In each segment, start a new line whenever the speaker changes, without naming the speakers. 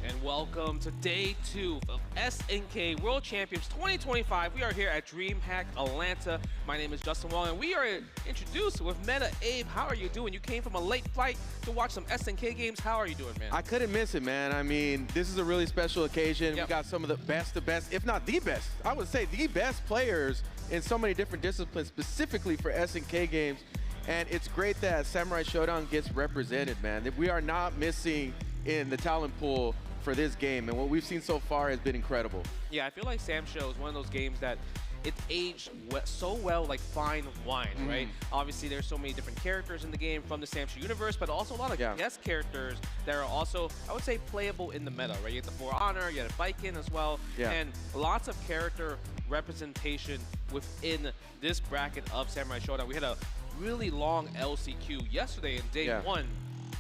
And welcome to day 2 of SNK World Champions 2025. We are here at DreamHack Atlanta. My name is Justin Wong, and we are introduced with Meta Abe. How are you doing? You came from a late flight to watch some SNK games. How are you doing, man?
I couldn't miss it, man. I mean, this is a really special occasion.
Yep.
We got some of the best, if not the best, I would say the best players in so many different disciplines, specifically for SNK games. And it's great that Samurai Shodown gets represented, man. That we are not missing in the talent pool for this game, and what we've seen so far has been incredible.
Yeah, I feel like Samsho is one of those games that it's aged so well, like fine wine, right? Obviously, there's so many different characters in the game from the Samsho universe, but also a lot of guest characters that are also, I would say, playable in the meta, right? You get the For Honor, you get Baiken as well, and lots of character representation within this bracket of Samurai Shodown. We had a really long LCQ yesterday in day 1,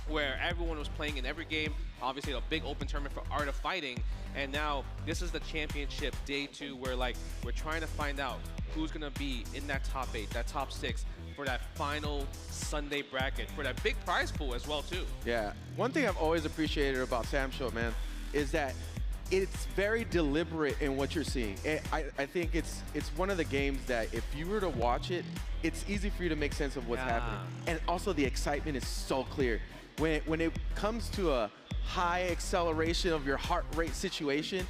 where everyone was playing in every game. Obviously, a big open tournament for Art of Fighting, and now this is the championship day 2, where we're trying to find out who's gonna be in that top 8, that top 6 for that final Sunday bracket, for that big prize pool as well too.
Yeah, one thing I've always appreciated about Samsho, man, is that it's very deliberate in what you're seeing. I think it's one of the games that if you were to watch it, it's easy for you to make sense of what's happening. And also the excitement is so clear. When it comes to a high acceleration of your heart rate situation,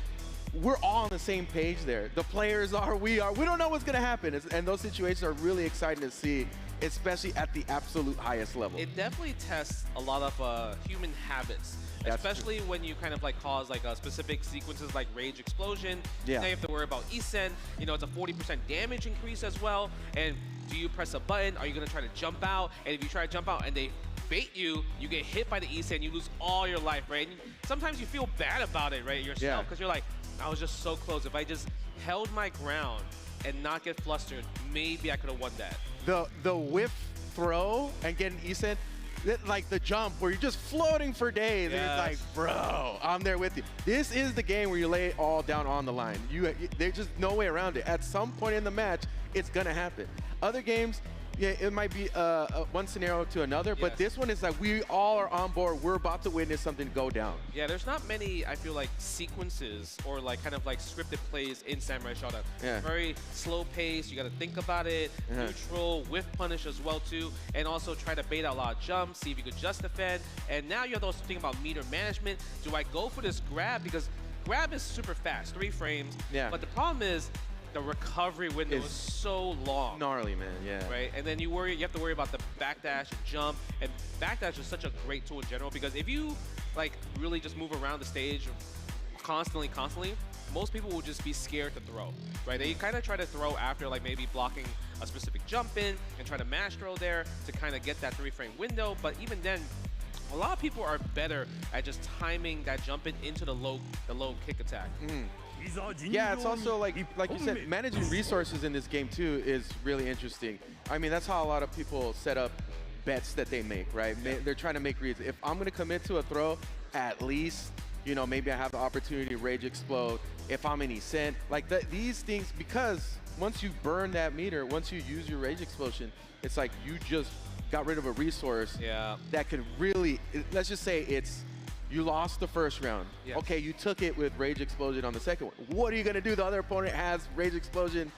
we're all on the same page there. The players are, we don't know what's gonna happen. And those situations are really exciting to see, especially at the absolute highest level.
It definitely tests a lot of human habits. Especially when you kind of like cause like specific sequences like Rage Explosion. Now you have to worry about Isen. You know, it's a 40% damage increase as well. And do you press a button? Are you gonna try to jump out? And if you try to jump out and they bait you, you get hit by the Isen, you lose all your life, right? And sometimes you feel bad about it, right, yourself, because you're like, I was just so close. If I just held my ground and not get flustered, maybe I could have won that.
The whiff throw and getting Isen, like the jump where you're just floating for days, and it's like, bro, I'm there with you. This is the game where you lay it all down on the line. There's just no way around it. At some point in the match, it's gonna happen. Other games, it might be one scenario to another, but this one is like we all are on board. We're about to witness something go down.
Yeah, there's not many, I feel like, sequences or like kind of like scripted plays in Samurai Shodown. Very slow pace. You got to think about it. Neutral, whiff punish as well too, and also try to bait out a lot of jumps, see if you could just defend. And now you have to also think about meter management. Do I go for this grab? Because grab is super fast, 3 frames. But the problem is, the recovery window is so long.
Gnarly, man,
Right? And then you have to worry about the backdash and jump. And backdash is such a great tool in general, because if you like really just move around the stage constantly, most people will just be scared to throw, right? They kind of try to throw after like maybe blocking a specific jump in and try to mash throw there to kind of get that 3-frame window. But even then, a lot of people are better at just timing that jump in into the low kick attack.
Yeah, it's also like you said, managing resources in this game too is really interesting. I mean, that's how a lot of people set up bets that they make, right? They're trying to make reads. If I'm gonna commit to a throw, at least, you know, maybe I have the opportunity to Rage Explode. If I'm in Isen, like these things, because once you burn that meter, once you use your Rage Explosion, it's like you just got rid of a resource that could really, let's just say you lost the first round. Okay, you took it with Rage Explosion on the second one. What are you gonna do? The other opponent has Rage Explosion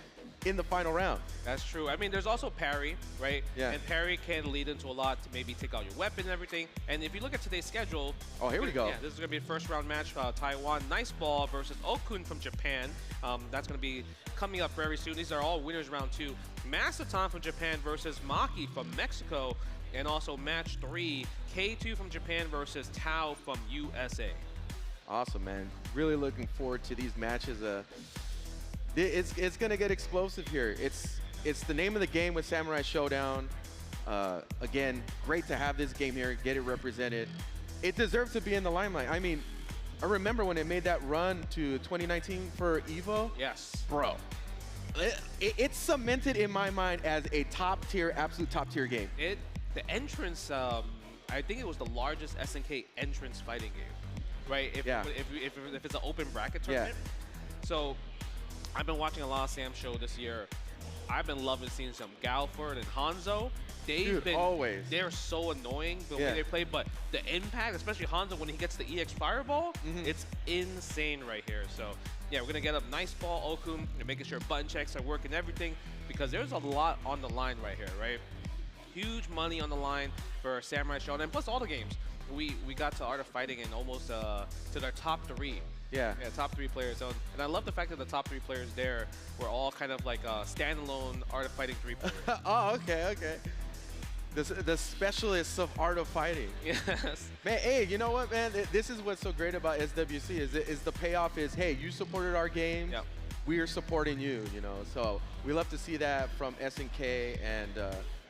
in the final round.
That's true. I mean, there's also parry, right? And parry can lead into a lot to maybe take out your weapon and everything. And if you look at today's schedule,
here we go.
Yeah, this is gonna be a first round match. Taiwan Niceball versus Okkun from Japan. That's gonna be coming up very soon. These are all winners round 2. Masaton from Japan versus Maki from Mexico. And also match 3, K2 from Japan versus Tao from USA.
Awesome, man. Really looking forward to these matches. It's gonna get explosive here. It's the name of the game with Samurai Shodown. Again, great to have this game here, get it represented. It deserves to be in the limelight. I mean, I remember when it made that run to 2019 for EVO.
Yes.
Bro. It's cemented in my mind as a top tier, absolute top tier game.
The entrance, I think it was the largest SNK entrance fighting game, right? If it's an open bracket tournament. So I've been watching a lot of Samsho this year. I've been loving seeing some Galford and Hanzo. They're so annoying the way they play, but the impact, especially Hanzo when he gets the EX Fireball, it's insane right here. So yeah, we're gonna get up Niceball, Okkun, and making sure button checks are working, everything, because there's a lot on the line right here, right? Huge money on the line for Samurai Shodown, and plus all the games. We got to Art of Fighting and almost to their top 3. Yeah, top 3 players. So, and I love the fact that the top 3 players there were all kind of like standalone Art of Fighting 3 players.
Oh, okay. The specialists of Art of Fighting.
Yes.
Man, hey, you know what, man? This is what's so great about SWC is the payoff is, hey, you supported our game. Yep. We are supporting you, you know. So we love to see that from SNK and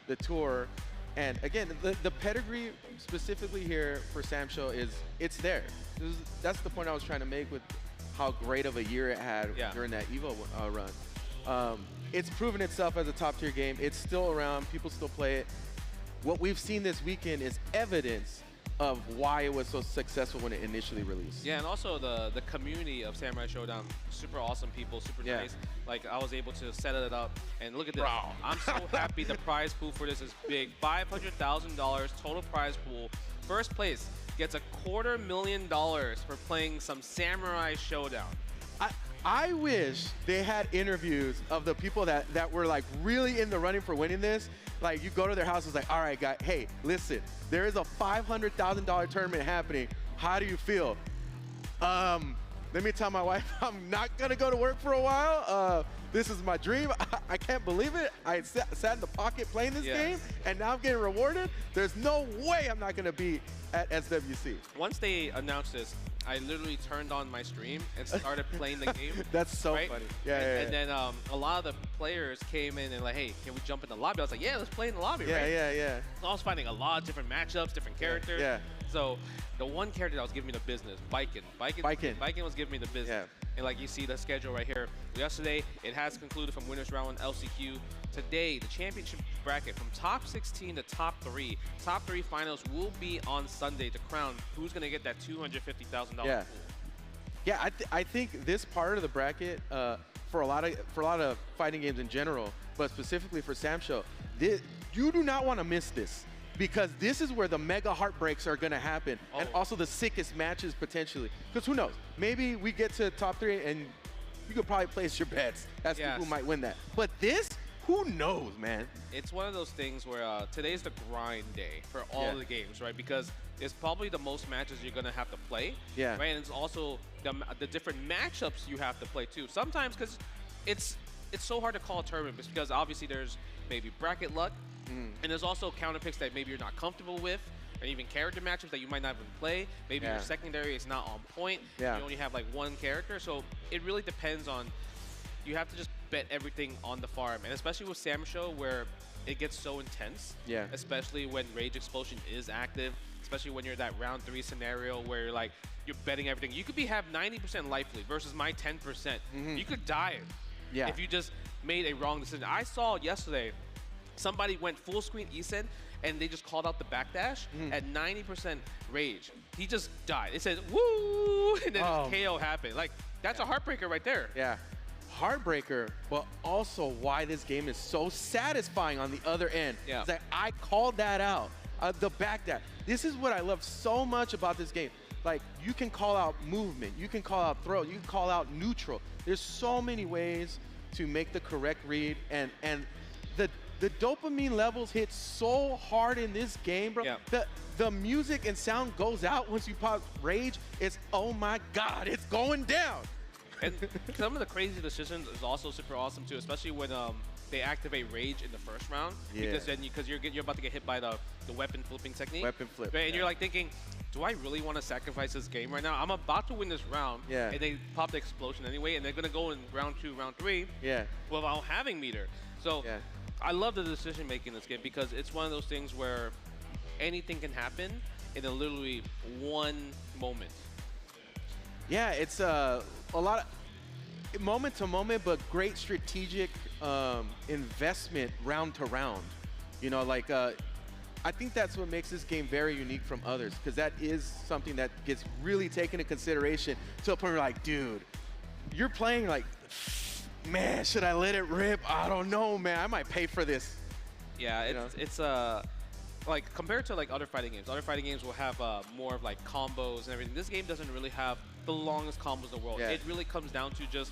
the tour. And again, the pedigree specifically here for Samsho it's there. That's the point I was trying to make with how great of a year it had during that EVO run. It's proven itself as a top tier game. It's still around. People still play it. What we've seen this weekend is evidence of why it was so successful when it initially released.
Yeah, and also the community of Samurai Shodown, super awesome people, super nice. Like, I was able to set it up, and look at this. I'm so happy the prize pool for this is big. $500,000 total prize pool. First place gets $250,000 for playing some Samurai Shodown.
I wish they had interviews of the people that were like really in the running for winning this. Like, you go to their house, it's like, all right, guys, hey, listen, there is a $500,000 tournament happening. How do you feel? Let me tell my wife I'm not gonna go to work for a while. This is my dream. I can't believe it. I sat in the pocket playing this game, and now I'm getting rewarded. There's no way I'm not gonna be at SWC.
Once they announced this, I literally turned on my stream and started playing the game.
That's so funny.
And then a lot of the players came in and like, hey, can we jump in the lobby? I was like, yeah, let's play in the lobby, right?
Yeah.
So I was finding a lot of different matchups, different characters. So the one character that was giving me the business, Baiken was giving me the business. And like you see the schedule right here. Yesterday, it has concluded from Winners Round 1 LCQ. Today, the championship bracket from top 16 to top 3. Top 3 finals will be on Sunday to crown who's going to get that $250,000 pool.
Yeah, I think this part of the bracket for a lot of fighting games in general, but specifically for Samsho, you do not want to miss this. Because this is where the mega heartbreaks are going to happen, and also the sickest matches potentially. Because who knows? Maybe we get to top 3 and you could probably place your bets as to who might win that. But this, who knows, man?
It's one of those things where today's the grind day for all the games, right? Because it's probably the most matches you're going to have to play. Right? And it's also the different matchups you have to play too. Sometimes, because it's so hard to call a tournament, because obviously there's maybe bracket luck. And there's also counter picks that maybe you're not comfortable with, and even character matchups that you might not even play. Maybe your secondary is not on point. You only have like one character. So it really depends on, you have to just bet everything on the farm. And especially with Samsho, where it gets so intense, especially when Rage Explosion is active, especially when you're in that round 3 scenario where you're like, you're betting everything. You could have 90% life lead versus my 10%. You could die if you just made a wrong decision. I saw yesterday, somebody went full screen Isen, and they just called out the backdash at 90% rage. He just died. It said, woo, and then KO happened. Like, that's a heartbreaker right there.
Heartbreaker, but also why this game is so satisfying on the other end. It's like, I called that out. The backdash. This is what I love so much about this game. Like, you can call out movement. You can call out throw. You can call out neutral. There's so many ways to make the correct read, and the dopamine levels hit so hard in this game, bro. The music and sound goes out once you pop Rage. It's, oh my God, it's going down.
And some of the crazy decisions is also super awesome too, especially when they activate Rage in the first round. Because then you're about to get hit by the weapon flipping technique.
Weapon flip.
Right? And you're like thinking, do I really want to sacrifice this game right now? I'm about to win this round. And they pop the explosion anyway, and they're gonna go in round 2, round 3. Without having meter. So. I love the decision making in this game because it's one of those things where anything can happen in a literally one moment. It's a lot of
moment to moment, but great strategic investment round to round. You know, like I think that's what makes this game very unique from others, because that is something that gets really taken into consideration to a point where, like, dude, you're playing like Man, should I let it rip? I don't know, man. I might pay for this.
Yeah, it's like compared to like other fighting games will have more of like combos and everything. This game doesn't really have the longest combos in the world. It really comes down to just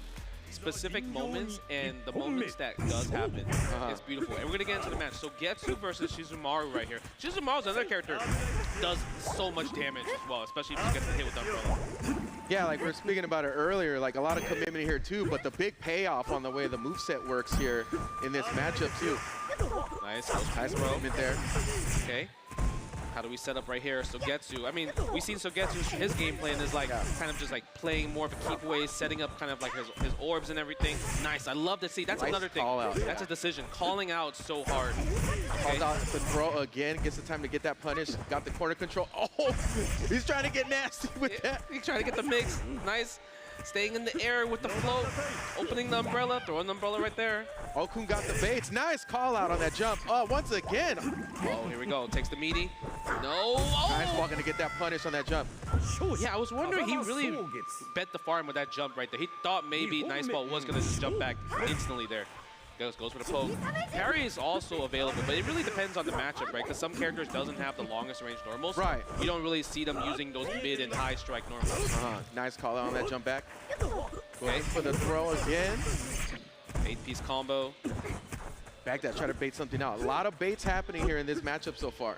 specific moments, and the moments that does happen. It's beautiful. And we're gonna get into the match. So Sogetsu versus Shizumaru right here. Shizumaru's another character does so much damage as well, especially if he gets hit with Umbrella.
Yeah, like we were speaking about it earlier, like a lot of commitment here too, but the big payoff on the way the moveset works here in this matchup too.
Nice
commitment there.
Okay. How do we set up right here? Sogetsu. I mean, we've seen Sogetsu, his gameplay is like kind of just like playing more of a keep away, setting up kind of like his orbs and everything. Nice. I love to see. That's another thing. That's a decision. Calling out so hard.
Calls out the throw again. Gets the time to get that punish. Got the corner control. Oh, he's trying to get nasty with that.
He's trying to get the mix. Nice. Staying in the air with the float, opening the umbrella, throwing the umbrella right there.
Okkun got the baits. Nice call out on that jump. Once again.
Oh, here we go. Takes the meaty. No. Oh.
Niceball gonna get that punish on that jump.
Yeah, I was wondering, he really bet the farm with that jump right there. He thought maybe Niceball was gonna just jump back instantly there. Goes for the poke. Parry is also available, but it really depends on the matchup, right? Because some characters doesn't have the longest range normals.
Right.
You don't really see them using those mid and high strike normals.
Nice call out on that jump back. Going for the throw again.
8-piece combo.
Back that, try to bait something out. A lot of baits happening here in this matchup so far.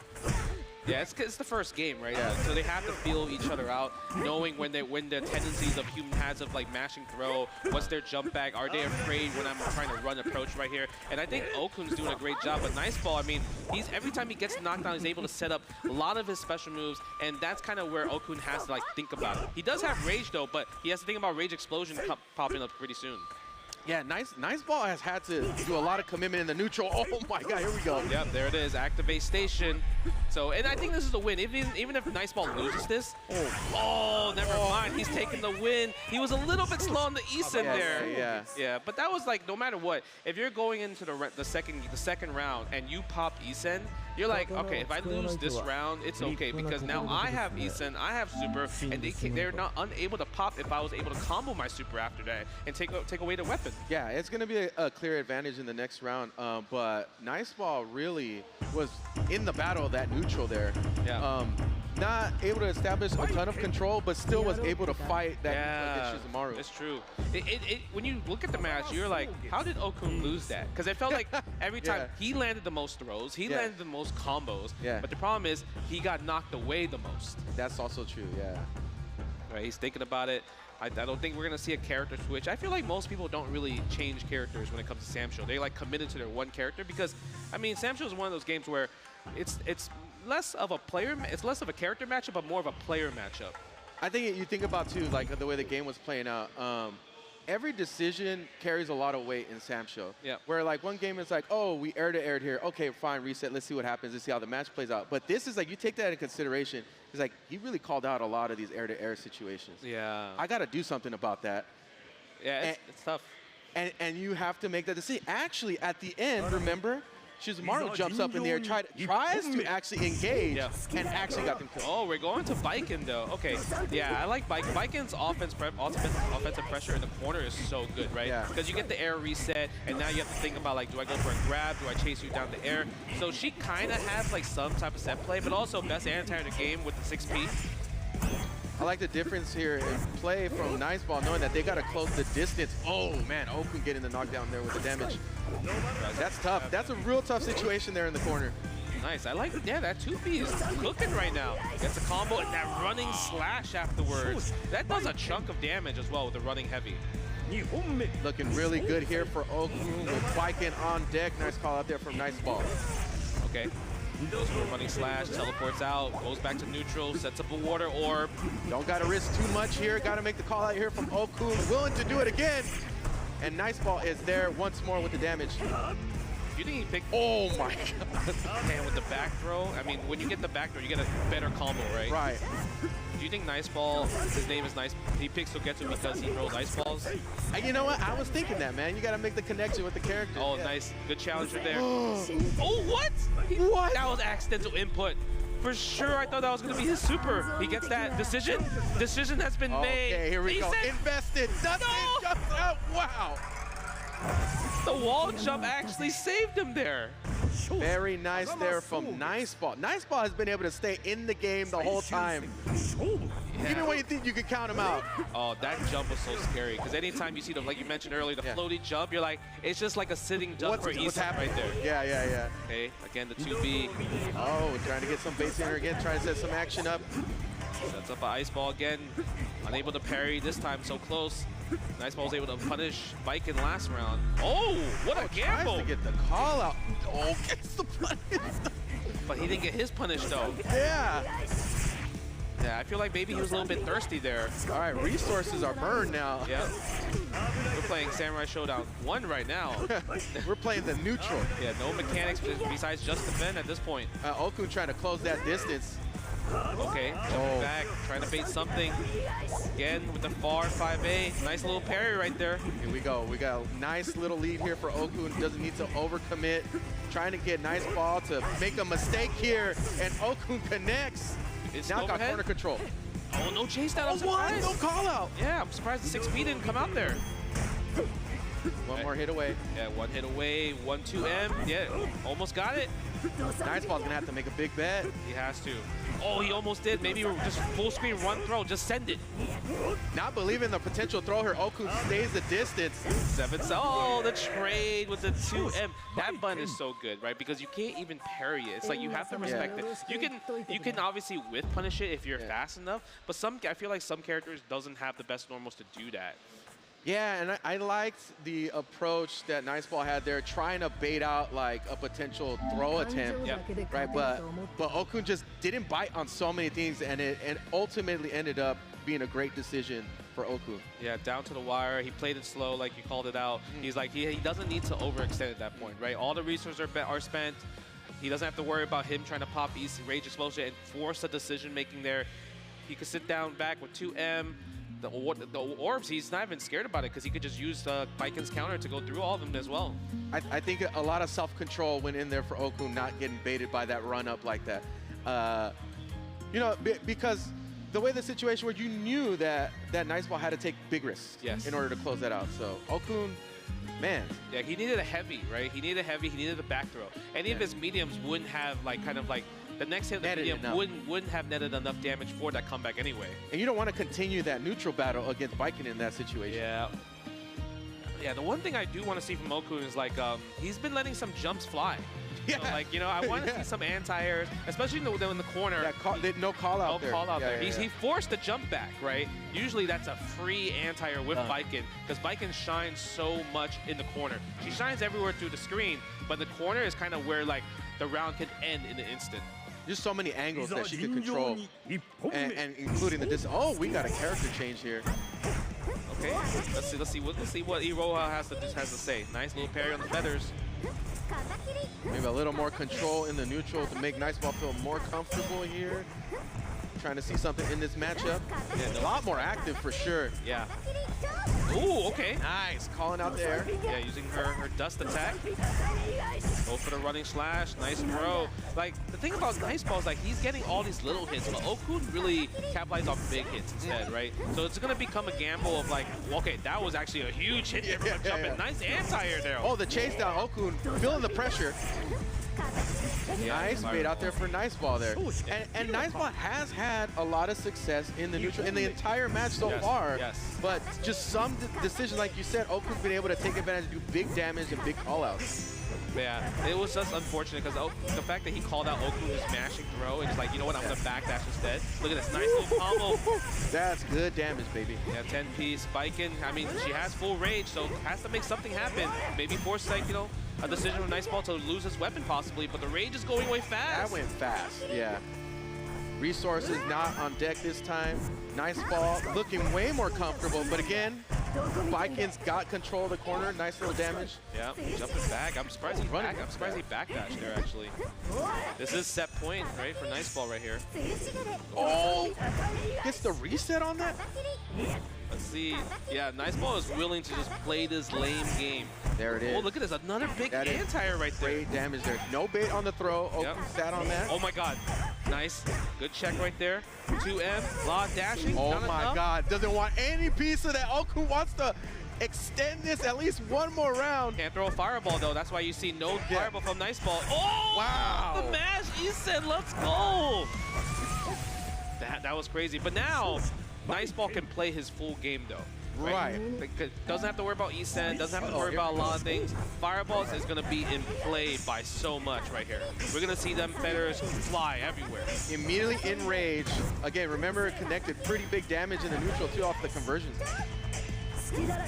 Yeah, it's the first game, right? Yeah. So they have to feel each other out, knowing when the tendencies of human has of like mashing throw, what's their jump back, are they afraid when I'm trying to run approach right here? And I think Okkun's doing a great job, but Niceball, I mean, every time he gets knocked down, he's able to set up a lot of his special moves, and that's kind of where Okkun has to like think about it. He does have rage though, but he has to think about rage explosion popping up pretty soon.
Yeah, Niceball has had to do a lot of commitment in the neutral. Oh my God, here we go.
Yep, there it is, activate station. So, and I think this is the win. Even if Niceball loses this, never mind. He's taking the win. He was a little bit slow on the Isen there. Yeah, but that was like, no matter what, if you're going into the second round and you pop Isen, you're like, okay, if I lose this round, it's okay, because now I have Isen, I have super, and they're not unable to pop if I was able to combo my super after that and take away the weapon.
Yeah, it's going to be a clear advantage in the next round, but Niceball really was in the battle of that neutral there.
Yeah.
Not able to establish a ton of control, but still was able to fight that Shizumaru.
It's true. When you look at the match, you're like, how did Okkun lose that? Because it felt like every time he landed the most throws, he landed the most combos, but the problem is he got knocked away the most.
That's also true, yeah.
Right, he's thinking about it. I don't think we're going to see a character switch. I feel like most people don't really change characters when it comes to Samsho. They like committed to their one character because, I mean, Samsho is one of those games where it's less of a character matchup, but more of a player matchup.
I think you think about too, like the way the game was playing out. Every decision carries a lot of weight in Samsho. Yeah. Where like one game is like, oh, we air-to-aired here. Okay, fine, reset. Let's see what happens. Let's see how the match plays out. But this is like, you take that into consideration. It's like, he really called out a lot of these air-to-air situations. Yeah. I got to do something about that.
Yeah, it's tough.
And you have to make that decision. Actually, at the end, remember, Shizumaru jumps up in the air, tries to actually engage, and actually got them killed.
Oh, we're going to Baiken, though. Okay, yeah, I like Baiken. Baiken's offensive pressure in the corner is so good, right? Yeah. Because you get the air reset, and now you have to think about, like, do I go for a grab? Do I chase you down the air? So she kind of has, like, some type of set play, but also best anti in the game with the 6P.
I like the difference here in play from Niceball, knowing that they got to close the distance. Oh, man, Okkun getting the knockdown there with the damage. That's tough. That's a real tough situation there in the corner.
Nice. I like, that 2P is cooking right now. Gets a combo and that running slash afterwards. That does a chunk of damage as well with the running heavy.
Looking really good here for Okkun with Baiken on deck. Nice call out there from Niceball.
Okay. Goes for a running slash, teleports out, goes back to neutral, sets up a water orb.
Don't got to risk too much here. Got to make the call out here from Okkun. Willing to do it again. And Niceball is there once more with the damage.
Do you think he picked...
Oh my God.
Man, with the back throw, I mean, when you get the back throw, you get a better combo, right?
Right.
Do you think Niceball, his name is Nice, he picks Sogetsu because he throws ice balls?
You know what? I was thinking that, man. You got to make the connection with the character.
Oh, nice. Good challenger there. Oh, what?
What?
That was accidental input. For sure, I thought that was going to be his super. He gets that decision. Decision has been made.
Okay, here we go. Invested. Nothing jumps out. Wow.
The wall jump actually saved him there.
Very nice there from Niceball. Niceball has been able to stay in the game the whole time. Yeah. Even when you think you can count him out.
Oh, that jump was so scary. Because anytime you see the, like you mentioned earlier, the floaty jump, you're like, it's just like a sitting jump for East right there.
Yeah.
Okay, again, the 2B.
Oh, trying to get some base in here again, trying to set some action up.
Sets up an ice ball again. Unable to parry this time, so close. Niceball was able to punish Baiken last round. Oh, what a gamble!
Tries to get the call out. Oh, gets the punish.
But he didn't get his punish though.
Yeah.
Yeah, I feel like maybe he was a little bit thirsty there.
All right, resources are burned now.
Yep. We're playing Samurai Shodown 1 right now.
We're playing the neutral.
Yeah, no mechanics besides just defend at this point.
Okkun trying to close that distance.
Okay, jumping back, trying to bait something. Again with the far 5A. Nice little parry right there.
Here we go. We got a nice little lead here for Okkun. Doesn't need to overcommit. Trying to get Niceball to make a mistake here, and Okkun connects.
It's
now got
overhead.
corner control.
Oh, no chase down. I'm
what?
surprised.
No call out.
Yeah, I'm surprised the 6B didn't come out there.
One more hit away.
Yeah, one hit away, 1-2M. Yeah, almost got it.
Niceball's gonna have to make a big bet.
He has to. Oh, he almost did. Maybe just full screen run throw. Just send it.
Not believing the potential throw here. Okkun stays the distance.
7. Oh, the trade with the 2M. That button is so good, right? Because you can't even parry it. It's like you have to respect it. You can obviously whiff punish it if you're fast enough, but I feel like some characters doesn't have the best normals to do that.
Yeah, and I liked the approach that Niceball had there, trying to bait out like a potential throw attempt, right? But Okkun just didn't bite on so many things, and it ultimately ended up being a great decision for Okkun.
Yeah, down to the wire. He played it slow, like you called it out. He's like, he doesn't need to overextend at that point, right? All the resources are spent. He doesn't have to worry about him trying to pop East Rage Explosion and force a decision making there. He could sit down back with 2M. The orbs, he's not even scared about it because he could just use Baiken's counter to go through all of them as well.
I think a lot of self-control went in there for Okkun, not getting baited by that run-up like that. You know, because the way the situation was, you knew that Niceball had to take big risks in order to close that out. So Okkun, man.
Yeah, he needed a heavy, right? He needed a heavy, he needed a back throw. Any of his mediums wouldn't have the next hit of the medium wouldn't have netted enough damage for that comeback anyway. And
you don't want to continue that neutral battle against Baiken in that situation.
Yeah. Yeah, the one thing I do want to see from Okkun is like, he's been letting some jumps fly.
Yeah.
So, like, you know, I want to see some anti-airs, especially in the corner.
No call out there.
No call out there. He forced the jump back, right? Usually that's a free anti-air with Baiken, because Baiken shines so much in the corner. She shines everywhere through the screen, but the corner is kind of where, like, the round can end in an instant.
There's so many angles that she can control, and including the distance. Oh, we got a character change here.
Okay, let's see what Iroha has to say. Nice little parry on the feathers.
Maybe a little more control in the neutral to make Niceball feel more comfortable here. Trying to see something in this matchup. Yeah, a lot more active for sure.
Yeah. Ooh, okay.
Nice, calling out there.
Yeah, using her dust attack. Go for the running slash, nice throw. Like, the thing about Niceball is like he's getting all these little hits, but Okkun really capitalized on big hits instead, right? So it's gonna become a gamble of like, okay, that was actually a huge hit there from jumping. Nice anti-air there.
Oh, the chase down, Okkun feeling the pressure. Nice bait out there for Niceball there. And Niceball has had a lot of success in the neutral in the entire match so far. But just some decisions, like you said, Okkun's been able to take advantage, do big damage and big callouts.
Yeah, it was just unfortunate because the fact that he called out Okkun's mashing throw, it's like, you know what, I'm gonna backdash instead. Look at this nice little combo.
That's good damage, baby.
Yeah, 10-piece. Baiken, I mean, she has full rage, so has to make something happen. Maybe force, like, you know, a decision with Niceball to lose his weapon possibly, but the rage is going way fast.
That went fast, yeah. Resources not on deck this time. Niceball looking way more comfortable, but again, Baiken's got control of the corner. Nice little damage.
Yeah, jumping back. I'm surprised he back. I'm surprised he backdashed there, actually. This is set point, right, for Niceball right here.
Oh! Gets the reset on that?
Let's see. Yeah, Niceball is willing to just play this lame game.
There it is.
Oh, look at this. Another big anti-air right there.
Great damage there. No bait on the throw. Okkun sat on that.
Oh, my God. Nice. Good check right there. 2M. Law dashing.
Oh, my God. Doesn't want any piece of that. Okkun wants to extend this at least one more round.
Can't throw a fireball though. That's why you see no fireball from Niceball. Oh!
Wow!
The mash! He said, let's go! That was crazy. But now, Niceball can play his full game though.
Right.
Doesn't have to worry about Isen, doesn't have to worry about a lot of things. Fireballs is going to be in play by so much right here. We're going to see them feathers fly everywhere.
Immediately in rage. Again, remember it connected pretty big damage in the neutral too off the conversions.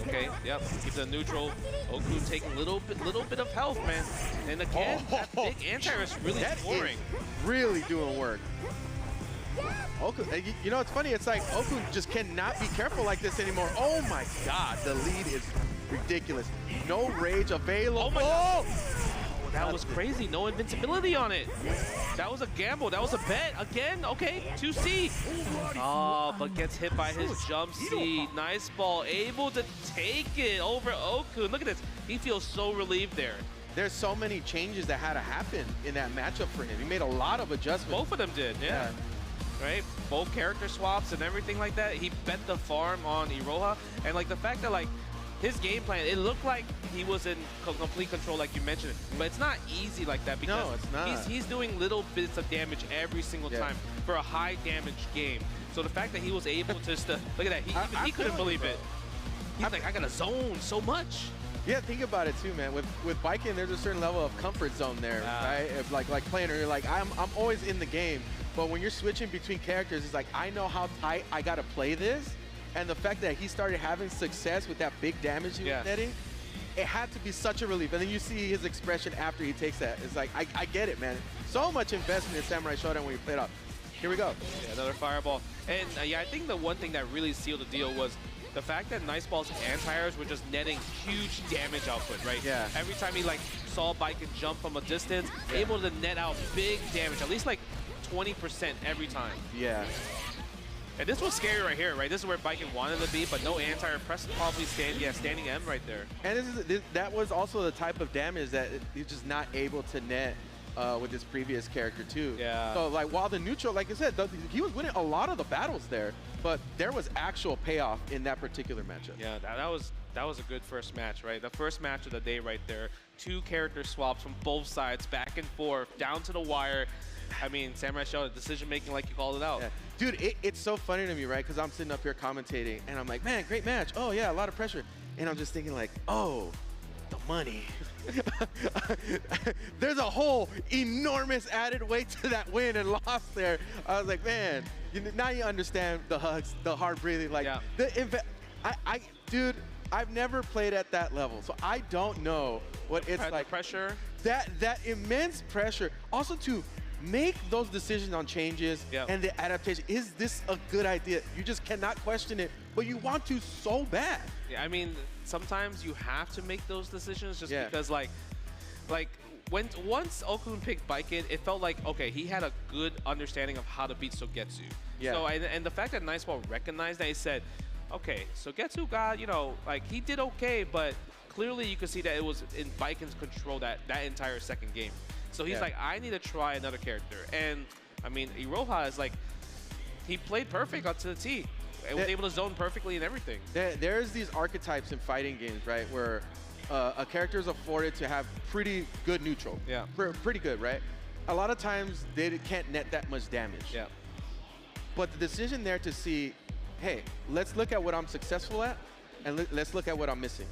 Okay, yep, keep the neutral. Okkun taking a little bit of health, man. And again, that big anti-air really scoring.
Really doing work. Okkun, you know, it's funny. It's like Okkun just cannot be careful like this anymore. Oh my God, the lead is ridiculous. No rage available.
Oh my God. That was crazy. No invincibility on it. That was a gamble. That was a bet. Again, okay, 2C. Oh, but gets hit by his jump C. Niceball able to take it over Okkun. Look at this. He feels so relieved there.
There's so many changes that had to happen in that matchup for him. He made a lot of adjustments.
Both of them did, yeah. Right? Both character swaps and everything like that. He bet the farm on Iroha. And like the fact that like his game plan, it looked like he was in complete control like you mentioned. But it's not easy like that because
no, it's not.
He's doing little bits of damage every single time for a high damage game. So the fact that he was able to look at that, he couldn't believe it. He's like, I got a zone so much.
Yeah, think about it too, man. With Baiken, there's a certain level of comfort zone there, right? If like playing, you're like, I'm always in the game. But when you're switching between characters, it's like, I know how tight I gotta play this. And the fact that he started having success with that big damage he was netting, it had to be such a relief. And then you see his expression after he takes that. It's like, I get it, man. So much investment in Samurai Shodown when you play it up. Here we go.
Yeah, another fireball. And yeah, I think the one thing that really sealed the deal was the fact that Niceball's anti-airs were just netting huge damage output, right?
Yeah.
Every time he like saw Baiken jump from a distance, able to net out big damage, at least like 20% every time.
Yeah.
And this was scary right here, right? This is where Baiken wanted to be, but no anti-air press, probably standing M right there.
And that was also the type of damage that he's just not able to net with his previous character too.
Yeah.
So like while the neutral, like I said, he was winning a lot of the battles there, but there was actual payoff in that particular matchup.
Yeah, that was a good first match, right? The first match of the day right there. 2 character swaps from both sides, back and forth, down to the wire. I mean, Samurai Shodown, decision making like you called it out.
Yeah. Dude, it's so funny to me, right? Because I'm sitting up here commentating, and I'm like, man, great match. Oh yeah, a lot of pressure. And I'm just thinking like, oh, the money. There's a whole enormous added weight to that win and loss there. I was like, man, now you understand the hugs, the hard breathing. Like, dude, I've never played at that level, so I don't know what it's like.
Pressure.
That immense pressure. Also to make those decisions on changes and the adaptation. Is this a good idea? You just cannot question it, but you want to so bad.
Yeah, I mean, sometimes you have to make those decisions just because, like once Okkun picked Baiken, it felt like, okay, he had a good understanding of how to beat Sogetsu. Yeah. So, and the fact that Niceball recognized that, he said, okay, Sogetsu got, you know, like, he did okay, but clearly you could see that it was in Baiken's control that entire second game. So he's like, I need to try another character. And, I mean, Iroha is like, he played perfect onto the tee. And was able to zone perfectly and everything.
There's these archetypes in fighting games, right, where a character is afforded to have pretty good neutral. Yeah. Pretty good, right? A lot of times, they can't net that much damage. Yeah. But the decision there to see, hey, let's look at what I'm successful at, and let's look at what I'm missing.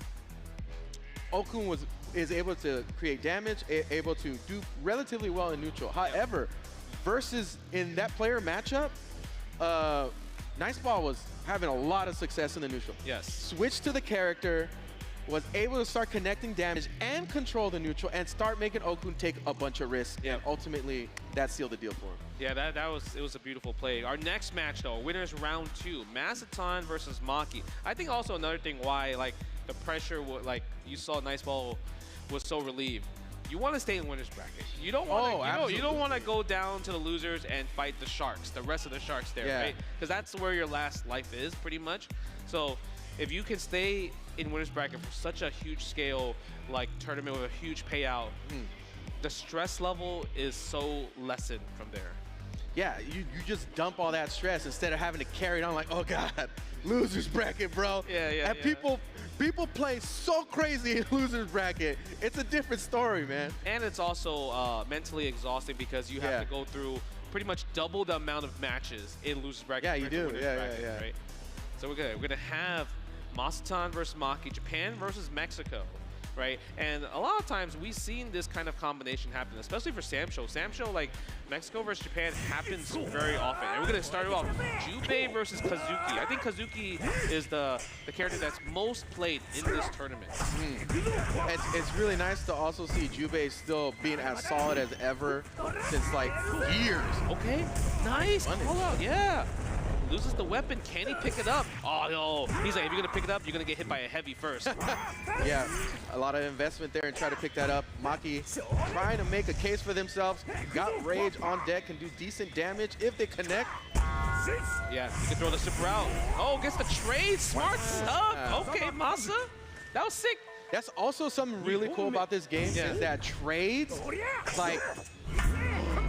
Okkun is able to create damage, able to do relatively well in neutral. However, versus in that player matchup, Niceball was having a lot of success in the neutral. Yes. Switched to the character, was able to start connecting damage and control the neutral and start making Okkun take a bunch of risks. And ultimately, that sealed the deal for him.
Yeah, it was a beautiful play. Our next match, though, winners round 2, Masaton versus Maki. I think also another thing why, like, the pressure, like, you saw Niceball was so relieved. You want to stay in winner's bracket. You don't want you don't want to go down to the losers and fight the sharks, the rest of the sharks there, right? Because that's where your last life is, pretty much. So if you can stay in winner's bracket for such a huge scale, like tournament with a huge payout, the stress level is so lessened from there.
Yeah, you just dump all that stress instead of having to carry it on like, oh God, losers bracket, bro. And people play so crazy in losers bracket. It's a different story, man.
And it's also mentally exhausting because you have to go through pretty much double the amount of matches in losers bracket.
Yeah, you do.
Right? So we're gonna have Masaton versus Maki, Japan versus Mexico. Right, and a lot of times we've seen this kind of combination happen, especially for Samsho. Samsho, like Mexico versus Japan, happens very often. And we're gonna start it off Jubei versus Kazuki. I think Kazuki is the character that's most played in this tournament.
It's really nice to also see Jubei still being as solid as ever since like years.
Okay, nice. Call out, yeah. Loses the weapon. Can he pick it up? Oh, no. He's like, if you're going to pick it up, you're going to get hit by a heavy first.
Yeah, a lot of investment there and try to pick that up. Maki trying to make a case for themselves. Got Rage on deck, can do decent damage if they connect.
Yeah, you can throw the super out. Oh, gets the trade. Smart stuff. Okay, Masa. That was sick.
That's also something really cool about this game is that trades, like,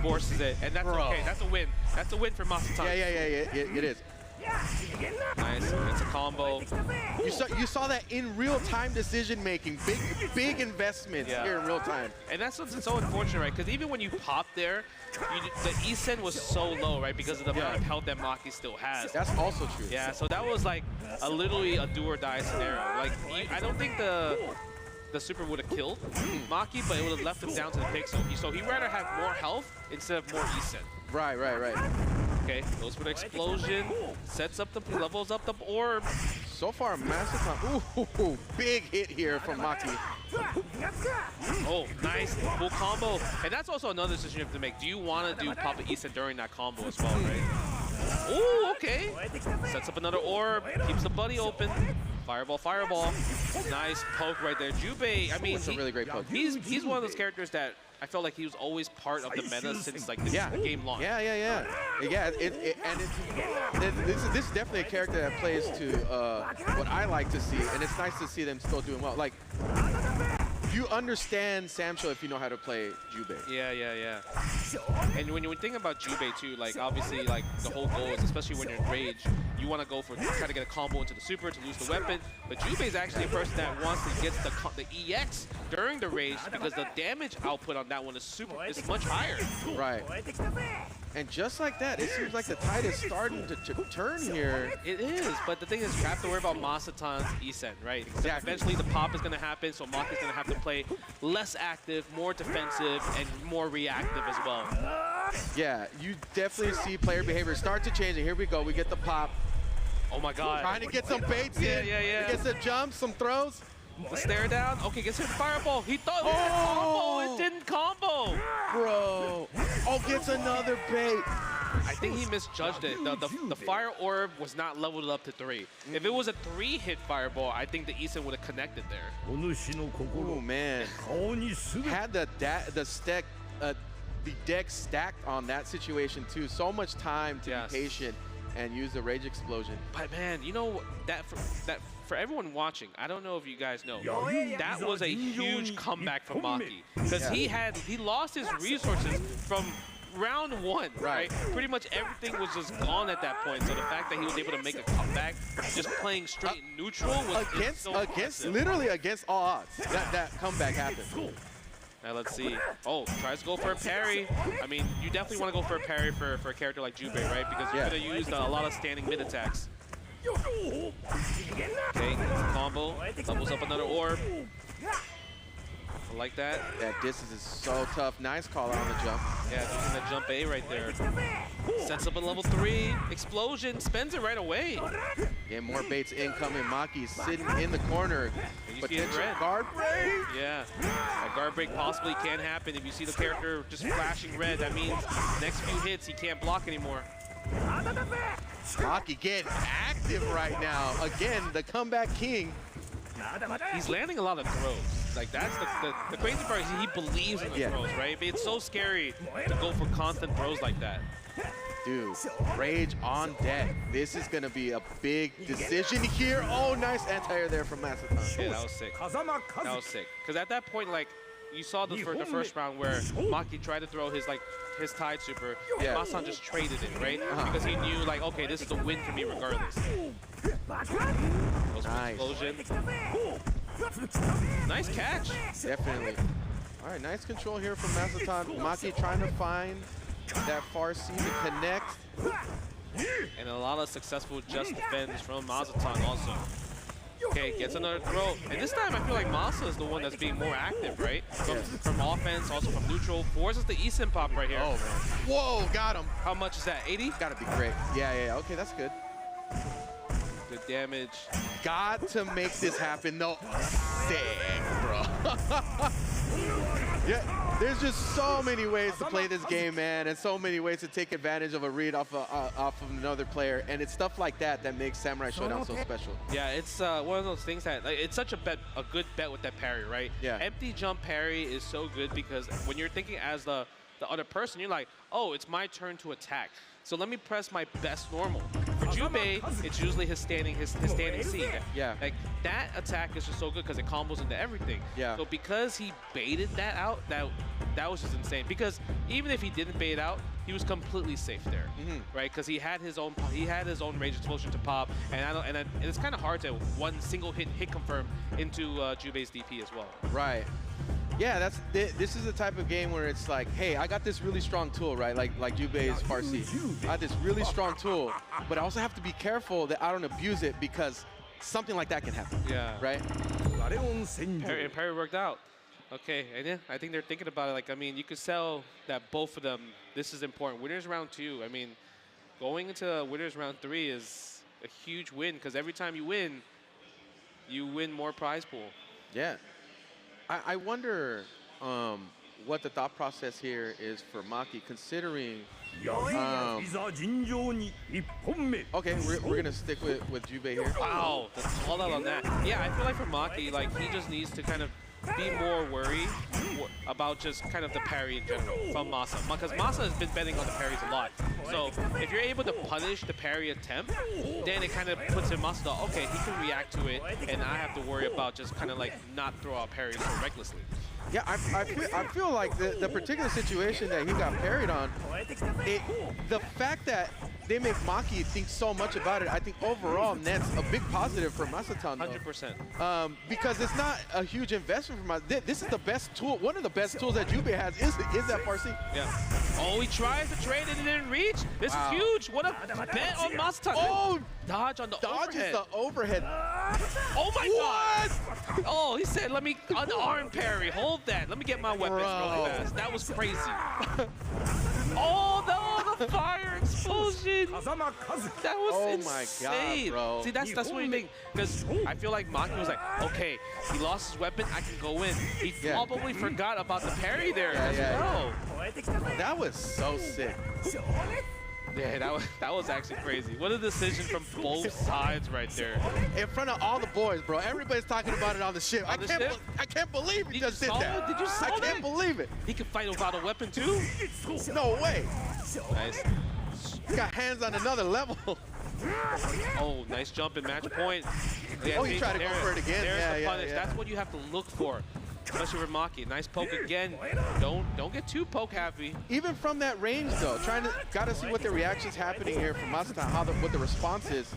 forces it, and that's okay. That's a win. That's a win for Masaton.
Yeah, it is.
Nice. It's a combo.
You saw that in real-time decision-making. Big investments here in real time.
And that's what's so unfortunate, right? Because even when you pop there, the E-Sen was so low, right? Because of the amount of health that Maki still has.
That's also true.
Yeah, so that was like literally a do-or-die scenario. Like, I don't think the super would have killed Maki, but it would have left him down to the pick. So he'd rather have more health instead of more E-Sen.
Right.
Okay, goes for the explosion, levels up the orb.
So far, Masaton, ooh, big hit here from Maki.
Oh, nice, full combo. And that's also another decision you have to make. Do you want to do Papa E-Sen during that combo as well, right? Ooh, okay. Sets up another orb, keeps the buddy open. Fireball. Nice poke right there. Jubei, I mean,
it's a really great poke.
He's one of those characters that I felt like he was always part of the meta since like the game launch.
Yeah. This is definitely a character that plays to what I like to see, and it's nice to see them still doing well. Like, you understand Samsho if you know how to play Jubei.
Yeah. And when you think about Jubei too, like obviously like the whole goal is, especially when you're in Rage, you want to go for try to get a combo into the super to lose the weapon. But Jubei is actually a person that wants to get the EX during the Rage because the damage output on that one is much higher.
Right. And just like that, it seems like the tide is starting to turn here.
It is, but the thing is, you have to worry about Masaton's E-Sen, right? Exactly. Eventually, the pop is going to happen, so Maki's going to have to play less active, more defensive, and more reactive as well.
Yeah, you definitely see player behavior start to change. And here we go, we get the pop.
Oh my God.
Trying to get some baits in.
Yeah.
Get some jumps, some throws.
The stare down. Okay, gets hit fireball. He thought it was a combo. It didn't combo.
Bro. Oh, gets another bait.
I think he misjudged it. The fire orb was not leveled up to 3. If it was a 3-hit fireball, I think the E-Sen would have connected there.
Oh man. Had the deck stacked on that situation too. So much time to be patient and use the rage explosion.
But man, you know that for everyone watching, I don't know if you guys know, that was a huge comeback from Maki because he lost his resources from round 1, right? Pretty much everything was just gone at that point. So the fact that he was able to make a comeback, just playing straight neutral, was
literally against all odds. That comeback happened.
Now let's see. Oh, tries to go for a parry. I mean, you definitely want to go for a parry for a character like Jubei, right? Because you're going to use a lot of standing mid attacks. Okay, gets a combo. Levels up another orb. I like that.
That distance is so tough. Nice call out on the jump.
Yeah, using that jump A right there. Sets up a level 3. Explosion. Spends it right away.
Yeah, more baits incoming. Maki's sitting in the corner. Potential guard break.
Yeah, a guard break possibly can happen. If you see the character just flashing red, that means next few hits he can't block anymore.
Maki getting active right now. Again, the comeback king.
He's landing a lot of throws. Like, that's the crazy part is he believes in the throws, right? But it's so scary to go for constant throws like that.
Dude, rage on deck. This is going to be a big decision here. Oh, nice anti-air there from Masaton.
Yeah, that was sick. That was sick. Because at that point, like, you saw the first round where Maki tried to throw his Tide Super. Masaton just traded it, right? Because he knew, like, okay, this is a win for me regardless.
Nice.
Explosion. Nice catch.
Definitely. All right, nice control here from Masaton. Maki trying to find that far C to connect.
And a lot of successful just defends from Masaton also. Okay, gets another throw. And this time I feel like Masa is the one that's being more active, right? From offense, also from neutral. Forces the eSIM pop right here.
Oh, man. Whoa, got him.
How much is that, 80?
Gotta be great. Yeah, okay, that's good.
Good damage.
Got to make this happen, though. Sick, bro. Yeah, there's just so many ways to play this game, man, and so many ways to take advantage of a read off of another player, and it's stuff like that that makes Samurai Shodown so special.
Yeah, it's one of those things that like, it's such a good bet with that parry, right?
Yeah.
Empty jump parry is so good because when you're thinking as the other person, you're like, oh, it's my turn to attack. So let me press my best normal. For Jubei, it's usually his standing C.
Yeah.
Like that attack is just so good because it combos into everything.
Yeah.
So because he baited that out, that was just insane. Because even if he didn't bait out, he was completely safe there, right? Because he had his own rage explosion to pop, and it's kind of hard to one single hit confirm into Jubei's DP as well.
Right. Yeah, this is the type of game where it's like, hey, I got this really strong tool, right? Like Jubei's Farsi. I got this really strong tool, but I also have to be careful that I don't abuse it because something like that can happen. Yeah. Right?
And parry worked out. Okay, and yeah, I think they're thinking about it. Like, I mean, you could sell that both of them. This is important. Winners round 2. I mean, going into winners round 3 is a huge win because every time you win more prize pool.
Yeah. I wonder what the thought process here is for Maki, considering. Okay, we're gonna stick with Jubei here.
Wow, that's called out on that. Yeah, I feel like for Maki, like he just needs to kind of be more worried about just kind of the parry in general from Masa, because Masa has been betting on the parries a lot. So if you're able to punish the parry attempt, then it kind of puts in Masa, okay, he can react to it, and I have to worry about just kind of like not throw out parries so recklessly.
Yeah, I feel like the particular situation that he got parried on, the fact that they make Maki think so much about it, I think overall nets a big positive for Masaton, though.
100%.
Because it's not a huge investment for Masaton. This is the best tool. One of the best tools that Jubei has is that Farsi.
Yeah. Oh, he tries to trade it and didn't reach. This is huge. What a bet on Masaton.
Oh,
dodge on the overhead.
Dodges the overhead.
Oh my God! Oh, he said, let me unarmed parry. Hold that. Let me get my weapons really fast. That was crazy. Oh no, the fire explosion! That was insane.
My God, bro.
See, that's what you think. Because I feel like Maki was like, okay, he lost his weapon, I can go in. He probably forgot about the parry there as well.
That was so sick.
Yeah, that was actually crazy. What a decision from both sides right there.
In front of all the boys, bro. Everybody's talking about it on the ship. I can't believe he just did that.
Did you see that?
I can't believe it.
He can fight without a weapon too?
No way.
Nice.
He got hands on another level.
Oh, nice jump in match point.
Yeah, he tried to go for it again.
There's the punish. That's what you have to look for. Especially for Maki. Nice poke again. Don't get too poke happy.
Even from that range though, gotta see what the reaction's happening here from Masaton, what the response is.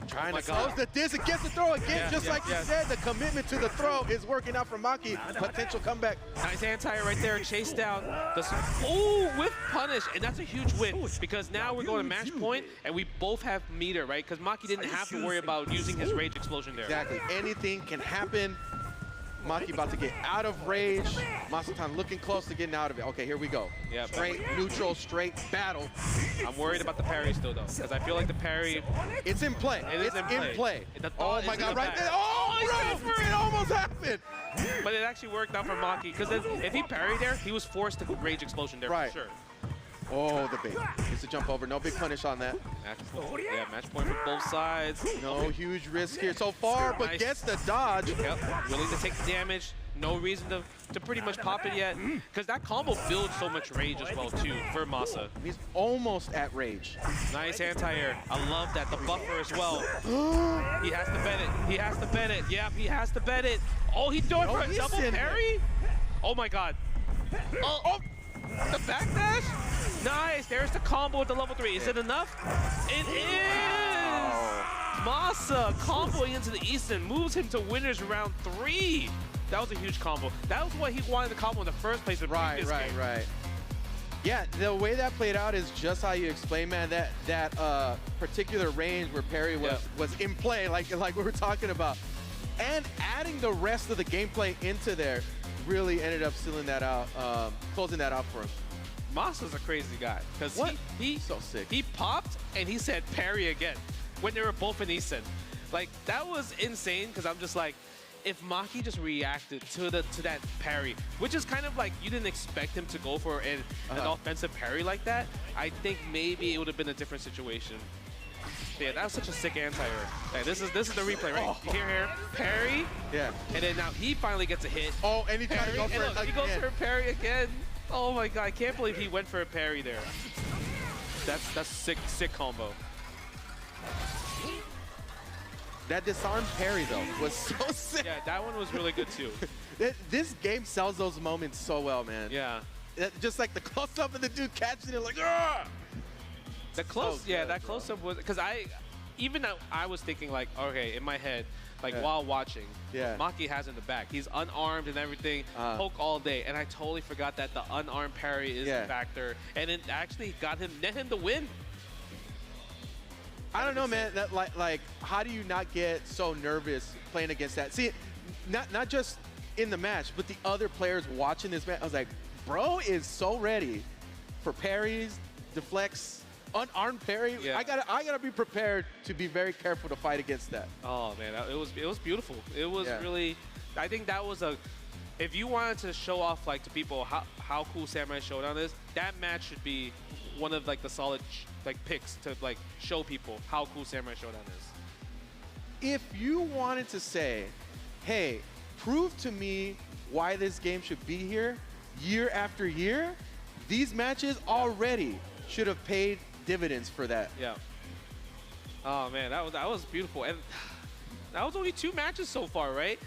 Trying to close the disc against the throw again, just like you said, the commitment to the throw is working out for Maki. Potential comeback.
Nice anti right there, chase down. Oh, with punish, and that's a huge win because now we're going to match point and we both have meter, right? Because Maki didn't have to worry about using his rage explosion there.
Exactly, anything can happen. Maki about to get out of rage. Masaton looking close to getting out of it. Okay, here we go.
Yeah,
straight neutral, straight battle.
I'm worried about the parry still though, because I feel like the parry.
It's in play. It's in play.
Oh
my God, right there. Oh, bro, it almost happened.
But it actually worked out for Maki, because if he parried there, he was forced to rage explosion there for sure.
Oh, the bait. It's a jump over. No big punish on that.
Match point for both sides.
No huge risk here so far, but gets the dodge.
Yep, willing to take the damage. No reason to pretty much pop it yet, because that combo builds so much rage as well too for Masa.
He's almost at rage.
Nice anti-air. I love that. The buffer as well. He has to bet it. He has to bet it. Yep, he has to bet it. Oh, he's doing for a double parry? Oh my God. Oh, the backdash? Nice, there's the combo with the level 3. Is it enough? It is! Masa comboing into the Eastern moves him to winners round 3. That was a huge combo. That was what he wanted to combo in the first place.
Right. Yeah, the way that played out is just how you explain, man. That particular range where parry was in play, like we were talking about, and adding the rest of the gameplay into there really ended up sealing that out, closing that out for him.
Masa's a crazy guy because he
so sick.
He popped and he said parry again when they were both in Eastern. Like that was insane because I'm just like, if Maki just reacted to that parry, which is kind of like you didn't expect him to go for an offensive parry like that, I think maybe it would have been a different situation. Yeah, that was such a sick anti-air. Like, this is the replay, right? You hear parry.
Yeah.
And then now he finally gets a hit.
Oh, and he tried to go for it again.
He goes for a parry again. Oh my god, I can't believe he went for a parry there. That's sick combo.
That disarm parry though was so sick.
Yeah, that one was really good too.
This game sells those moments so well, man.
Yeah.
Just like the close up of the dude catching it, like, ah!
The close, that close up was because I was thinking like, okay, in my head, like while watching, Maki has in the back. He's unarmed and everything, poke all day, and I totally forgot that the unarmed parry is the factor, and it actually net him the win.
I don't know, man. That like, how do you not get so nervous playing against that? See, not just in the match, but the other players watching this match. I was like, bro is so ready for parries, deflects, unarmed parry.
Yeah.
I gotta be prepared to be very careful to fight against that.
Oh man, it was beautiful. It was really. I think that was if you wanted to show off like to people how cool Samurai Shodown is, that match should be one of like the solid like picks to like show people how cool Samurai Shodown is.
If you wanted to say, hey, prove to me why this game should be here year after year, these matches already should have paid dividends for that.
Yeah. Oh man, that was beautiful. And that was only 2 matches so far, right?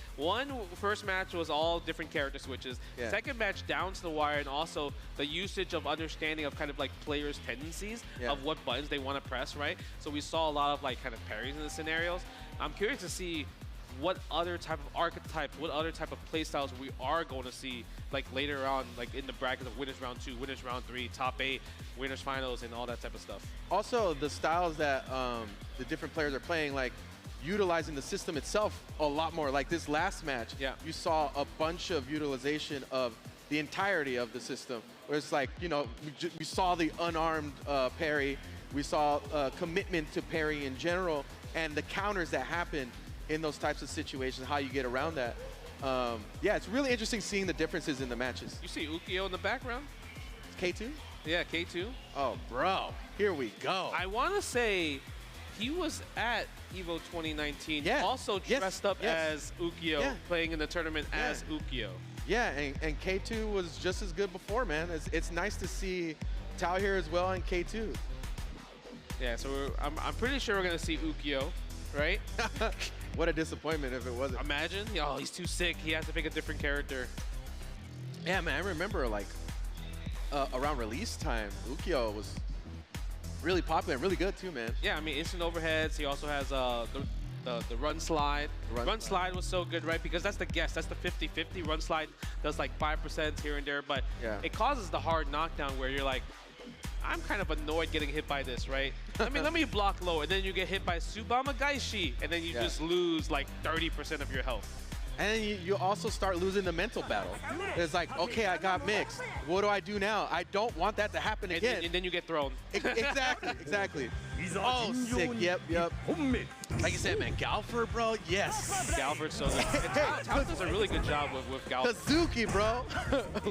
First match was all different character switches. Second match down to the wire, and also the usage of understanding of kind of like players' tendencies of what buttons they want to press, right? So we saw a lot of like kind of parries in the scenarios. I'm curious to see what other type of archetypes, what other type of playstyles we are going to see like later on, like in the brackets of winners round 2, winners round 3, top 8, winners finals, and all that type of stuff. Also,
the styles that the different players are playing, like utilizing the system itself a lot more. Like this last match, you saw a bunch of utilization of the entirety of the system, where it's like, you know, we saw the unarmed parry, we saw commitment to parry in general, and the counters that happen in those types of situations, how you get around that. Yeah, it's really interesting seeing the differences in the matches.
You see Ukyo in the background?
K2?
Yeah, K2.
Oh, bro, here we go.
I want to say he was at EVO 2019, also dressed up as Ukyo, playing in the tournament as Ukyo.
Yeah, and K2 was just as good before, man. It's nice to see Tao here as well and K2.
Yeah, so I'm pretty sure we're going to see Ukyo, right?
What a disappointment if it wasn't.
Imagine, oh, he's too sick. He has to pick a different character.
Yeah, man, I remember like around release time, Ukyo was really popular, really good too, man.
Yeah, I mean, instant overheads. He also has the run slide. Run slide was so good, right? Because that's the guess. That's the 50-50. Run slide does like 5% here and there, but it causes the hard knockdown where you're like, I'm kind of annoyed getting hit by this, right? Let me block low, and then you get hit by Tsubama Gaishi, and then you just lose like 30% of your health.
And then you also start losing the mental battle. It's like, okay, I got mixed. What do I do now? I don't want that to happen again.
And then you get thrown.
Exactly. Oh, sick. Yep. Like you said, man, Galford, bro, yes.
Galford's so good. Tao does a really good job with Galford.
Kazuki, bro.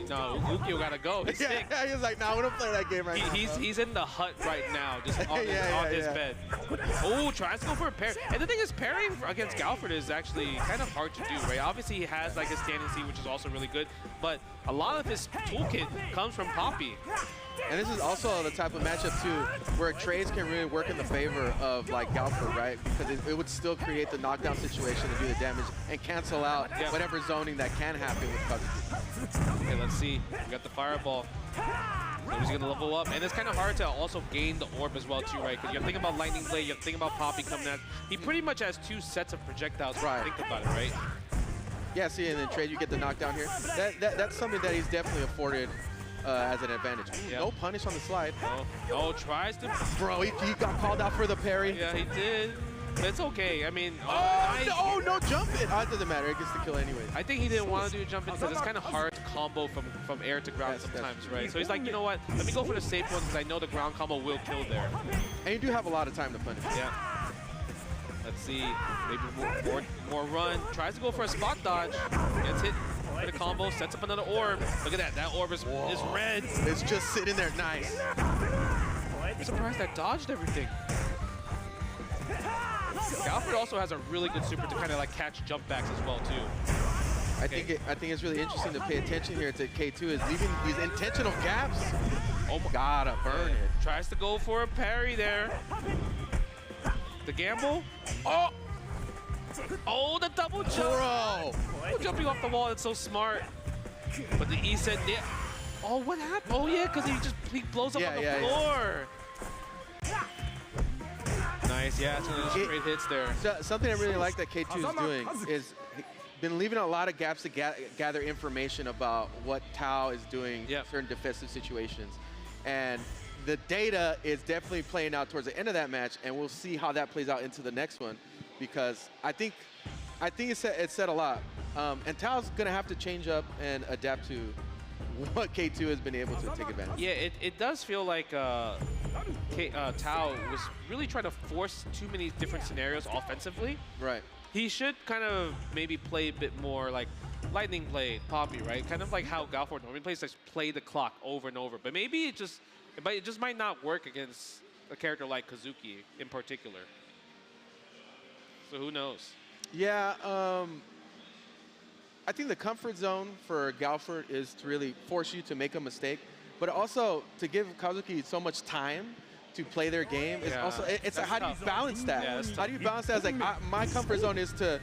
No, Ukyo gotta go. He's sick.
He's like, nah, I want to play that game right now.
He's in the hut right now, just on his bed. Oh, tries to go for a parry. And the thing is, parrying against Galford is actually kind of hard to do, right? Obviously, he has like his standing C, which is also really good, but a lot of his toolkit comes from Poppy.
And this is also the type of matchup too, where trades can really work in the favor of like Galford, right? Because it would still create the knockdown situation to do the damage and cancel out whatever zoning that can happen with Kazuki.
Okay, let's see. We got the fireball. So he's going to level up. And it's kind of hard to also gain the orb as well, too, right? Because you're thinking about Lightning Blade, you're thinking about Poppy coming at. He pretty much has 2 sets of projectiles. Right. Think about it, right?
Yeah, see, and then trade, you get the knockdown here. That's something that he's definitely afforded as an advantage. Yep. No punish on the slide.
Oh, tries to.
Bro, he got called out for the parry.
Yeah, he did. But it's okay. I mean,
nice. No jump in. Oh, it doesn't matter. It gets the kill anyways.
I think he didn't want to do a jump in because it's kind of hard to combo from air to ground sometimes, right? So he's like, you know what? Let me go for the safe one because I know the ground combo will kill there.
And you do have a lot of time to punish.
Yeah. Let's see. Maybe more run. Tries to go for a spot dodge. Gets hit for the combo. Sets up another orb. Look at that. That orb is red.
It's just sitting there. Nice.
I'm surprised that dodged everything. Galford also has a really good super to kind of like catch jump backs as well too.
I think it's really interesting to pay attention here to K2 is leaving these intentional gaps. Oh my God, burn it.
Tries to go for a parry there. The gamble. Oh, the double jump.
Bro.
Jumping off the wall, it's so smart. But the E said, yeah. Oh, what happened? Oh yeah, because he blows up on the floor. Nice, yeah, some straight hits there.
So, something I really like that K2 is doing is been leaving a lot of gaps to gather information about what Tao is doing in certain defensive situations. And the data is definitely playing out towards the end of that match, and we'll see how that plays out into the next one, because I think it said a lot. And Tao's gonna have to change up and adapt to what K2 has been able to take advantage of.
Yeah, it does feel like Tao was really trying to force too many different scenarios offensively.
Right.
He should kind of maybe play a bit more like Lightning Blade, Poppy, right? Kind of like how Galford normally plays, like play the clock over and over. But maybe it just might not work against a character like Kazuki in particular. So who knows?
Yeah, I think the comfort zone for Galford is to really force you to make a mistake, but also to give Kazuki so much time to play their game. Is also, it's how do you balance that?
Yeah,
how do you balance that? It's like, my comfort zone is to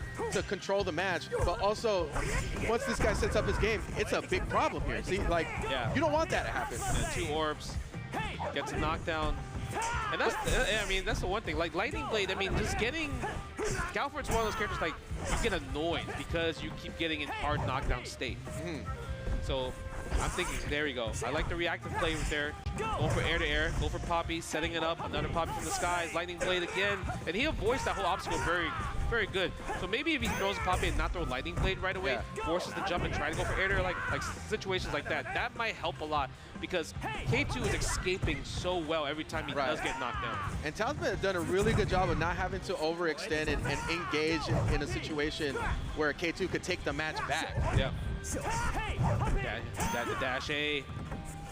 control the match, but also, once this guy sets up his game, it's a big problem here. See, like, you don't want that to happen.
Yeah, 2 orbs, gets a knockdown. And that's, I mean, that's the one thing. Like, Lightning Blade, I mean, just getting... Galford's one of those characters, like, you get annoyed because you keep getting in hard knockdown state. So, I'm thinking, there we go. I like the reactive play right there. Go for air to air, go for Poppy, setting it up. Another Poppy from the skies, Lightning Blade again. And he avoids that whole obstacle very, very good. So maybe if he throws a Poppy and not throw Lightning Blade right away, forces the jump and try to go for air to air, like situations like that, that might help a lot because K2 is escaping so well every time he does get knocked down. And
Tao's done a really good job of not having to overextend and engage in a situation where K2 could take the match back.
Yeah. The dash A,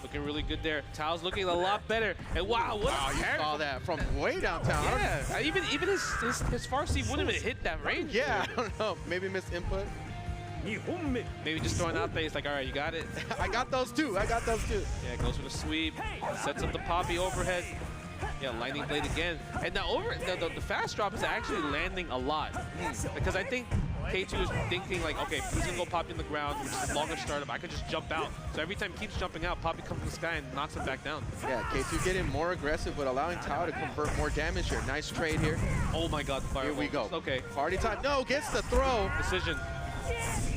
looking really good there. Tao's looking a lot better. And wow, what
you saw that from way downtown.
Yeah, even his far C wouldn't even hit that range.
Yeah, I don't know. Maybe missed input.
Maybe just throwing out there. He's like, all right, you got it.
I got those too.
Yeah, goes for the sweep. Sets up the Poppy overhead. Yeah, Lightning Blade again. And the fast drop is actually landing a lot. Because I think K2 is thinking like, okay, he's gonna go Poppy in the ground, which is a longer startup. I could just jump out. So every time he keeps jumping out, Poppy comes from the sky and knocks him back down.
Yeah, K2 getting more aggressive, but allowing Tao to convert more damage here. Nice trade here.
Oh my God, the fireball.
Here we go.
Okay.
Party time. No, gets the throw.
Decision.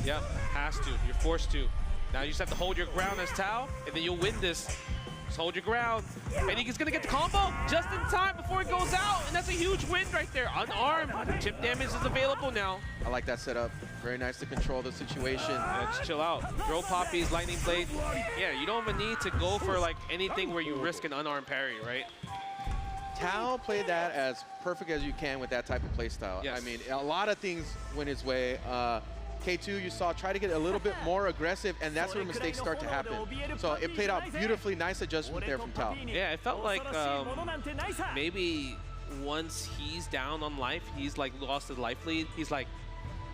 Yep, has to. You're forced to. Now you just have to hold your ground as Tao, and then you'll win this. Just hold your ground. And he's gonna get the combo just in time before it goes out, and that's a huge win right there. Unarmed. Chip damage is available now.
I like that setup. Very nice to control the situation.
Yeah, just chill out. Throw Poppy's Lightning Blade. Yeah, you don't even need to go for like anything where you risk an unarmed parry, right?
Tao played that as perfect as you can with that type of play style.
Yes.
I mean, a lot of things went his way. K2, you saw, try to get a little bit more aggressive, and that's where mistakes start to happen. So it played out beautifully. Nice adjustment there from Tao.
Yeah, it felt like maybe once he's down on life, he's like lost his life lead. He's like,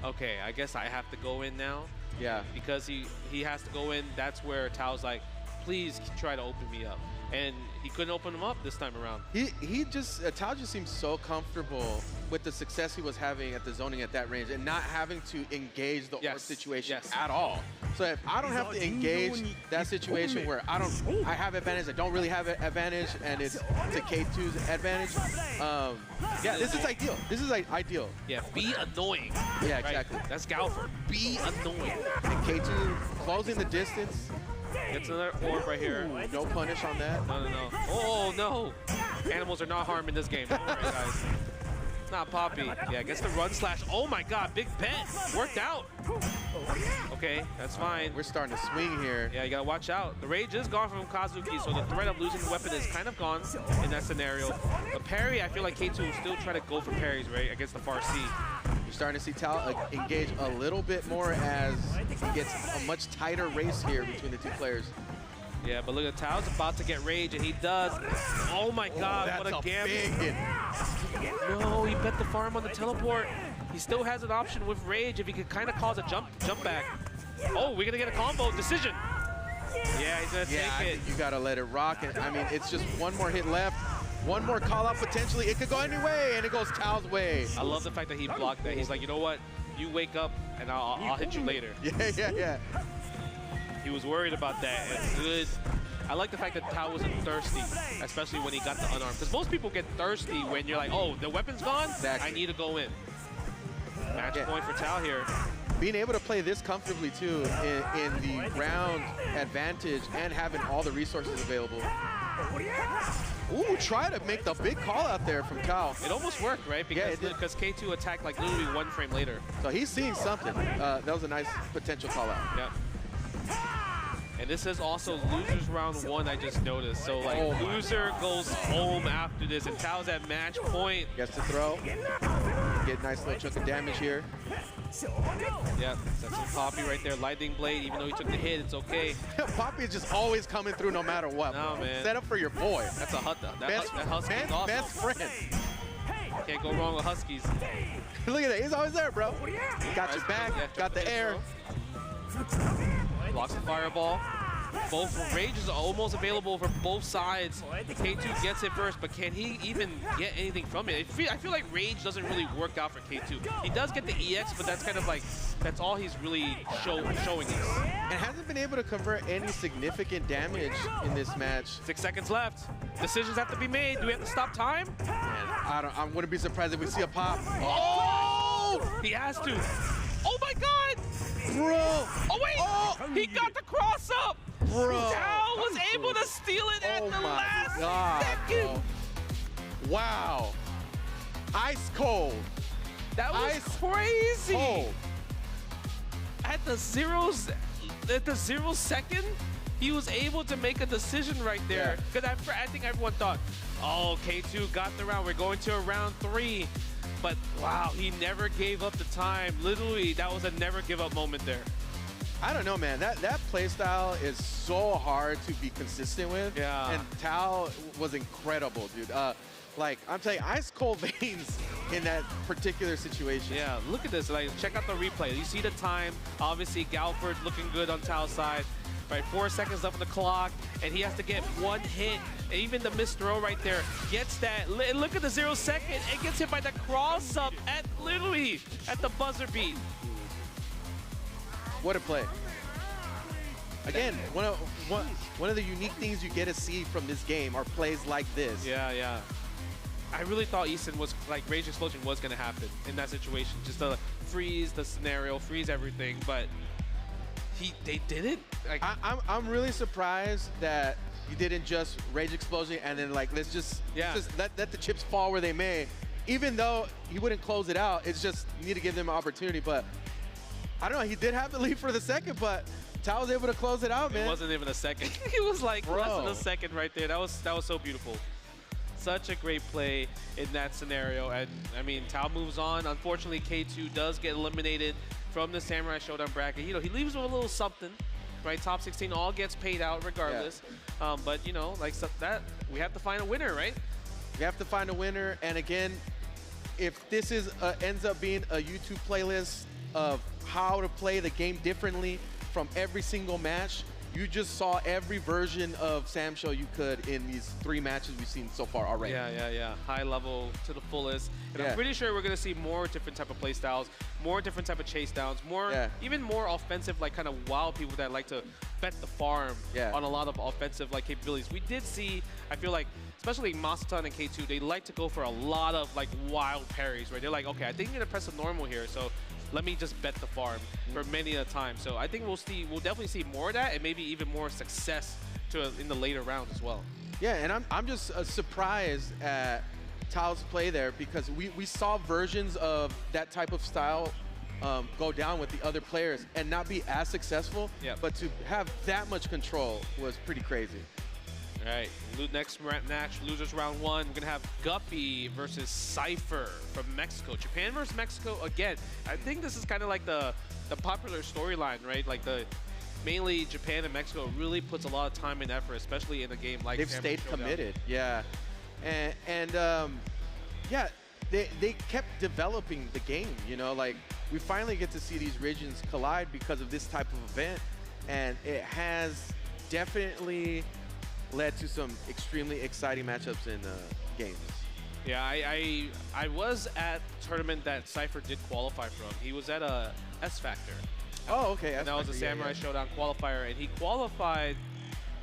okay, I guess I have to go in now.
Yeah.
Because he has to go in. That's where Tao's like, please try to open me up. And he couldn't open him up this time around.
Tao just seems so comfortable with the success he was having at the zoning at that range and not having to engage the orb situation at all. So if I don't have to engage that situation where I have advantage, I don't really have an advantage, and it's to K2's advantage, yeah, this is ideal. This is ideal.
Yeah, be annoying.
Yeah, exactly.
Right? That's Galford. Be annoying.
And K2 closing the distance.
Gets another orb right here.
Ooh, no punish on that.
No, no, no. Oh, no. Animals are not harmed in this game. Don't worry, guys. Not Poppy. Yeah, gets the run slash. Oh, my God. Big bet. Worked out. Okay, that's fine.
We're starting to swing here.
Yeah, you got to watch out. The rage is gone from Kazuki, so the threat of losing the weapon is kind of gone in that scenario. But parry, I feel like K2 will still try to go for parries, right, against the far C.
You're starting to see Tal engage a little bit more as he gets a much tighter race here between the two players.
Yeah, but look at Tao's about to get rage, and he does. Oh my God, what a gamble. No, he bet the farm on the teleport. He still has an option with rage if he could kind of cause a jump back. Oh, we're gonna get a combo decision. Yeah, he's gonna take it.
I think you gotta let it rock. And I mean, it's just one more hit left. One more call out potentially. It could go any way, and it goes Tao's way.
I love the fact that he blocked that. He's like, you know what? You wake up, and I'll hit you later.
Yeah.
He was worried about that. It's good. I like the fact that Tao wasn't thirsty, especially when he got the unarmed. Because most people get thirsty when you're like, oh, the weapon's gone?
Exactly.
I need to go in. Match point for Tao here.
Being able to play this comfortably, too, in the ground advantage and having all the resources available. Ooh, try to make the big call out there from Tao.
It almost worked, right? Because K2 attacked like literally 1 frame later.
So he's seeing something. That was a nice potential call out.
Yep. And this is also losers round 1, I just noticed. So like loser goes home after this, and Tao's at match point.
Gets to throw. Get a nice little chunk of damage here.
Yeah, that's some Poppy right there. Lightning Blade, even though he took the hit, it's okay.
Poppy is just always coming through no matter what.
No, man.
Set up for your boy.
That's a Hutta. That Husky's awesome.
Best friend.
Can't go wrong with Huskies.
Look at that. He's always there, bro. Got your back. Got the air.
Blocks the fireball. Both rages are almost available for both sides. K2 gets it first, but can he even get anything from it? I feel like rage doesn't really work out for K2. He does get the EX, but that's kind of like, that's all he's really showing us.
And hasn't been able to convert any significant damage in this match.
6 seconds left. Decisions have to be made. Do we have to stop time?
Man, I wouldn't be surprised if we see a pop.
Oh! He has to. Oh my God!
Bro!
Oh wait! Oh, he got the cross up!
Bro!
Tao was able to steal it at the last second!
Bro. Wow! Ice cold!
That was crazy!
Cold.
At the 0 second, he was able to make a decision right there. Because I think everyone thought, oh, K2 got the round. We're going to a round 3. But wow, he never gave up the time. Literally, that was a never give up moment there.
I don't know, man. That play style is so hard to be consistent with.
Yeah.
And Tao was incredible, dude. Like, I'm telling you, ice cold veins in that particular situation.
Yeah, look at this. Like, check out the replay. You see the time. Obviously, Galford looking good on Tao's side. Right, 4 seconds left on the clock, and he has to get 1 hit. And even the missed throw right there gets that. Look at the 0 second. It gets hit by the cross up at literally at the buzzer beat.
What a play. Again, one of the unique things you get to see from this game are plays like this.
Yeah. I really thought Easton was, like, Rage Explosion was going to happen in that situation. Just to freeze the scenario, freeze everything, but they did it. Like,
I'm really surprised that you didn't just Rage Explosion and then, like, let's just let the chips fall where they may. Even though he wouldn't close it out, it's just you need to give them an opportunity. But I don't know, he did have the lead for the second, but Tao was able to close it out, man.
It wasn't even a second. It was like less than a second right there. That was so beautiful. Such a great play in that scenario. And I mean, Tao moves on. Unfortunately, K2 does get eliminated from the Samurai Shodown bracket. You know, he leaves with a little something, right? Top 16 all gets paid out regardless. Yeah. But you know, like that, we have to find a winner, right?
We have to find a winner. And again, if this is ends up being a YouTube playlist of how to play the game differently from every single match, you just saw every version of Samsho you could in these 3 matches we've seen so far already.
Yeah. High level to the fullest. And I'm pretty sure we're going to see more different type of play styles, more different type of chase downs, even more offensive, like kind of wild people that like to bet the farm on a lot of offensive like capabilities. We did see, I feel like, especially Masaton and K2, they like to go for a lot of like wild parries, right? They're like, okay, I think I'm going to press a normal here, so let me just bet the farm for many a time. So I think we'll definitely see more of that, and maybe even more success in the later rounds as well.
Yeah, and I'm just surprised at Tao's play there, because we saw versions of that type of style go down with the other players and not be as successful, but to have that much control was pretty crazy.
All right, next match, losers round 1, we're going to have Guppy versus Cipher from Mexico. Japan versus Mexico again. I think this is kind of like the popular storyline, right? Like mainly Japan and Mexico really puts a lot of time and effort, especially in a game like
they've stayed committed, and they kept developing the game, you know, like we finally get to see these regions collide because of this type of event, and it has definitely led to some extremely exciting matchups in games.
Yeah, I was at the tournament that Cipher did qualify from. He was at a S Factor.
Oh, okay.
And that was a Samurai Showdown qualifier, and he qualified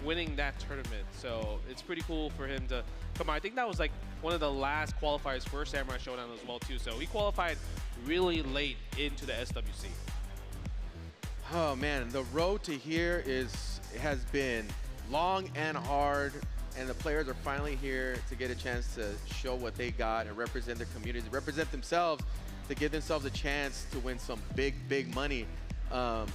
winning that tournament. So it's pretty cool for him to come on. I think that was like one of the last qualifiers for Samurai Showdown as well too. So he qualified really late into the SWC.
Oh man, the road to here has been long and hard, and the players are finally here to get a chance to show what they got and represent their communities, represent themselves, to give themselves a chance to win some big money. I'm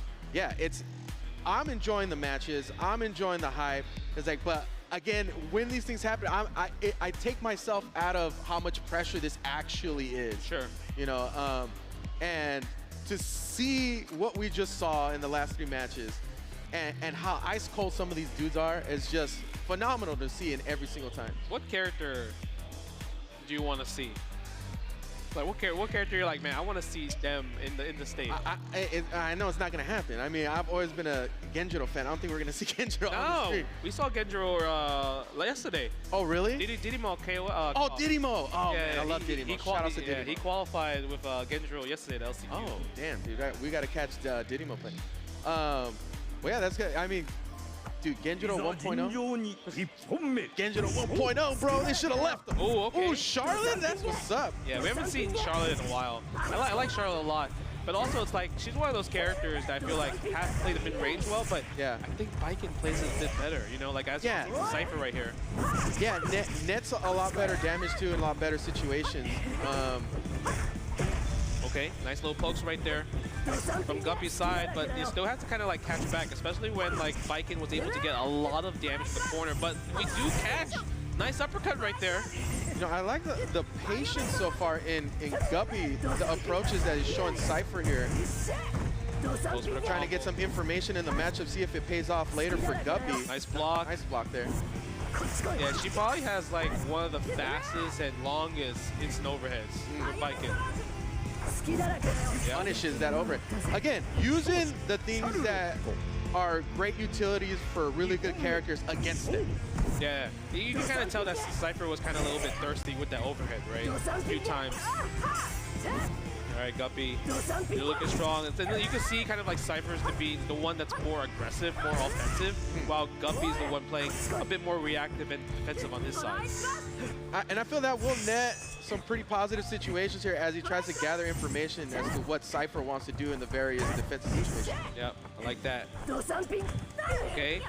enjoying the matches, I'm enjoying the hype. It's like, but again, when these things happen, I take myself out of how much pressure this actually is.
Sure.
You know, and to see what we just saw in the last 3 matches, and how ice cold some of these dudes are, is just phenomenal to see in every single time.
What character do you want to see? Like what character you're like, man, I want to see them in the stage?
I know it's not gonna happen. I mean, I've always been a Genjuro fan. I don't think we're gonna see Genjuro on the street.
We saw Genjuro yesterday.
Oh really?
Didimo KO.
Oh Didimo! Oh man, I love Didimo. Shout out to Didimo.
He qualified with Genjuro yesterday at LCQ.
Oh damn, dude, we gotta catch Didimo play. Well, yeah, that's good. I mean, dude, Genjuro 1.0. Genjuro 1.0, bro. They should have left him.
Oh, okay.
Ooh, Charlotte? That's what's up.
Yeah, we haven't seen Charlotte in a while. I like Charlotte a lot. But also, it's like, she's one of those characters that I feel like has to play the mid-range well, but I think Baiken plays it a bit better, you know, like as Cipher right here.
Yeah, Net's a lot better damage too in a lot better situations.
Okay, nice little pokes right there from Guppy's side, but you still have to kind of like catch back, especially when like Baiken was able to get a lot of damage to the corner. But we do catch. Nice uppercut right there.
You know, I like the patience so far in Guppy, the approaches that he's showing Cipher here. Trying to get some information in the matchup, see if it pays off later for Guppy.
Nice block.
Nice block there.
Yeah, she probably has like one of the fastest and longest instant overheads with Baiken.
Punishes that overhead. Again, using the things that are great utilities for really good characters against it.
Yeah, you can kind of tell that Cipher was kind of a little bit thirsty with that overhead, right? A few times. All right, Guppy, you're looking strong. And then you can see kind of like Cipher's to be the one that's more aggressive, more offensive, while Guppy's the one playing a bit more reactive and defensive on his side.
And I feel that will net some pretty positive situations here as he tries to gather information as to what Cipher wants to do in the various defensive situations.
Yep, I like that. Okay.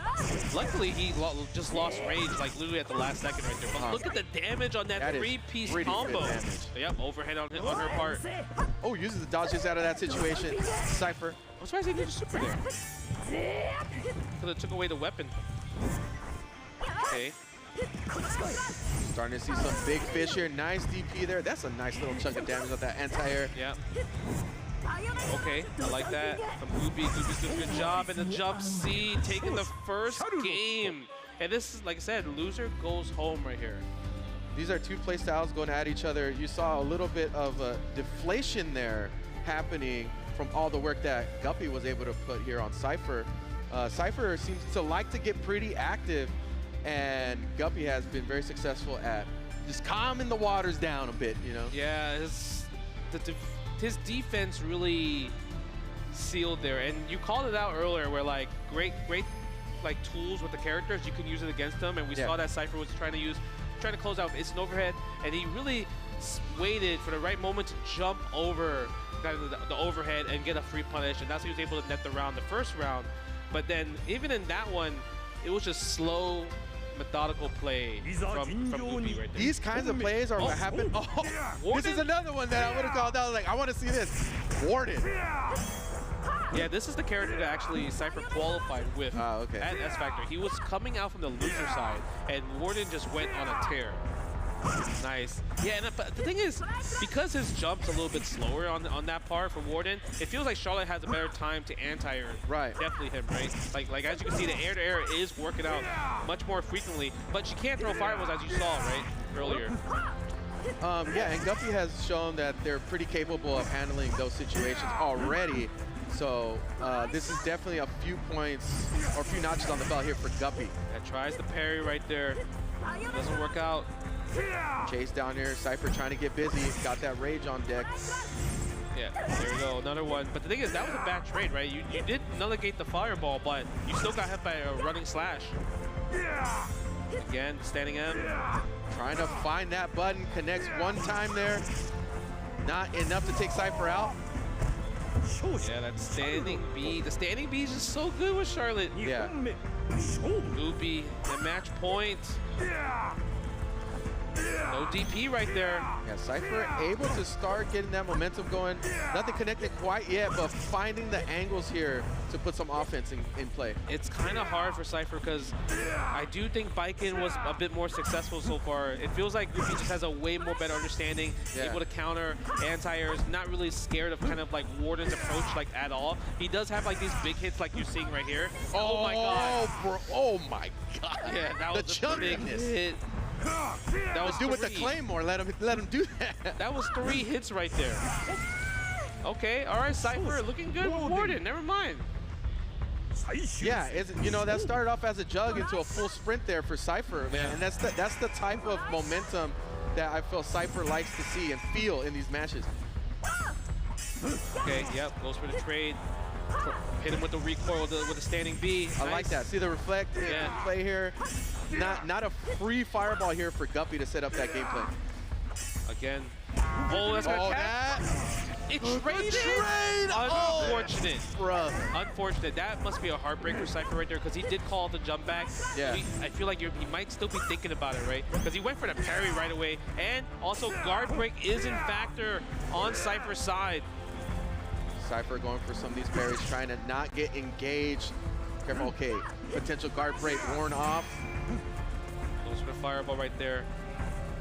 Luckily, he just lost range like literally at the last second right there. But look at the damage on that three-piece combo. Yep, overhead on her part.
Oh, uses the dodges out of that situation. Cipher.
I'm surprised he did a super there. Could have took away the weapon. Okay.
Starting to see some big fish here. Nice DP there. That's a nice little chunk of damage with that anti-air.
Yeah. Okay, I like that. From Guppy. Guppy's doing a good job. And the jump C taking the first game. And this is, like I said, loser goes home right here.
These are 2 play styles going at each other. You saw a little bit of a deflation there happening from all the work that Guppy was able to put here on Cipher. Cipher seems to like to get pretty active, and Guppy has been very successful at just calming the waters down a bit, you know?
Yeah, his defense really sealed there, and you called it out earlier where like great like tools with the characters, you can use it against them, and we saw that Cipher was trying to close out instant overhead, and he really waited for the right moment to jump over the overhead and get a free punish, and that's how he was able to net the round the first round. But then even in that one, it was just slow, methodical play from Guppy right there.
These kinds of plays are what happen. This is another one that I would have called out. Like, I want to see this. Warden.
Yeah, this is the character that actually Cipher qualified with at S Factor. He was coming out from the loser side, and Warden just went on a tear. Nice. Yeah, and the thing is, because his jump's a little bit slower on that part for Warden, it feels like Charlotte has a better time to anti-air.
Right.
Definitely him, right? Like as you can see, the air-to-air is working out much more frequently, but she can't throw fireballs as you saw, right, earlier.
Yeah, and Guppy has shown that they're pretty capable of handling those situations already. So this is definitely a few points or a few notches on the belt here for Guppy.
That tries the parry right there. Doesn't work out.
Chase down here. Cipher trying to get busy. Got that rage on deck.
Yeah, there we go. Another one. But the thing is, that was a bad trade, right? You did negate the fireball, but you still got hit by a running slash. Again, standing M.
Trying to find that button. Connects one time there. Not enough to take Cipher out.
Yeah, that standing B. The standing B is just so good with Charlotte.
Yeah.
Guppy at match point. No DP right there.
Yeah, Cipher able to start getting that momentum going. Nothing connected quite yet, but finding the angles here to put some offense in play.
It's kind of hard for Cipher because I do think Baiken was a bit more successful so far. It feels like Guppy just has a way more better understanding, able to counter anti-airs, not really scared of kind of like Warden's approach like at all. He does have like these big hits like you're seeing right here. Oh my god.
Bro. Oh my god.
Yeah, that was a big hit. That was
do with the Claymore. Let him do that.
That was 3 hits right there. Okay, all right, Cipher looking good with Warden. Never mind.
Yeah, you know, that started off as a jug into a full sprint there for Cipher, man. And that's the type of momentum that I feel Cipher likes to see and feel in these matches.
Okay, yep, goes for the trade. Hit him with the recoil with the standing B. Nice.
I like that. See the reflect play here. Not a free fireball here for Guppy to set up that gameplay.
Again. Oh, that's that. It traded. Unfortunate.
Bruh.
Unfortunate. That must be a heartbreak for Cipher right there because he did call the jump back.
Yeah.
I feel like he might still be thinking about it, right? Because he went for the parry right away. And also guard break is in factor on Cipher's side.
Cipher going for some of these parries, trying to not get engaged. Careful, okay. Potential guard break worn off.
Goes for the fireball right there.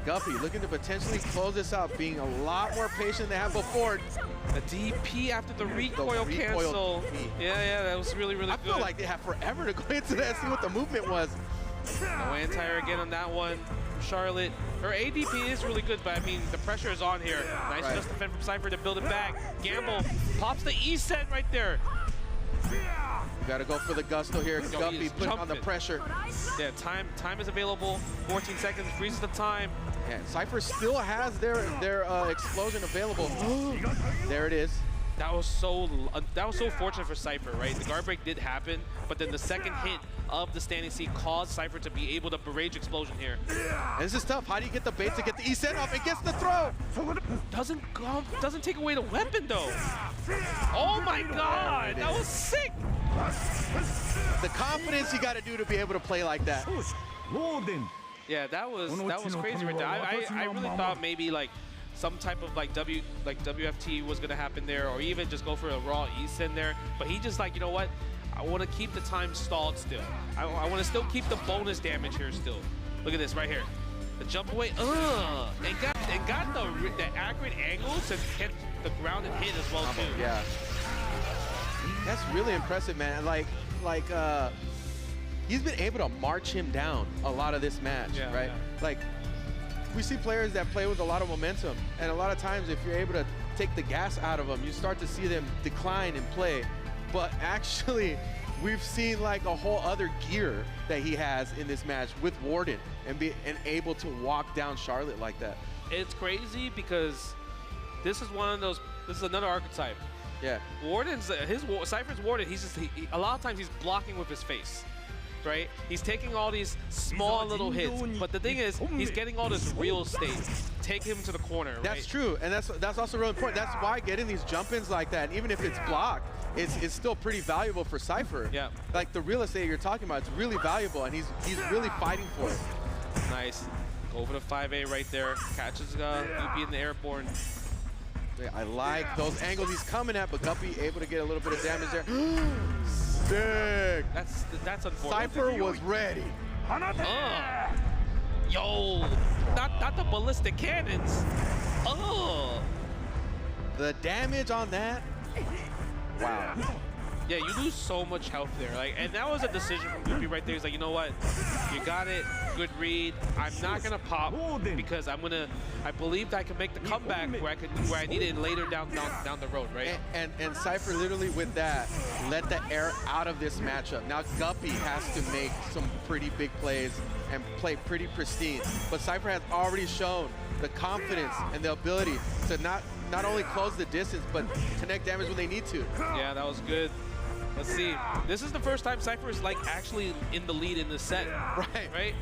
Guppy looking to potentially close this out, being a lot more patient than they have before.
The DP after the recoil cancel. Yeah, that was really, really good.
I feel like they have forever to go into that and see what the movement was.
No anti-air again on that one from Charlotte. Her ADP is really good, but I mean, the pressure is on here. Nice just defend from Cipher to build it back. Gamble pops the E set right there.
Got to go for the gusto here. Guppy putting on the pressure.
Yeah, time is available. 14 seconds, freezes the time.
Yeah, Cipher still has their explosion available. There it is.
That was so fortunate for Cipher, right? The guard break did happen, but then the second hit of the standing C caused Cipher to be able to rage explosion here.
And this is tough. How do you get the bait to get the E set off? It gets the throw.
Doesn't take away the weapon though. Oh my god, that was sick.
The confidence you got to do to be able to play like that.
Yeah, that was crazy right there. I really thought maybe like some type of like WFT was gonna happen there, or even just go for a raw E-Sen there. But he just like, you know what? I want to keep the time stalled still. I want to still keep the bonus damage here still. Look at this right here. The jump away, and got the accurate angles to hit the grounded hit as well too.
Yeah. That's really impressive, man. Like he's been able to march him down a lot of this match, right? Yeah. Like, we see players that play with a lot of momentum, and a lot of times if you're able to take the gas out of them, you start to see them decline in play. But actually, we've seen like a whole other gear that he has in this match with Warden and able to walk down Charlotte like that.
It's crazy because this is one of those. This is another archetype.
Yeah.
Warden's Cipher's Warden. A lot of times he's blocking with his face, right? He's taking all these small little hits, but the thing is, he's getting all this real estate. Take him to the corner. Right?
That's true, and that's also really important. That's why getting these jump-ins like that, even if it's blocked, it's still pretty valuable for Cipher.
Yeah.
Like the real estate you're talking about, it's really valuable, and he's really fighting for it.
Nice. Go over to 5A right there. Catches Guppy in the airborne.
Yeah, I like those angles he's coming at, but Guppy able to get a little bit of damage there. Sick.
That's unfortunate.
Cipher was ready.
Yo, not the ballistic cannons. Oh.
The damage on that. Wow.
Yeah, you lose so much health there. And that was a decision from Guppy right there. He's like, you know what? You got it. Good read. I'm not gonna pop because I believed I could make the comeback where I needed it later down the road, right?
And Cipher literally with that let the air out of this matchup. Now Guppy has to make some pretty big plays and play pretty pristine. But Cipher has already shown the confidence and the ability to not only close the distance, but connect damage when they need to.
Yeah, that was good. Let's see. This is the first time Cipher is actually in the lead in the set. Right?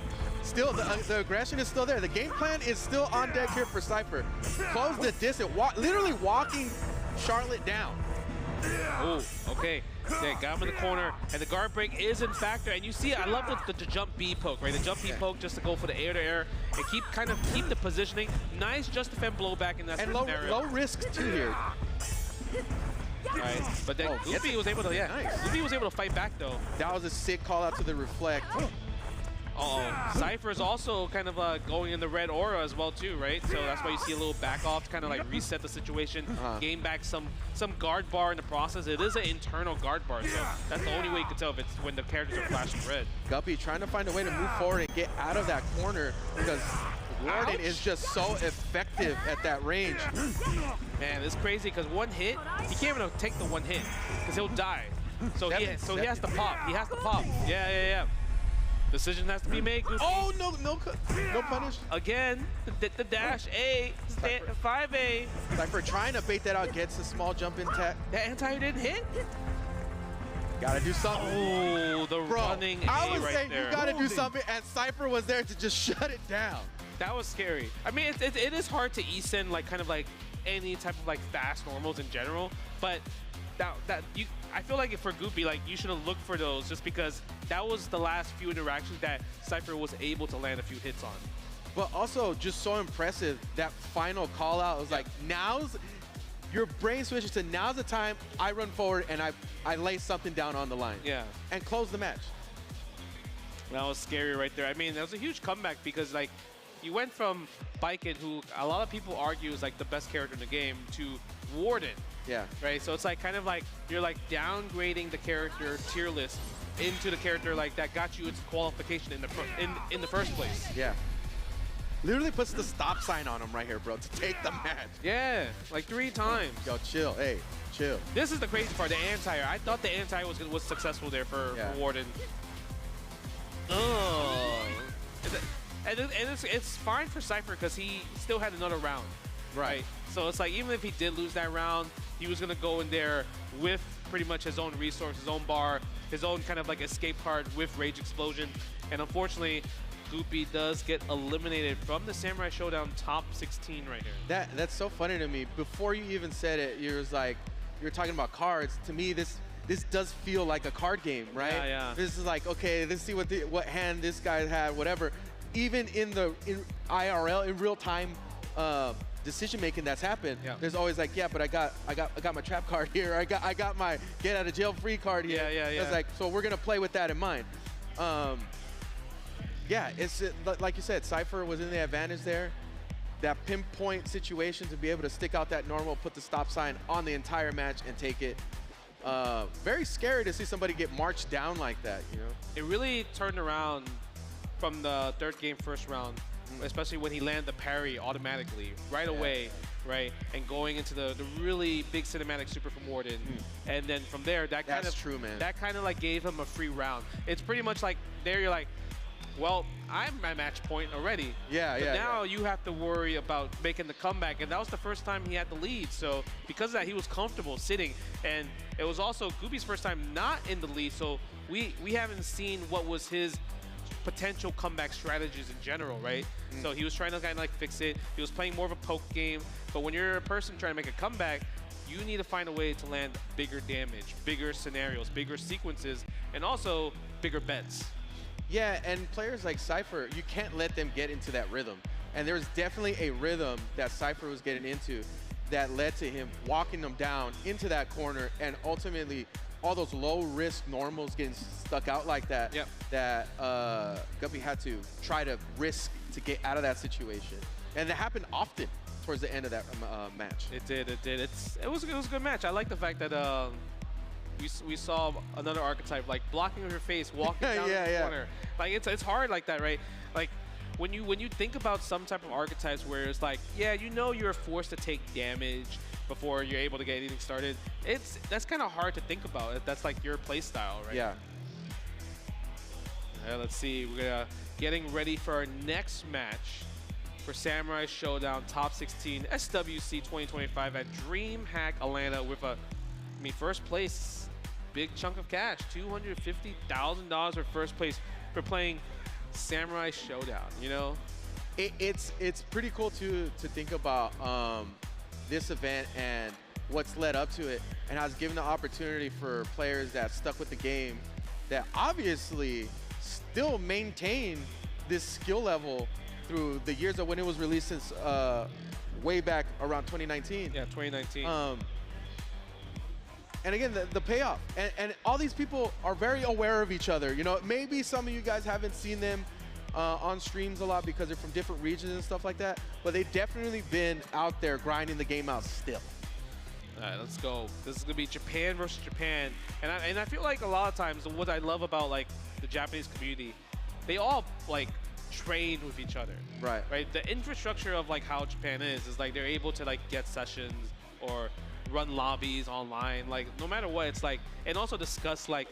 Still, the aggression is still there. The game plan is still on deck here for Cipher. Close the distance, literally walking Charlotte down.
Oh, okay. Yeah, got him in the corner, and the guard break is in factor. And you see, I love the jump B poke, right? The jump B poke just to go for the air-to-air and keep the positioning. Nice just defend blowback in that scenario.
Low risk too here.
Right, but then Guppy was able to, Guppy was able to fight back though.
That was a sick call out to the reflect.
Cipher's also kind of going in the red aura as well too, right? So that's why you see a little back off to kind of reset the situation, gain back some guard bar in the process. It is an internal guard bar, so that's the only way you can tell if it's when the characters are flashing red.
Guppy trying to find a way to move forward and get out of that corner because Warden is just so effective at that range.
Man, it's crazy because one hit, he can't even take the one hit because he'll die. So he has to pop. He has to pop. Yeah. Decision has to be made. Guppy.
Oh, no punish.
Again, the dash A, 5A.
Cipher trying to bait that out, gets a small jump in tech.
That anti didn't hit?
Gotta do something.
Oh, the running A
I was
right
saying
there.
You gotta do something, and Cipher was there to just shut it down.
That was scary. I mean, it is hard to e-send any type of fast normals in general, but I feel like for Guppy, you should have looked for those just because that was the last few interactions that Cipher was able to land a few hits on.
But also just so impressive, that final call out was now's your brain switches to now's the time I run forward and I lay something down on the line.
Yeah.
And close the match.
That was scary right there. I mean, that was a huge comeback because you went from Baiken, who a lot of people argue is the best character in the game, to Warden.
Yeah.
Right. So it's you're downgrading the character tier list into the character that got you its qualification in the first place.
Yeah. Literally puts the stop sign on him right here, bro, to take the match.
Yeah, 3 times.
Yo, chill. Hey, chill.
This is the crazy part. The anti-air. I thought the anti-air was successful there for Warden. And it's fine for Cipher because he still had another round. Right. So it's even if he did lose that round, he was going to go in there with pretty much his own resource, his own bar, his own kind of escape card with Rage Explosion. And unfortunately, Guppy does get eliminated from the Samurai Shodown top 16 right here.
That's so funny to me. Before you even said it, you were talking about cards. To me, this does feel like a card game, right?
Yeah.
This is okay, let's see what hand this guy had, whatever. Even in IRL, in real time decision making that's happened, there's always but I got my trap card here. I got my get out of jail free card here.
Yeah.
It's so we're gonna play with that in mind. Yeah, it's like you said, Cipher was in the advantage there. That pinpoint situation to be able to stick out that normal, put the stop sign on the entire match and take it. Very scary to see somebody get marched down like that, you know?
It really turned around from the third game, first round, especially when he landed the parry automatically right away. right? And going into the really big cinematic super from Warden. And then from there, that kind of like gave him a free round. It's pretty much like there you're like, well, I'm at match point already. But now you have to worry about making the comeback. And that was the first time he had the lead. So because of that, he was comfortable sitting. And it was also Guppy's first time not in the lead. So we haven't seen what was his potential comeback strategies in general, right? So he was trying to kind of like fix it. He was playing more of a poke game. But when you're a person trying to make a comeback, you need to find a way to land bigger damage, bigger scenarios, bigger sequences, and also bigger bets.
Yeah, and players like Cipher, you can't let them get into that rhythm. And there's definitely a rhythm that Cipher was getting into that led to him walking them down into that corner, and ultimately all those low-risk normals getting stuck out like that, that Guppy had to try to risk to get out of that situation. And that happened often towards the end of that match.
It did. It was a good match. I like the fact that we saw another archetype like blocking with your face, walking down the corner. Like it's hard like that, right? Like when you think about some type of archetypes where it's like, yeah, you know you're forced to take damage before you're able to get anything started. That's kind of hard to think about. That's like your play style, right?
Yeah.
Let's see. We're getting ready for our next match for Samurai Shodown Top 16 SWC 2025 at DreamHack Atlanta with first place, big chunk of cash, $250,000 for first place for playing Samurai Shodown. You know,
it's pretty cool to think about this event and what's led up to it, and has given the opportunity for players that stuck with the game that obviously still maintain this skill level through the years of when it was released since way back around 2019.
Yeah, 2019.
And again, the payoff. And all these people are very aware of each other. You know, maybe some of you guys haven't seen them on streams a lot because they're from different regions and stuff like that, but they've definitely been out there grinding the game out still.
All right, let's go. This is going to be Japan versus Japan. And I feel like a lot of times what I love about like the Japanese community, they all like train with each other. Right? The infrastructure of like how Japan is like they're able to like get sessions or run lobbies online, like no matter what. It's like, and also discuss like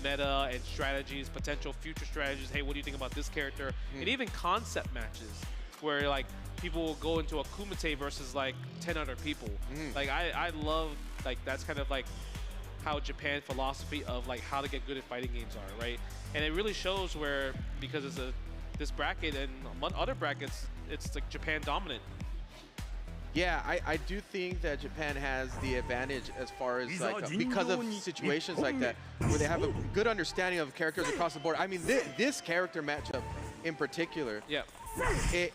meta and strategies, potential future strategies. Hey, what do you think about this character? And even concept matches where like people will go into a kumite versus like 10 other people. Like I love like that's kind of like how Japan philosophy of like how to get good at fighting games are, right? And it really shows where, because it's this bracket and other brackets, it's like Japan dominant.
Yeah, I do think that Japan has the advantage as far as like because of situations like that where they have a good understanding of characters across the board. I mean, this character matchup in particular,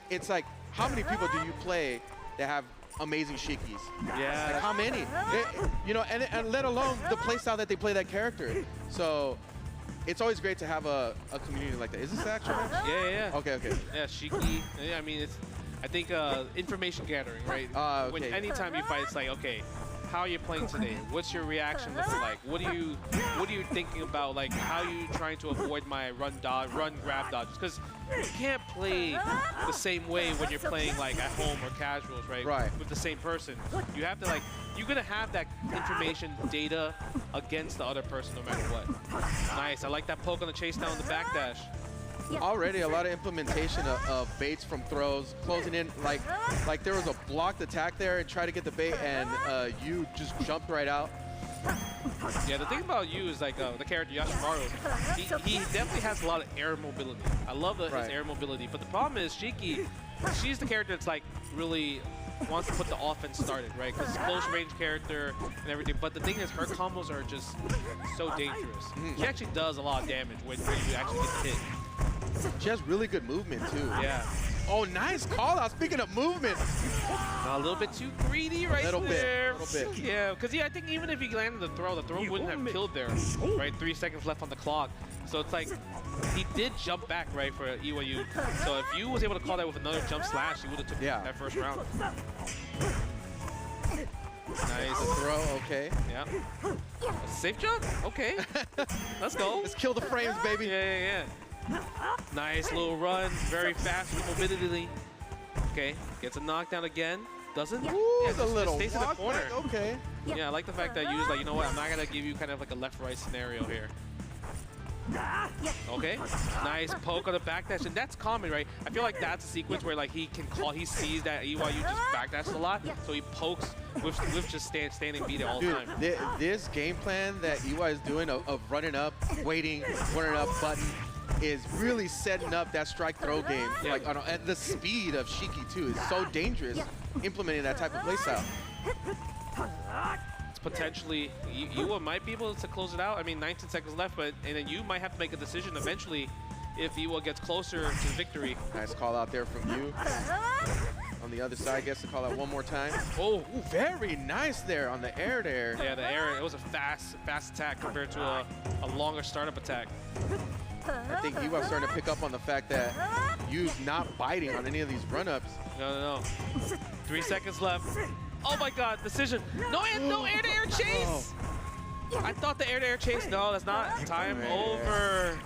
it's like, how many people do you play that have amazing Shikis?
Yeah.
Like how many? You know, and let alone the playstyle that they play that character. So it's always great to have a community like that. Is this the actual match?
Yeah.
Okay.
Yeah, Shiki. Yeah, I mean, I think information gathering, right?
Okay.
When anytime you fight, it's like, okay, how are you playing today? What's your reaction looking like? What are you thinking about? Like, how are you trying to avoid my run grab dodges? Because you can't play the same way when you're playing like at home or casuals, right? With the same person. You have to like, you're gonna have that information data against the other person no matter what. Nice. I like that poke on the chase down the backdash.
Already a lot of implementation of baits from throws, closing in, like there was a blocked attack there and try to get the bait, and you just jumped right out.
Yeah, the thing about you is like the character Yashamaru, he definitely has a lot of air mobility. I love his air mobility, but the problem is Shiki, she's the character that's like really wants to put the offense started, right? Because it's close range character and everything. But the thing is, her combos are just so dangerous. She actually does a lot of damage when you actually get hit.
She has really good movement too.
Yeah.
Oh, nice call out. Speaking of movement.
A little bit too greedy right there.
A little bit.
Yeah, because I think even if he landed the throw wouldn't have killed there, right? 3 seconds left on the clock. So it's like, he did jump back, right, for Iwayou. So if you was able to call that with another jump slash, you would have took that first round. Nice.
Throw, okay.
Yeah. A safe jump? Okay. Let's go.
Let's kill the frames, baby.
Yeah. Nice little run. Very fast with mobility. Okay. Gets a knockdown again. doesn't.
Ooh,
yeah,
the little
stays in the
walk
corner.
back, okay.
Yeah, I like the fact that you was like, you know what, I'm not gonna give you kind of like a left-right scenario here. Okay, nice poke on the backdash, and that's common, right? I feel like that's a sequence where like he sees that Iwayou just backdashes a lot, so he pokes with just standing beat all the time.
This game plan that Iwayou is doing of running up, waiting, running up button is really setting up that strike throw game.
Yeah.
Like at the speed of Shiki too is so dangerous implementing that type of playstyle.
Potentially, Iwayou might be able to close it out. I mean, 19 seconds left, and then you might have to make a decision eventually if Iwayou gets closer to victory.
Nice call out there from you. On the other side, gets to call out one more time. Oh, ooh, very nice there on the air there.
Yeah, the air, it was a fast attack compared to a longer startup attack.
I think Iwayou's starting to pick up on the fact that Yu's not biting on any of these run-ups.
No. 3 seconds left. Oh my God, decision. No air-to-air chase! I thought the air-to-air chase, no, that's not time over.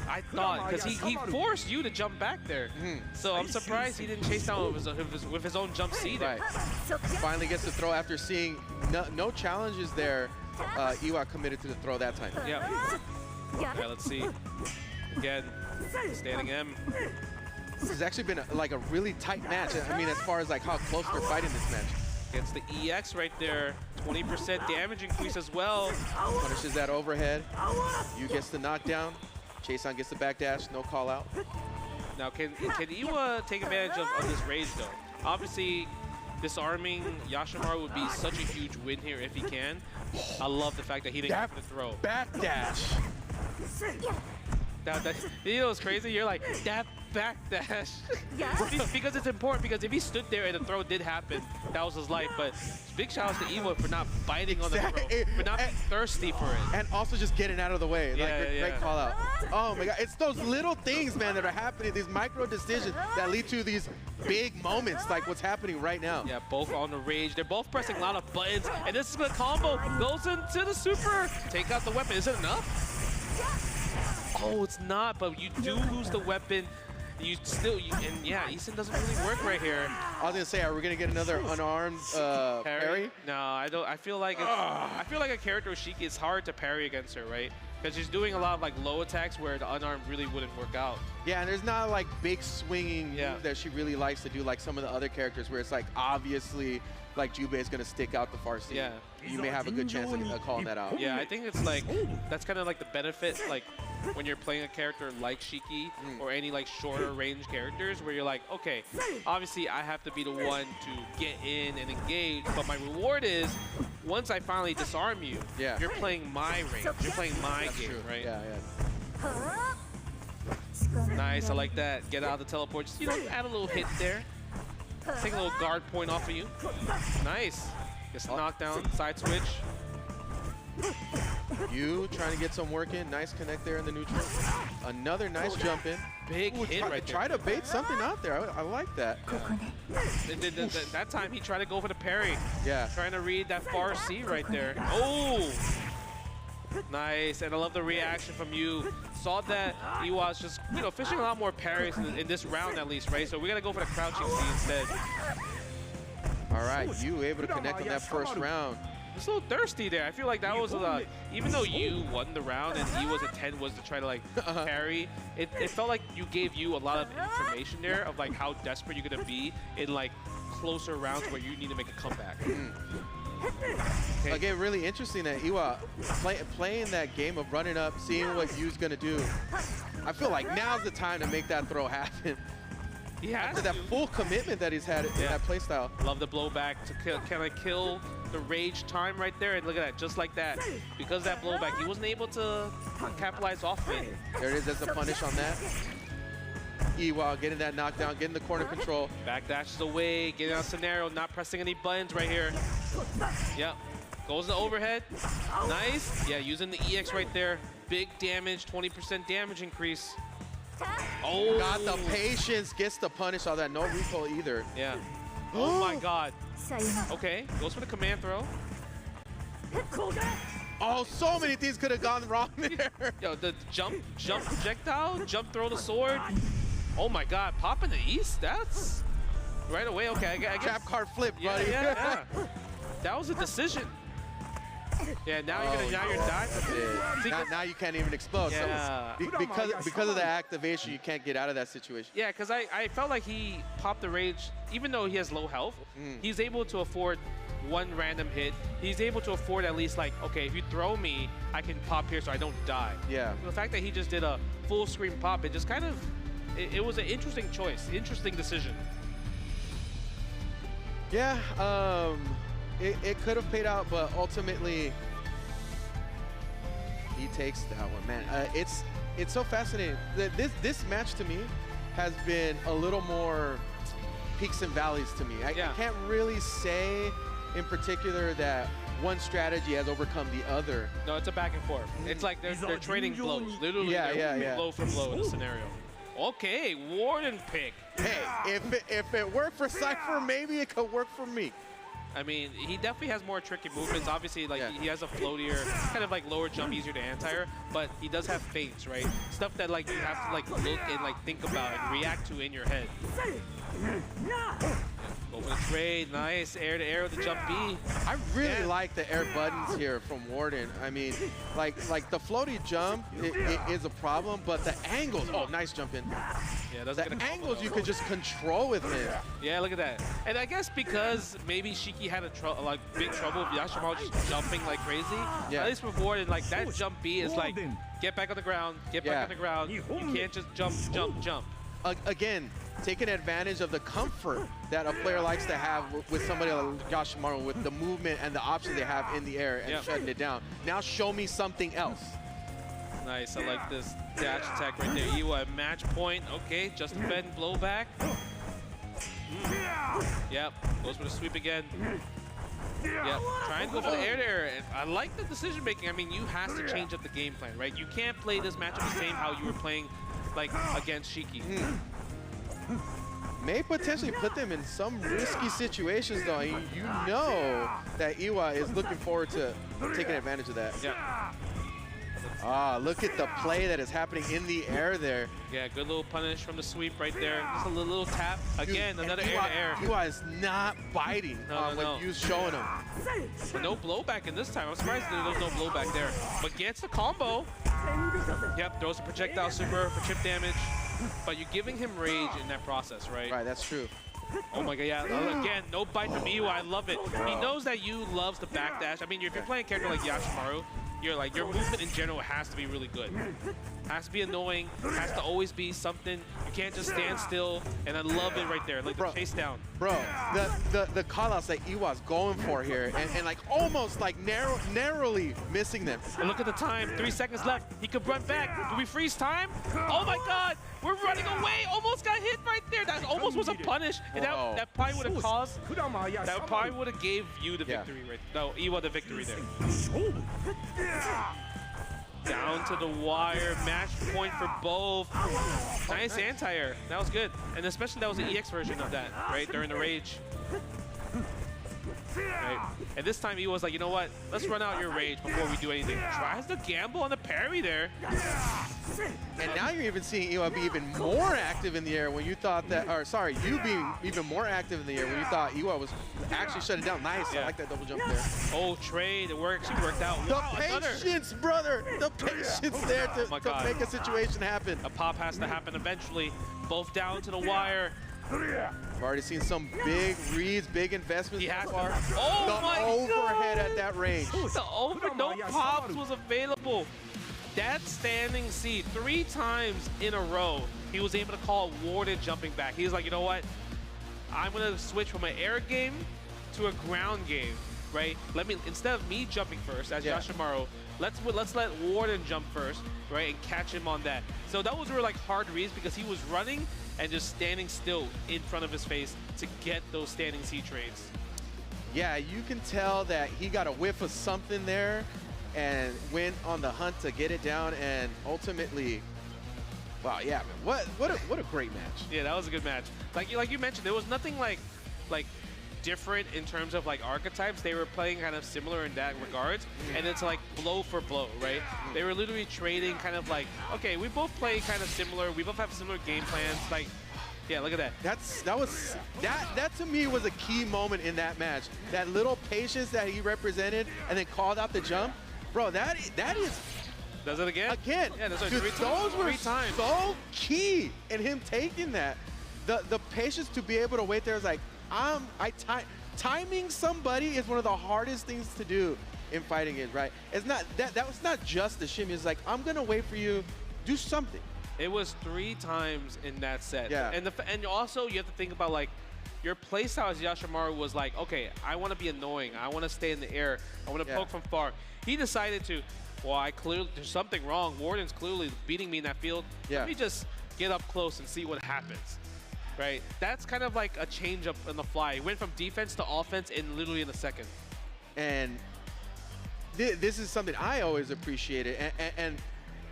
I thought, because he forced you to jump back there. So I'm surprised he didn't chase down with his own jump C there.
Right. Finally gets to throw after seeing no challenges there. Iwayou committed to the throw that time.
Yeah, let's see. Again, standing M.
This has actually been like a really tight match. I mean, as far as like how close they're fighting this match.
Gets the EX right there. 20% damage increase as well.
Punishes that overhead. Yu gets the knockdown. Chason gets the backdash. No call out.
Now, can Iwayou take advantage of this rage though? Obviously, disarming Yashamaru would be such a huge win here if he can. I love the fact that he didn't get the throw.
Backdash.
You know what's crazy? You're like, that backdash. Because it's important, because if he stood there and the throw did happen, that was his life. But big shout out to Iwayou for not biting on the throw, for not being thirsty for it.
And also just getting out of the way.
Yeah,
like, great call out. Oh my God, it's those little things, man, that are happening, these micro decisions that lead to these big moments like what's happening right now.
Yeah, both on the rage. They're both pressing a lot of buttons, and this is the combo. Goes into the super. Take out the weapon. Is it enough? Oh, it's not, but you do lose the weapon. You still, and yeah, Eason doesn't really work right here.
I was gonna say, are we gonna get another unarmed parry?
No, I don't. I feel like a character with Shiki, it's hard to parry against her, right? Because she's doing a lot of like low attacks where the unarmed really wouldn't work out.
Yeah, and there's not like big swinging move that she really likes to do, like some of the other characters where it's like obviously like Jubei is gonna stick out the far seam.
Yeah.
You may have a good chance of calling that out.
Yeah, I think it's like, that's kind of like the benefit, like when you're playing a character like Shiki or any like shorter range characters where you're like, okay, obviously I have to be the one to get in and engage, but my reward is once I finally disarm you, you're playing my range, you're playing my game, right?
Yeah.
Nice, I like that. Get out of the teleport, just, you know, add a little hit there. Take a little guard point off of you. Nice. Gets knocked down, side switch.
You trying to get some work in. Nice connect there in the neutral. Another nice jump in.
Big hit right there.
Try to bait something out there. I like that.
That time he tried to go for the parry.
Yeah.
Trying to read that far C right there. Oh! Nice, and I love the reaction from you. Saw that he was just, you know, fishing a lot more parries in this round at least, right? So we're gonna go for the crouching C instead.
All right, you able to connect on that first round.
It's a little thirsty there. I feel like that was even though you won the round and Iwayou's intent was to try to like parry, it felt like you gave you a lot of information there of like how desperate you're gonna be in like closer rounds where you need to make a comeback. Okay.
Again, really interesting that Iwayou playing that game of running up, seeing what Yu's gonna do. I feel like now's the time to make that throw happen. After that full commitment that he's had in that playstyle.
Love the blowback to kind of kill the rage time right there, and look at that, just like that. Because of that blowback, he wasn't able to capitalize off of it.
There it is, as a punish on that. Iwayou getting that knockdown, getting the corner control.
Backdashes away, getting out of scenario, not pressing any buttons right here. Yep, goes to overhead. Nice, yeah, using the EX right there. Big damage, 20% damage increase. Oh,
got the patience, gets the punish, all that, no recoil either.
Yeah. Oh my God. Okay, goes for the command throw.
Oh, so many things could have gone wrong there.
Yo, the jump projectile, jump throw the sword. Oh my God, popping the East, that's Right away, okay. I guess.
Trap card flip, buddy.
Yeah. That was a decision. Yeah, now you're dying.
Now you can't even explode.
Yeah.
So because of the activation, you can't get out of that situation.
Yeah, because I felt like he popped the rage, even though he has low health, he's able to afford one random hit. He's able to afford at least like, okay, if you throw me, I can pop here so I don't die. Yeah. The fact that he just did a full screen pop, it just kind of, it was an interesting choice, interesting decision.
Yeah, it could have paid out, but ultimately he takes that one, man. It's so fascinating. This match to me has been a little more peaks and valleys to me. I can't really say in particular that one strategy has overcome the other.
No, it's a back and forth. It's like they're trading blows. Literally, blow for blow in this scenario. Okay, Warden pick.
Hey, if it worked for Cipher, maybe it could work for me.
I mean, he definitely has more tricky movements. Obviously, like he has a floatier, kind of like lower jump, easier to anti-air, but he does have feints, right? Stuff that like you have to like look and like think about and react to in your head. Go for the trade, nice air to air with the jump B.
I really like the air buttons here from Warden. I mean, like the floaty jump it is a problem, but the angles. Oh, nice jump in.
Yeah, that's
the angles you could just control with him.
Yeah, look at that. And I guess because maybe Shiki had big trouble with Yashamaru just jumping like crazy. Yeah. At least with Warden, like that jump B is like get back on the ground, get back on the ground. You can't just jump.
Again, taking advantage of the comfort that a player likes to have with somebody like Yashamaru, with the movement and the options they have in the air and shutting it down. Now show me something else.
Nice, I like this dash attack right there. Iwayou at match point. Okay, just defend, blow back. Yep, goes for the sweep again. Yep, trying to go for the air to air. And I like the decision making. I mean, you have to change up the game plan, right? You can't play this matchup the same how you were playing like against Shiki.
May potentially put them in some risky situations, though. You know that Iwayou is looking forward to taking advantage of that.
Yeah.
Ah, look at the play that is happening in the air there.
Yeah, good little punish from the sweep right there. Just a little tap. Again, another air to air.
Iwayou is not biting on what you're showing him.
But no blowback in this time. I'm surprised there's no blowback there. But gets the combo. Yep, throws a projectile super for chip damage. But you're giving him rage in that process, right?
Right, that's true.
Oh my god, yeah. Again, no bite from Iwayou. I love it. He knows that you loves the backdash. I mean, if you're playing a character like Yashamaru, your movement in general has to be really good. Has to be annoying, has to always be something. You can't just stand still, and I love it right there, like the chase down.
Bro, the call-outs that Iwayou's going for here, and like almost like narrowly missing them.
And look at the time, 3 seconds left. He could run back. Do we freeze time? Oh my god, we're running away. Almost got hit right there. That almost was a punish, and that probably would have caused, that probably would have gave you the victory right there. No, Iwayou the victory there. Down to the wire, match point for both. Nice anti-air, that was good. And especially that was the EX version of that, right, during the rage. Right. And this time he was like, you know what, let's run out your rage before we do anything. Tries to gamble on the parry there.
And now you're even seeing Iwayou be even more active in the air when you thought that, or sorry, you being even more active in the air when you thought Iwayou was actually shutting down. Nice, I like that double jump there.
Oh, trade, it actually worked out.
The patience, brother, the patience there to make a situation happen.
A pop has to happen eventually. Both down to the wire.
I've already seen some big reads, big investments so far.
Oh
the
my
overhead
God.
At that range.
No pops was available. That standing C 3 times in a row, he was able to call Warden jumping back. He was like, you know what? I'm gonna switch from an air game to a ground game, right? Instead of me jumping first as Yashamaru, let's let Warden jump first, right, and catch him on that. So that was really like hard reads because he was running and just standing still in front of his face to get those standing C trades.
Yeah, you can tell that he got a whiff of something there and went on the hunt to get it down, and ultimately, wow, yeah, man, what a great match.
Yeah, that was a good match. Like you mentioned, there was nothing like different in terms of like archetypes. They were playing kind of similar in that regards, and it's like blow for blow, right? They were literally trading kind of like, okay, we both play kind of similar, we both have similar game plans, like Yeah, look at that.
That to me was a key moment in that match. That little patience that he represented and then called out the jump. Bro, that is...
Does it again?
Again.
Yeah, those
were so key in him taking that. The patience to be able to wait there is like, timing somebody is one of the hardest things to do in fighting games, right? It's not that was not just the shimmy. It's like, I'm gonna wait for you, do something.
It was 3 times in that set.
Yeah.
And also you have to think about like your playstyle as Yashamaru was like, okay, I want to be annoying. I want to stay in the air. I want to poke from far. He decided to, well, there's something wrong. Warden's clearly beating me in that field. Let me just get up close and see what happens. Right? That's kind of like a change up on the fly. He went from defense to offense in literally in a second.
And this is something I always appreciated.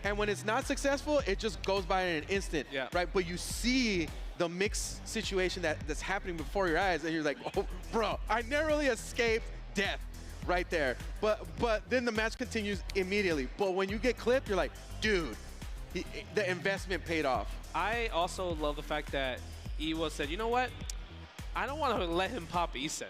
And when it's not successful, it just goes by in an instant, right? But you see the mix situation that's happening before your eyes, and you're like, oh, bro, I narrowly escaped death right there. But then the match continues immediately. But when you get clipped, you're like, dude, the investment paid off.
I also love the fact that Iwayou said, you know what? I don't want to let him pop Isen.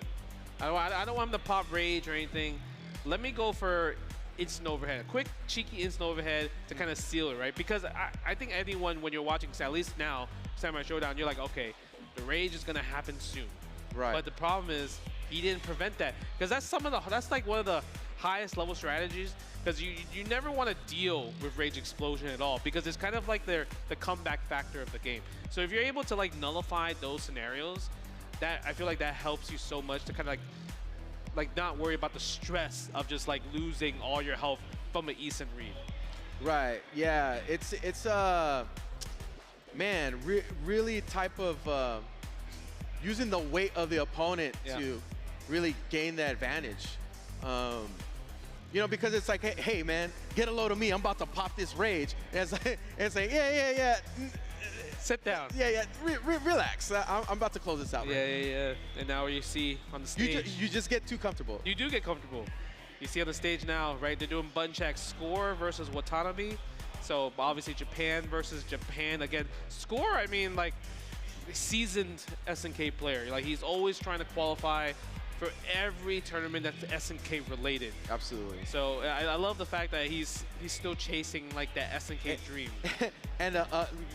I don't want him to pop Rage or anything. Let me go for instant overhead, a quick cheeky instant overhead to kind of seal it, right? Because I think anyone, when you're watching, at least now, Samurai Shodown, you're like, okay, the Rage is gonna happen soon.
Right.
But the problem is he didn't prevent that, because that's like one of the highest level strategies, because you never want to deal with Rage Explosion at all, because it's kind of like the comeback factor of the game. So if you're able to like nullify those scenarios, that I feel like that helps you so much to kind of like not worry about the stress of just like losing all your health from an Isen read.
Right. Yeah. It's man, really type of using the weight of the opponent to really gain the advantage. You know, because it's like, hey man, get a load of me. I'm about to pop this Rage. And it's like yeah.
Sit down.
Yeah. Relax. I'm about to close this out.
Yeah. And now you see on the stage.
You just get too comfortable.
You do get comfortable. You see on the stage now, right? They're doing button check. Score versus Watanabe. So obviously Japan versus Japan. Again, Score, I mean, like, seasoned SNK player. Like, he's always trying to qualify for every tournament that's SNK related.
Absolutely.
So I love the fact that he's still chasing like that SNK dream.
And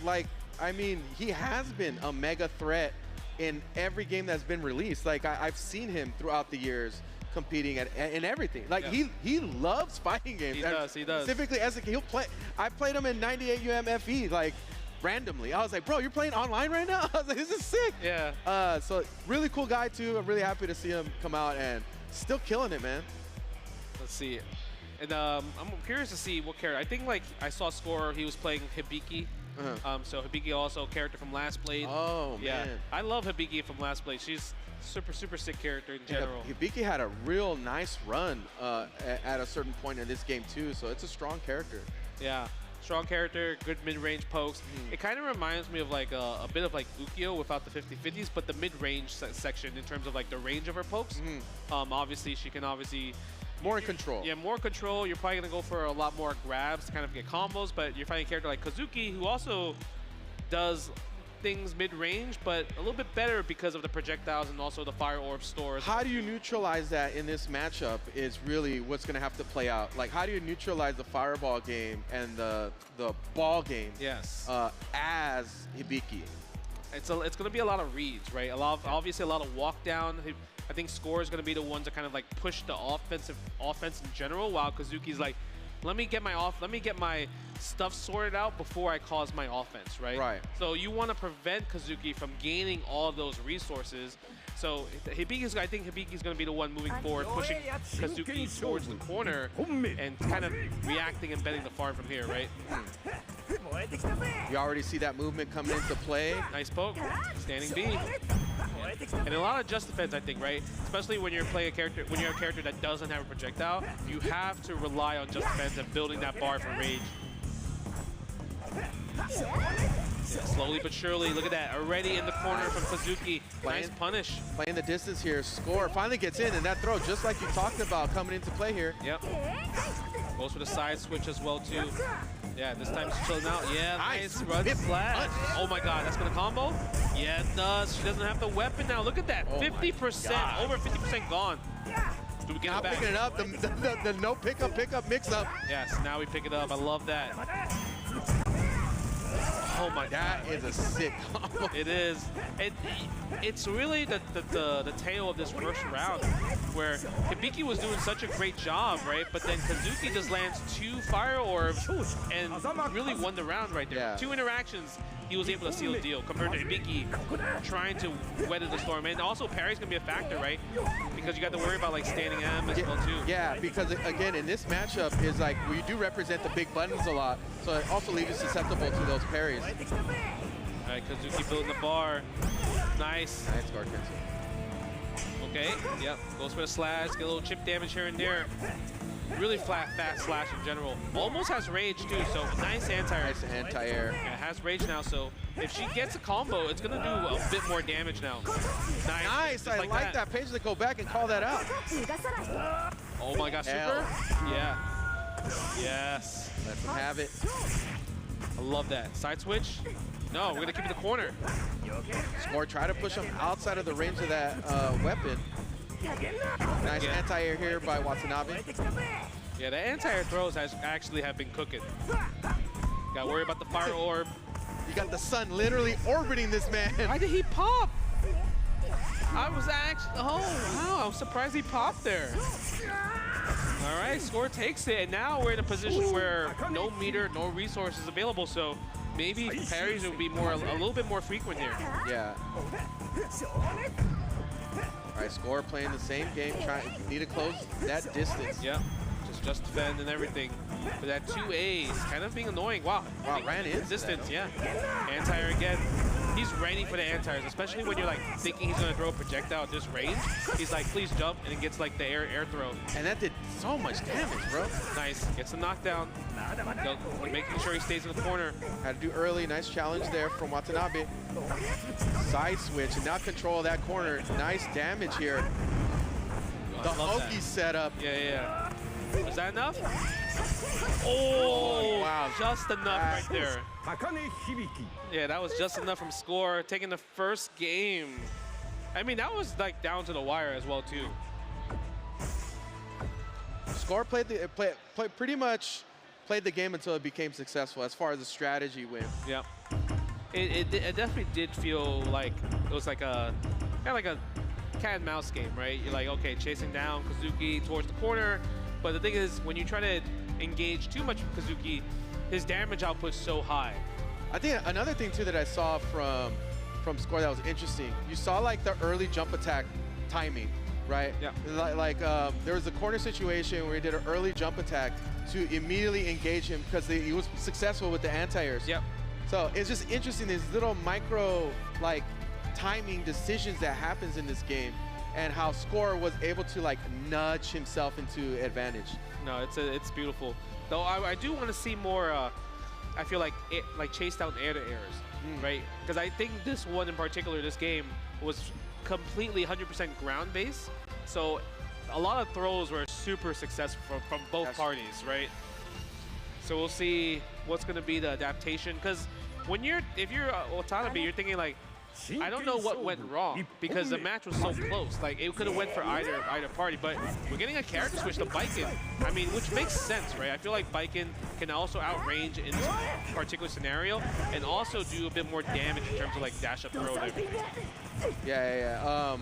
like, I mean, he has been a mega threat in every game that's been released. Like, I've seen him throughout the years competing in everything. Like, he loves fighting games.
He does.
Specifically SNK, he'll play. I played him in 98 UMFE, like, randomly. I was like, bro, you're playing online right now? I was like, this is sick.
Yeah.
So really cool guy too. I'm really happy to see him come out and still killing it, man.
Let's see. And I'm curious to see what character. I think like I saw Score, he was playing Hibiki. So Hibiki also a character from Last Blade.
Oh,
yeah.
man.
I love Hibiki from Last Blade. She's super sick character in general.
Hibiki had a real nice run at a certain point in this game too, so it's a strong character.
Yeah. Strong character, good mid-range pokes. It kind of reminds me of like a bit of like Ukyo without the 50-50s, but the mid-range section in terms of like the range of her pokes. Obviously, she can
more in control.
Yeah, more control. You're probably gonna go for a lot more grabs to kind of get combos, but you're fighting a character like Kazuki, who also does things mid-range, but a little bit better because of the projectiles and also the fire orb stores.
How do you neutralize that in this matchup is really what's going to have to play out. Like, how do you neutralize the fireball game and the ball game as Hibiki?
It's going to be a lot of reads, right? Obviously a lot of walk down. I think Score is going to be the ones that kind of like push the offense in general, while Kazuki's like, let me get my stuff sorted out before I cause my offense, right?
Right.
So you want to prevent Kazuki from gaining all of those resources. So I think Hibiki's going to be the one moving forward, pushing Kazuki towards the corner and kind of reacting and betting the farm from here, right?
You already see that movement coming into play.
Nice poke, standing B. And a lot of just defense, I think, right? Especially when you're playing a character, when you're a character that doesn't have a projectile, you have to rely on just defense and building that bar for Rage. Yeah, slowly but surely, look at that, already in the corner from Kazuki. Nice punish.
Playing the distance here. Score finally gets in, and that throw, just like you talked about, coming into play here.
Yep. Goes for the side switch as well, too. Yeah, this time she's chilling out. Yeah, nice run slash. Oh my god, that's gonna combo? Yeah, it does. She doesn't have the weapon now. Look at that, 50%, over 50% gone. Do we get it back?
Picking it up, the no pickup mix-up.
Yes, now we pick it up. I love that. Oh my god.
That is a sick combo.
It is. It's really the tale of this first round where Hibiki was doing such a great job, right? But then Kazuki just lands 2 fire orbs and really won the round right there. Yeah. 2 interactions, he was able to seal the deal compared to Hibiki trying to weather the storm. And also parry's gonna be a factor, right? Because you got to worry about like standing M as well too.
Yeah, because again, in this matchup is like we do represent the big buttons a lot, so it also leaves you susceptible to those parries.
All right, Kazuki building the bar. Nice.
Nice guard cancel.
Okay, yep, goes for the slash, get a little chip damage here and there. Really fast slash in general. Almost has rage too, so nice anti-air.
Nice anti-air.
Yeah, has rage now, so if she gets a combo, it's gonna do a bit more damage now.
Nice, I like that. Page to go back and call that out.
Oh my god, super? Yeah. Yes.
Let them have it.
I love that. Side switch? No, we're gonna keep it in the corner.
Score, try to push him outside of the range of that weapon. Nice anti-air here by Watanabe.
Yeah, the anti-air throws actually have been cooking. Gotta worry about the fire orb.
You got the sun literally orbiting this man.
Why did he pop? I was actually, oh wow, I'm surprised he popped there. All right, Score takes it, and now we're in a position where no meter, no resources available, so maybe parries will be a little bit more frequent here.
Yeah. All right, Score playing the same game, need to close that distance.
Yep, just defend and everything. But that 2A is kind of being annoying. Wow,
ran in
distance, yeah. Anti-air again. He's ready for the anti-airs, especially when you're like thinking he's gonna throw a projectile at this range. He's like, please jump, and it gets like the air throw.
And that did so much damage, bro.
Nice, gets the knockdown. Making sure he stays in the corner.
Had to do early, nice challenge there from Watanabe. Side switch, and now control that corner. Nice damage here. The Oki setup.
Yeah. Was that enough? Oh, wow. Just enough right there. Yeah, that was just enough from Score, taking the first game. I mean, that was like down to the wire as well, too.
Score pretty much played the game until it became successful as far as the strategy went.
Yeah. It definitely did feel like it was like a kind of like a cat and mouse game, right? You're like, okay, chasing down Kazuki towards the corner. But the thing is, when you try to engage too much with Kazuki, his damage output is so high.
I think another thing too that I saw from Score that was interesting, you saw like the early jump attack timing, right?
Yeah.
Like there was a corner situation where he did an early jump attack to immediately engage him because he was successful with the anti-airs.
Yep.
So it's just interesting, these little micro like timing decisions that happens in this game, and how Score was able to like nudge himself into advantage.
No, it's beautiful. Though I do want to see more. I feel like chased out air-to-airs, right? Because I think this one in particular, this game was completely 100% ground-based. So a lot of throws were super successful from both parties, right? So we'll see what's going to be the adaptation. Because if you're Watanabe, you're thinking like, I don't know what went wrong because the match was so close. Like it could have went for either party, but we're getting a character switch to Baiken. I mean, which makes sense, right? I feel like Baiken can also outrange in this particular scenario and also do a bit more damage in terms of like dash up throw and everything.
Yeah.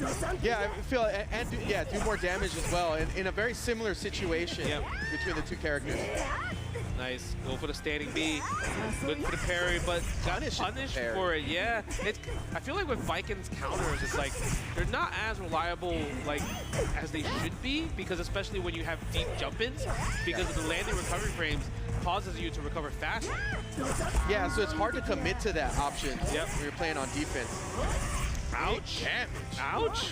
I feel do more damage as well, in a very similar situation between the two characters.
Nice. Go for the standing B. Good for the parry, but got punished for it. Yeah. I feel like with Baiken's counters, it's like they're not as reliable like as they should be, because especially when you have deep jump-ins, because of the landing recovery frames causes you to recover faster.
Yeah, so it's hard to commit to that option when you're playing on defense.
Ouch. Ouch.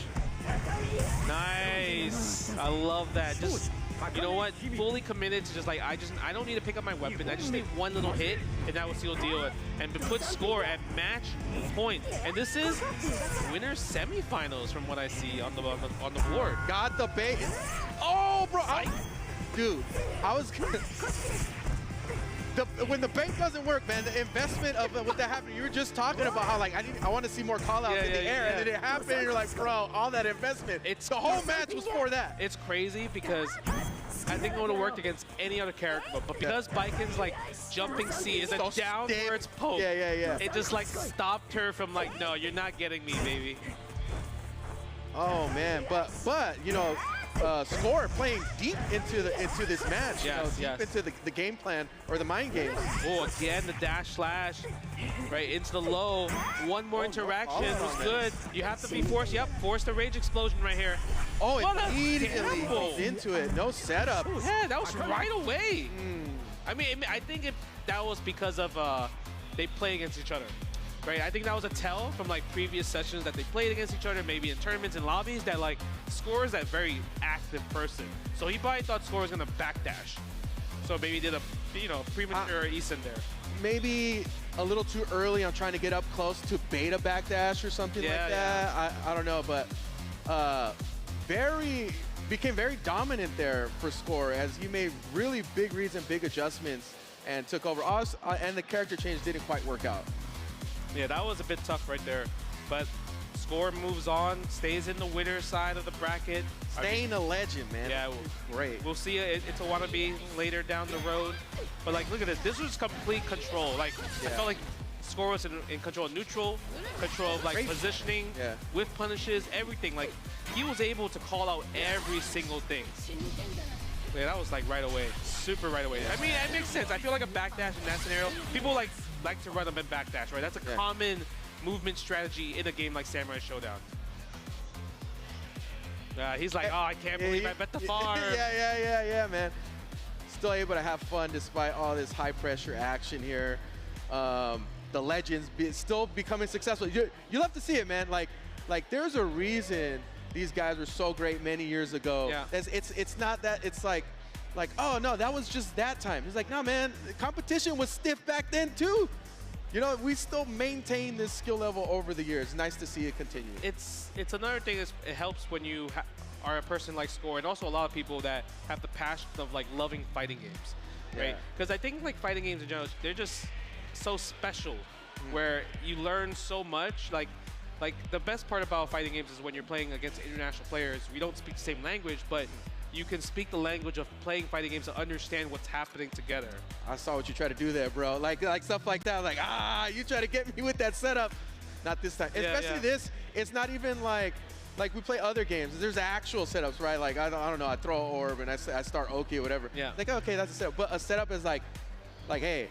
Nice. I love that. Just, you know what? Fully committed to just like, I don't need to pick up my weapon. I just need one little hit, and that will seal the deal. And to put Score at match point. And this is winner semifinals from what I see on the board.
Got the bait. Oh, bro. Dude, I was when the bank doesn't work, man, the investment of what that happened, you were just talking about how like I want to see more call-outs in the air, and then it happened, and you're like, bro, all that investment. The whole match was for that.
It's crazy because I think it would have worked against any other character, but because Baiken's like jumping C is a downwards poke, it just like stopped her from like, no, you're not getting me, baby.
Oh man, but you know, Score playing deep into this match, deep into the game plan or the mind games.
Oh, again the dash slash, right into the low. One more interaction was good. You have to be forced. Yep, force the rage explosion right here.
Oh, immediately goes into it. No setup.
Yeah, that was right away. I mean, I think that was because of they play against each other. Right, I think that was a tell from like previous sessions that they played against each other, maybe in tournaments and lobbies, that like Score is that very active person. So he probably thought Score was gonna backdash. So maybe he did a premature Eason there. Maybe
a little too early on trying to get up close to beta backdash or something like that. I don't know, but became very dominant there for Score as he made really big reads and big adjustments and took over. And the character change didn't quite work out.
Yeah, that was a bit tough right there, but Score moves on, stays in the winner side of the bracket.
Staying a legend, man.
Yeah,
great.
We'll see it's a wannabe later down the road, but like, look at this. This was complete control. Like, I felt like Score was in control of neutral, control of like positioning, with punishes, everything. Like, he was able to call out every single thing. Yeah, that was like right away, super right away. I mean, it makes sense. I feel like a backdash in that scenario, people like to run them in backdash, right? That's a common movement strategy in a game like Samurai Shodown. He's like, oh, I can't believe I bet the farm.
Yeah, man. Still able to have fun despite all this high pressure action here. The legends still becoming successful. You love to see it, man. Like there's a reason these guys were so great many years ago.
Yeah.
It's not that it's like, oh no, that was just that time. He's like, no man, the competition was stiff back then too. You know, we still maintain this skill level over the years. Nice to see it continue.
It's another thing is it helps when you are a person like Score, and also a lot of people that have the passion of like loving fighting games, right? Because I think like fighting games in general, they're just so special, where you learn so much. Like the best part about fighting games is when you're playing against international players, we don't speak the same language, but you can speak the language of playing fighting games to understand what's happening together.
I saw what you tried to do there, bro. Like stuff like that. Like, you try to get me with that setup. Not this time. Especially this, it's not even like we play other games. There's actual setups, right? Like, I don't know, I throw an orb and I start Oki or whatever.
Yeah.
Like, okay, that's a setup. But a setup is like, hey,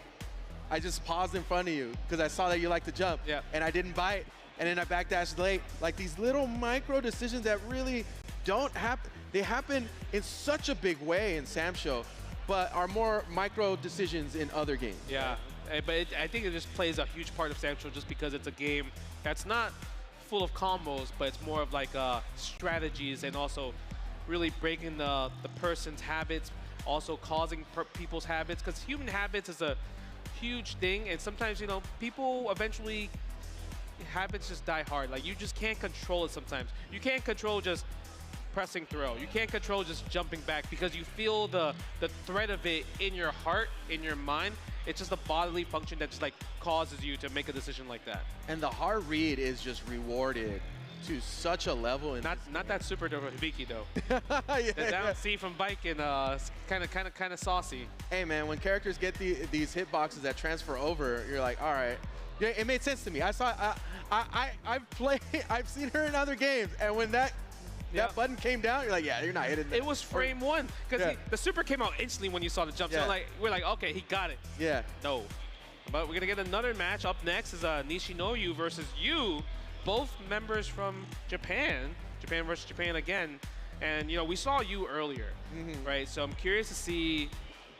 I just paused in front of you because I saw that you like to jump.
Yeah.
And I didn't bite. And then I backdashed late. Like these little micro decisions that really don't happen. They happen in such a big way in Samsho, but are more micro decisions in other games.
Yeah, but I think it just plays a huge part of Samsho just because it's a game that's not full of combos, but it's more of like strategies and also really breaking the person's habits, also causing people's habits, because human habits is a huge thing, and sometimes, you know, people eventually, habits just die hard. Like, you just can't control it sometimes. You can't control just pressing throw. You can't control just jumping back because you feel the threat of it in your heart, in your mind. It's just a bodily function that just like causes you to make a decision like that. And the hard read is just rewarded to such a level. In not that super duper Hibiki though. The down C from Baiken, kind of saucy. Hey man, when characters get these hitboxes that transfer over, you're like, all right. Yeah, it made sense to me. I've seen her in other games, and when that button came down, you're like, yeah, you're not hitting that. It was frame one, because the super came out instantly when you saw the jump. So we're like, okay, he got it. Yeah. No. But we're going to get another match. Up next is Nishinoyu versus Yu, both members from Japan. Japan versus Japan again. And, you know, we saw Yu earlier, right? So I'm curious to see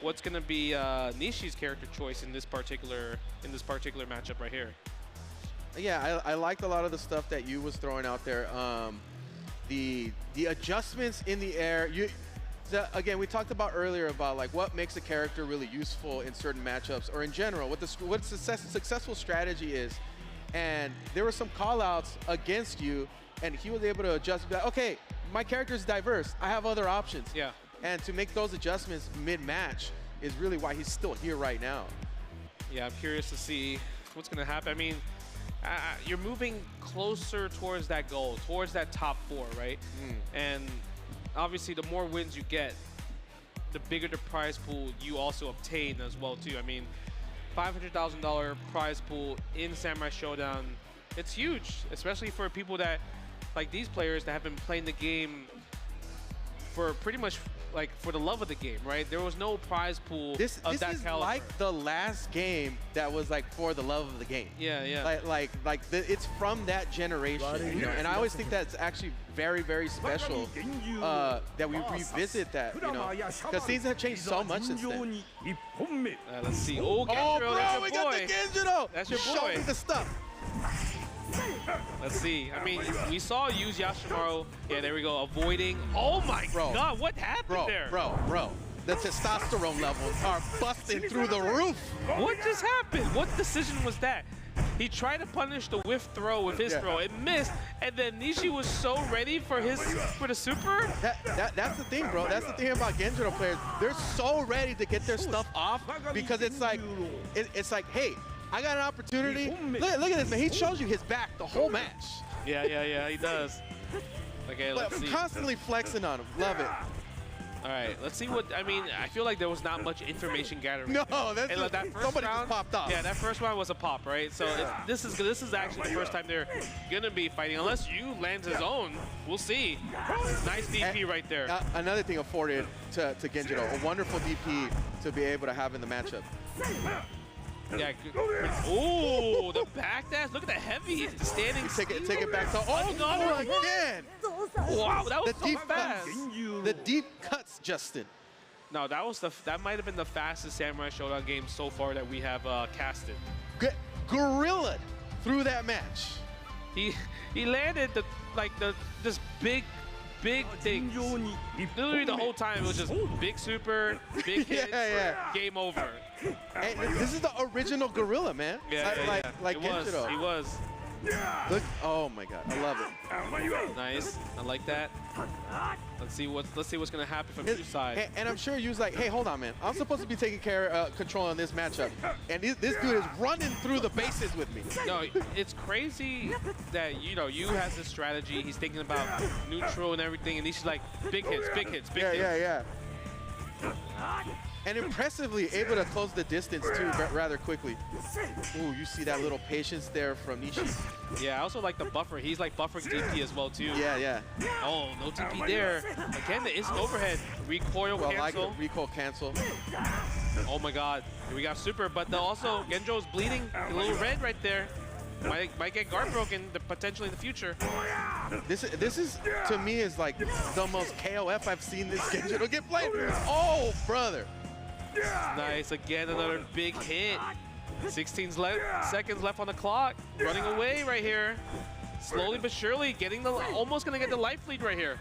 what's going to be Nishi's character choice in this particular matchup right here. Yeah, I liked a lot of the stuff that Yu was throwing out there. The adjustments in the air. Again, we talked about earlier about like what makes a character really useful in certain matchups or in general, what successful strategy is. And there were some call-outs against you, and he was able to adjust. Like, okay, my character is diverse. I have other options. Yeah. And to make those adjustments mid-match
is really why he's still here right now.
Yeah, I'm curious to see what's going to happen. I mean, you're moving closer towards that goal, towards that top 4, right? And obviously, the more wins you get, the bigger the prize pool you also obtain as well, too. I mean, $500,000 prize pool in Samurai Shodown, it's huge, especially for people that, like these players that have been playing the game for pretty much like for the love of the game, right? There was no prize pool of that caliber. This is
like the last game that was like for the love of the game.
Yeah, yeah.
It's from that generation, you know? And I always think that's actually very, very special that we revisit that, you know, because things have changed so much since then.
Let's see. Oh, Genjuro,
bro,
that's your
we
boy.
got the Genjuro.
That's your boy.
Show me the stuff.
Let's see. I mean, we saw use Yashamaru. Yeah, there we go. Avoiding. Oh my God, what happened there?
Bro. The testosterone levels are busting through the roof.
What just happened? What decision was that? He tried to punish the whiff throw with his throw. It missed, and then Nishi was so ready for the super.
That's the thing, bro. That's the thing about Genjuro players. They're so ready to get their stuff off because it's like, hey, I got an opportunity. Look at this, man. He shows you his back the whole match.
Yeah, he does. Okay, let's see.
Constantly flexing on him. Love it.
All right, let's see what, I mean, I feel like there was not much information gathering.
No, that first
round,
just popped off.
Yeah, that first round was a pop, right? So this is actually the first time they're gonna be fighting. Unless Yu lands his own, we'll see. Nice DP right there.
Another thing afforded to Genjuro, a wonderful DP to be able to have in the matchup.
Yeah. Oh, the back dash. Look at the heavy standing.
Take it back to. Oh no! Again.
Wow, that was so fast.
The deep cuts, Justin.
No, that might have been the fastest Samurai Shodown game so far that we have casted.
Gorilla through that match.
He landed this big things. Literally the whole time it was just big super, big hits, game over.
And this is the original Gorilla, man. Like Genjuro.
He was.
Look, oh my God, I love it.
Nice, I like that. Let's see what's gonna happen from your side.
And I'm sure Yu's like, hey, hold on, man. I'm supposed to be taking control on this matchup, and this dude is running through the bases with me.
No, it's crazy that Yu has this strategy. He's thinking about neutral and everything, and he's like big hits.
Yeah. And impressively able to close the distance too rather quickly. Ooh, you see that little patience there from Nishi.
Yeah, I also like the buffer. He's like buffering DP as well too.
Yeah.
Oh, no DP there. Again, the instant overhead. Recoil cancel.
Like it. Recoil cancel.
Oh my God. Here we got super, but also Genjo's bleeding. A little red right there. Might get guard broken potentially in the future.
This is to me is like the most KOF I've seen this Genjuro get played. Oh, brother.
Nice, again, another big hit. 16 seconds left on the clock. Running away right here. Slowly but surely almost gonna get the life lead right here.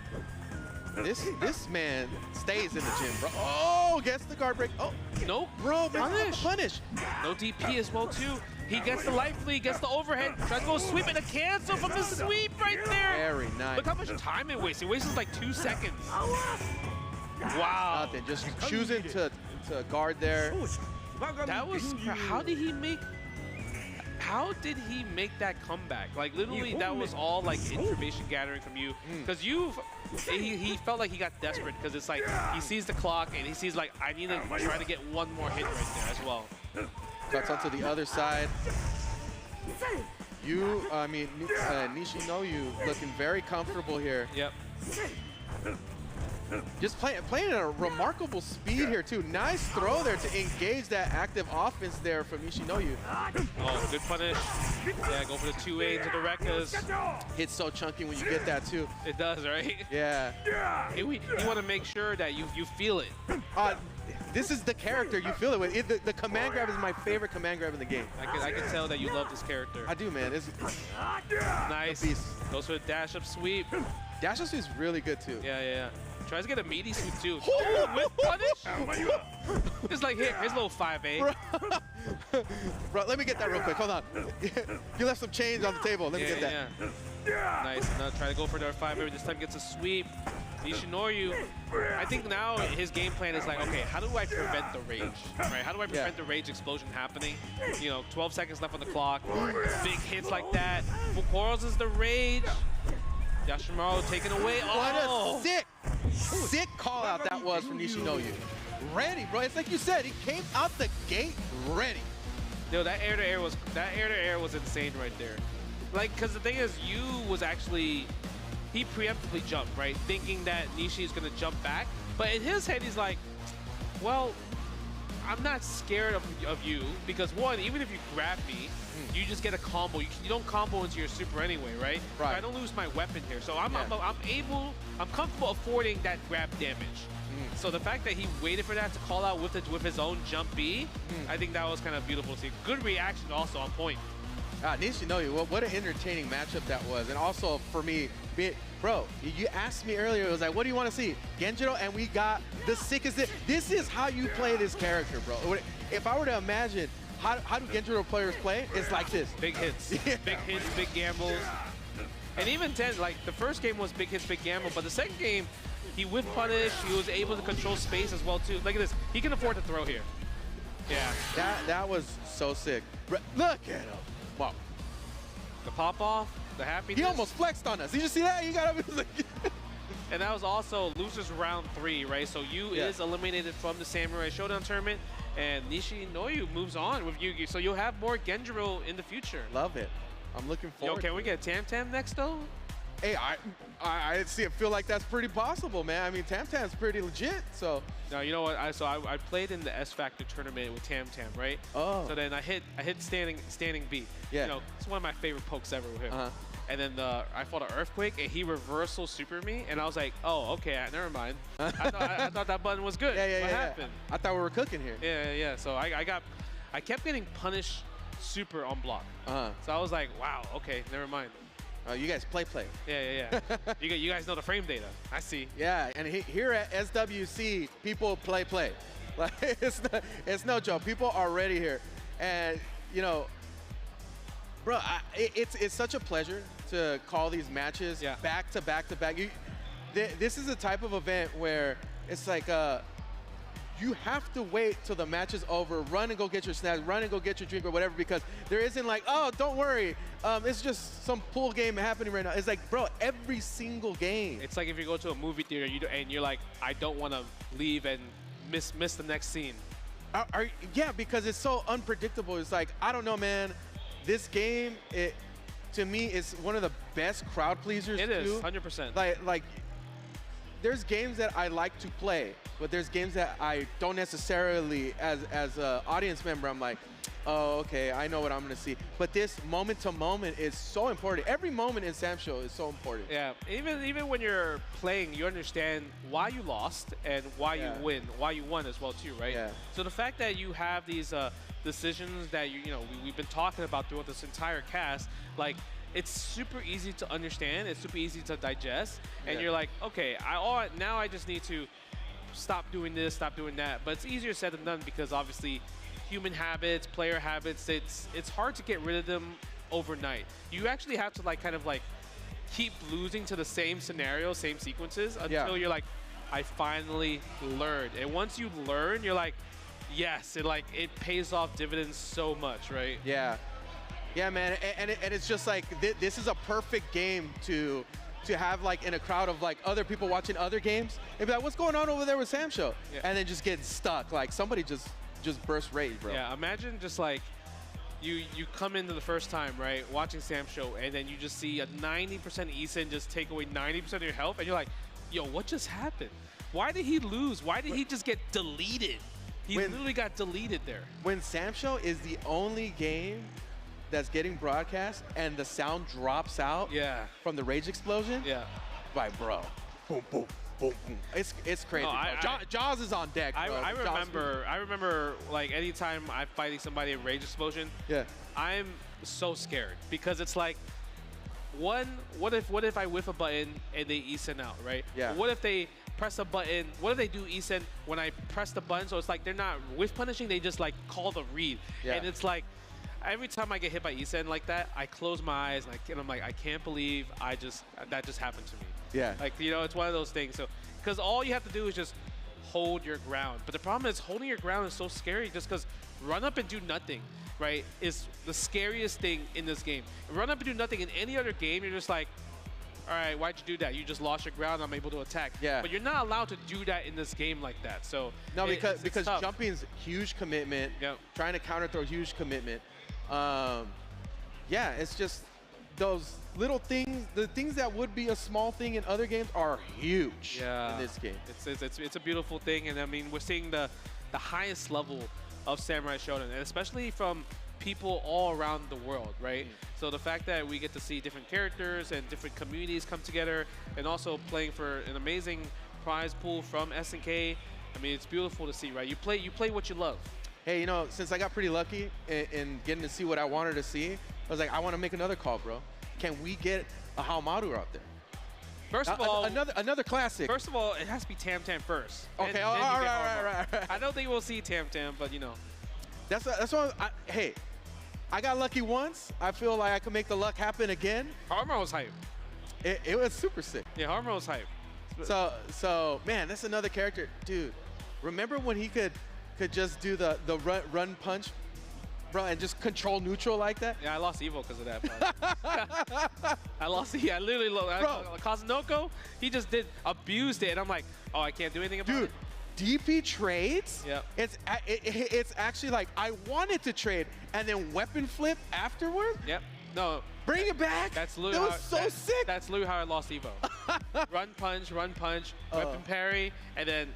This man stays in the gym, bro. Oh, gets the guard break. Oh,
nope.
Bro, punish.
No DP as well too. He gets the life lead, gets the overhead, tries to go sweep and a cancel from the sweep right there.
Very nice.
Look how much time it wastes. It wastes like 2 seconds. Wow.
Nothing, just choosing to guard there.
That was, how did he make that comeback? Like literally that was all like information gathering from you. Because he felt like he got desperate because it's like he sees the clock and he sees like I need to try to get one more hit right there as well.
Cuts onto the other side. Nishinoyu looking very comfortable here.
Yep.
Just playing at a remarkable speed here too. Nice throw there to engage that active offense there from Nishinoyu.
Oh, good punish. Yeah, go for the 2A into the Rekkas.
Hits so chunky when you get that too.
It does, right?
Yeah.
You want to make sure that you feel it.
This is the character you feel it with. The command grab is my favorite command grab in the game.
I can tell that you love this character.
I do, man. It's
nice. Goes for the dash up sweep.
Dash up sweep is really good too.
Yeah. Tries to get a meaty sweep too. Oh, with punish. It's like here's a little 5A.
Bro, let me get that real quick. Hold on. You left some change on the table. Let me get that.
Yeah. Nice. Now try to go for their 5A. This time gets a sweep. Nishinoyu, I think now his game plan is like, okay, how do I prevent the rage, right? How do I prevent the rage explosion happening? You know, 12 seconds left on the clock, big hits like that. Full is the rage. Yashamaru taken away. Oh!
What a sick call out that was from Nishinoyu. Ready, bro. It's like you said, he came out the gate ready.
Yo, that air to air was insane right there. Like, because the thing is, Yu was actually, he preemptively jumped, right? Thinking that Nishi is going to jump back. But in his head, he's like, well, I'm not scared of you because, one, even if you grab me, you just get a combo. You don't combo into your super anyway, right?
Right.
So I don't lose my weapon here. So I'm comfortable affording that grab damage. So the fact that he waited for that to call out with his own jump B, I think that was kind of beautiful to see. Good reaction also on point.
Nishinoyu, what an entertaining matchup that was. And also for me, bro, you asked me earlier, it was like, what do you want to see? Genjuro, and we got the sickest. This is how you play this character, bro. If I were to imagine how do Genjuro players play, it's like this.
Big hits, big hits, big gambles. And even 10, like the first game was big hits, big gamble, but the second game, he whiff punish, he was able to control space as well too. Look at this, he can afford to throw here. Yeah.
That was so sick. Look at him. Wow.
The pop off, the happiness.
He almost flexed on us. Did you see that? You got him.
And that was also losers round 3, right? So Yu is eliminated from the Samurai Showdown tournament, and Nishinoyu moves on with Yugi. So you'll have more Genjuro in the future.
Love it. I'm looking forward.
Yo, can we get Tam Tam next though?
Hey, I feel like that's pretty possible, man. I mean, Tam Tam's pretty legit, so.
No, you know what? I played in the S Factor tournament with Tam Tam, right?
Oh.
So then I hit standing B.
Yeah.
You know, it's one of my favorite pokes ever with him. And then I fought an Earthquake, and he reversal super me, and I was like, oh, okay, never mind. I thought that button was good. What happened?
I thought we were cooking here.
Yeah. So I kept getting punished super on block. So I was like, wow, okay, never mind.
You guys play.
Yeah. you guys know the frame data. I see.
Yeah, and here at SWC, people play. Like it's no joke. People are ready here, and you know, bro, it's such a pleasure to call these matches back to back. This is the type of event where it's like you have to wait till the match is over, run and go get your snacks, run and go get your drink or whatever, because there isn't like, oh, don't worry, it's just some pool game happening right now. It's like, bro, every single game.
It's like if you go to a movie theater and you're like, I don't want to leave and miss the next scene.
Yeah, because it's so unpredictable. It's like, I don't know, man. This game, to me, is one of the best crowd pleasers.
It is, 100%.
Like, there's games that I like to play, but there's games that I don't necessarily, as an audience member, I'm like, oh, okay, I know what I'm gonna see. But this moment to moment is so important. Every moment in Samsho is so important.
Yeah, even when you're playing, you understand why you lost and why you won as well too, right?
Yeah.
So the fact that you have these decisions that we've been talking about throughout this entire cast, like, it's super easy to understand. It's super easy to digest. And you're like, okay, now I just need to stop doing this, stop doing that. But it's easier said than done because obviously human habits, player habits, it's hard to get rid of them overnight. You actually have to kind of keep losing to the same scenario, same sequences until you're like, I finally learned. And once you learn, you're like, yes, it pays off dividends so much, right?
Yeah. Yeah, man, and it's just like, this is a perfect game to have in a crowd of other people watching other games. And be like, what's going on over there with Samsho? Yeah. And then just get stuck. Like, somebody just burst rage, bro.
Yeah, imagine just you come into the first time, right, watching Samsho, and then you just see a 90% Isen just take away 90% of your health, and you're like, yo, what just happened? Why did he lose? Why did he just get deleted? He literally got deleted there.
When Samsho is the only game that's getting broadcast and the sound drops out from the rage explosion, like, bro, boom, boom, boom, boom. It's crazy. No, Jaws is on deck, bro.
I remember anytime I'm fighting somebody in rage explosion, I'm so scared because it's like, what if I whiff a button and they Isen out, right?
Yeah.
What if they press a button? What if they do Isen when I press the button? So it's like they're not whiff punishing, they just call the read. And it's like, every time I get hit by Isen like that, I close my eyes and I'm like, I can't believe that just happened to me.
Yeah.
Like, you know, it's one of those things. So, because all you have to do is just hold your ground. But the problem is holding your ground is so scary just because run up and do nothing, right, is the scariest thing in this game. Run up and do nothing in any other game, you're just like, all right, why'd you do that? You just lost your ground. I'm able to attack. Yeah. But you're not allowed to do that in this game like that. So
no, because jumping's huge commitment. Yep. Trying to counter throw, huge commitment. Yeah, it's just those little things. The things that would be a small thing in other games are huge in this game.
It's a beautiful thing, and I mean we're seeing the highest level of Samurai Shodown, and especially from people all around the world, right? So the fact that we get to see different characters and different communities come together, and also playing for an amazing prize pool from SNK, I mean, it's beautiful to see, right? You play what you love.
Hey, you know, since I got pretty lucky in getting to see what I wanted to see, I was like, I want to make another call, bro. Can we get a Haomaru out there?
First of all,
another classic.
First of all, it has to be Tam Tam first.
Okay, all right.
I don't think we'll see Tam Tam, but you know.
That's what hey, I got lucky once. I feel like I could make the luck happen again.
Haomaru was hype.
It was super sick.
Yeah, Haomaru was hype.
So man, that's another character, dude. Remember when he could just do the run punch, bro, and just control neutral like that?
Yeah, I lost Evo because of that. I literally lost. Kazunoko, he just abused it, and I'm like, oh, I can't do anything about it.
DP trades?
Yeah.
It's actually like, I wanted to trade, and then weapon flip afterward?
Yep. No.
Bring it back.
That's literally
that was so sick.
That's literally how I lost Evo. run punch, weapon parry, and then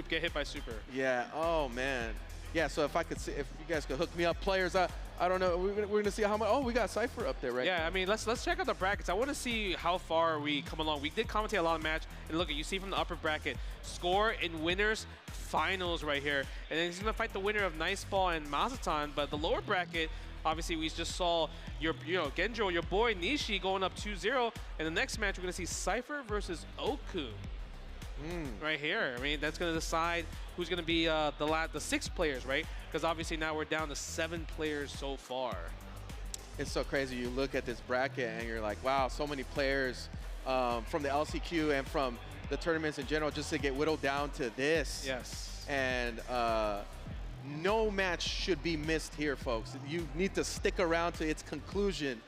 get hit by super.
Yeah. Oh man. Yeah. So if you guys could hook me up, players. I don't know. We're gonna see how much. Oh, we got Cipher up there, right?
Yeah. I mean, let's check out the brackets. I want to see how far we come along. We did commentate a lot of match, and look, you see from the upper bracket, score in winners finals right here, and then he's gonna fight the winner of Niceball and Masaton. But the lower bracket, obviously, we just saw Genjuro, your boy Nishi, going up 2-0. And the next match, we're gonna see Cipher versus Okkun. Right here. I mean, that's going to decide who's going to be the 6 players, right? Because obviously now we're down to 7 players so far.
It's so crazy. You look at this bracket and you're like, wow, so many players from the LCQ and from the tournaments in general just to get whittled down to this.
Yes.
And no match should be missed here, folks. You need to stick around to its conclusion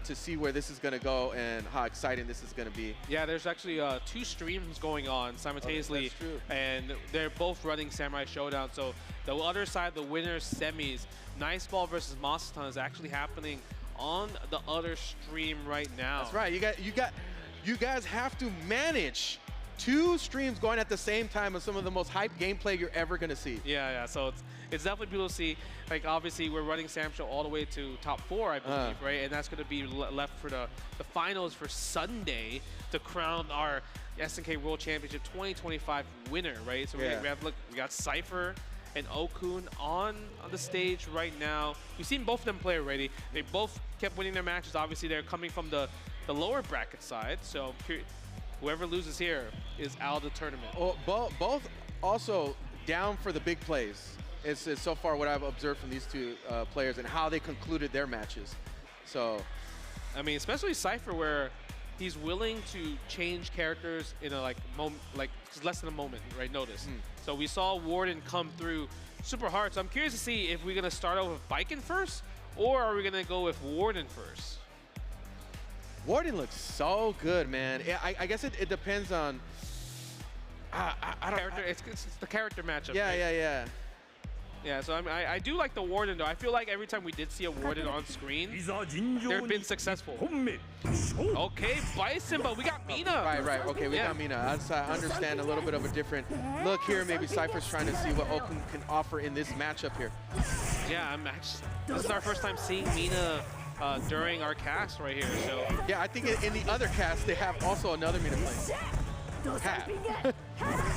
to see where this is going to go and how exciting this is going to be.
Yeah, there's actually 2 streams going on simultaneously, and they're both running Samurai Shodown. So the other side, the winners semis, Niceball versus Masaton is actually happening on the other stream right now.
That's right. You guys have to manage 2 streams going at the same time of some of the most hype gameplay you're ever going to see.
Yeah. So it's definitely beautiful to see. Like, obviously, we're running Samsho all the way to top 4, I believe, right? And that's going to be left for the finals for Sunday to crown our SNK World Championship 2025 winner, right? So we got Cipher and Okkun on the stage right now. We've seen both of them play already. They both kept winning their matches. Obviously, they're coming from the lower bracket side, so whoever loses here is out of the tournament.
Well, both also down for the big plays. It's so far what I've observed from these 2 players and how they concluded their matches. So,
I mean, especially Cipher, where he's willing to change characters in a less than a moment, right? Notice. So we saw Warden come through super hard. So I'm curious to see if we're gonna start out with Baiken first, or are we gonna go with Warden first?
Warden looks so good, man. I guess it depends on.
It's the character matchup.
Yeah.
Yeah, so I do like the Warden, though. I feel like every time we did see a Warden on screen, they've been successful. Okay, Bison, but we got Mina.
Right. Okay, we got Mina. I understand a little bit of a different look here. Maybe Cypher's trying to see what Okkun can offer in this matchup here.
Yeah, this is our first time seeing Mina during our cast right here. So
yeah, I think in the other cast, they have also another Mina playing.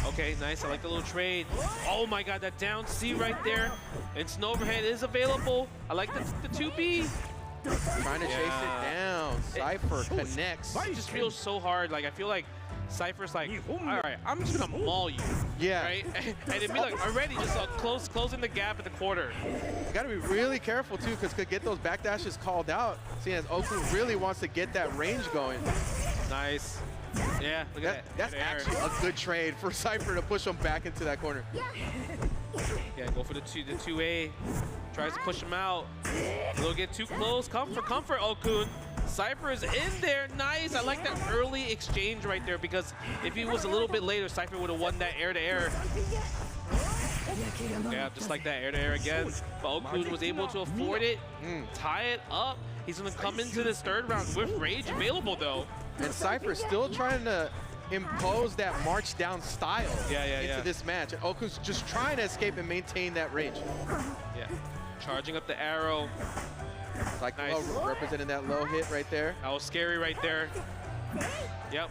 Okay, nice. I like the little trade. Oh my god, that down C right there. Instant overhead is available. I like the 2B.
Trying to chase it down. Cipher connects.
It just feels so hard. Like, I feel like Cypher's like, all right, I'm just gonna maul you.
Yeah.
Right? And it'd be like already just closing the gap at the quarter.
You gotta be really careful too, because could get those backdashes called out, seeing as Okkun really wants to get that range going.
Nice. Yeah, look at that.
That's actually a good trade for Cipher to push him back into that corner.
Yeah, go for the 2A. Tries to push him out. They'll get too close. Comfort, Okkun. Cipher is in there. Nice. I like that early exchange right there because if he was a little bit later, Cipher would have won that air-to-air. Yeah, just like that, air-to-air again. But Okkun was able to afford it, tie it up. He's going to come into this third round with Rage available, though.
And Cipher still trying to impose that march down style into this match. And Okkun's just trying to escape and maintain that range.
Yeah, charging up the arrow.
Like
nice.
Representing that low hit right there.
That was scary right there. Yep.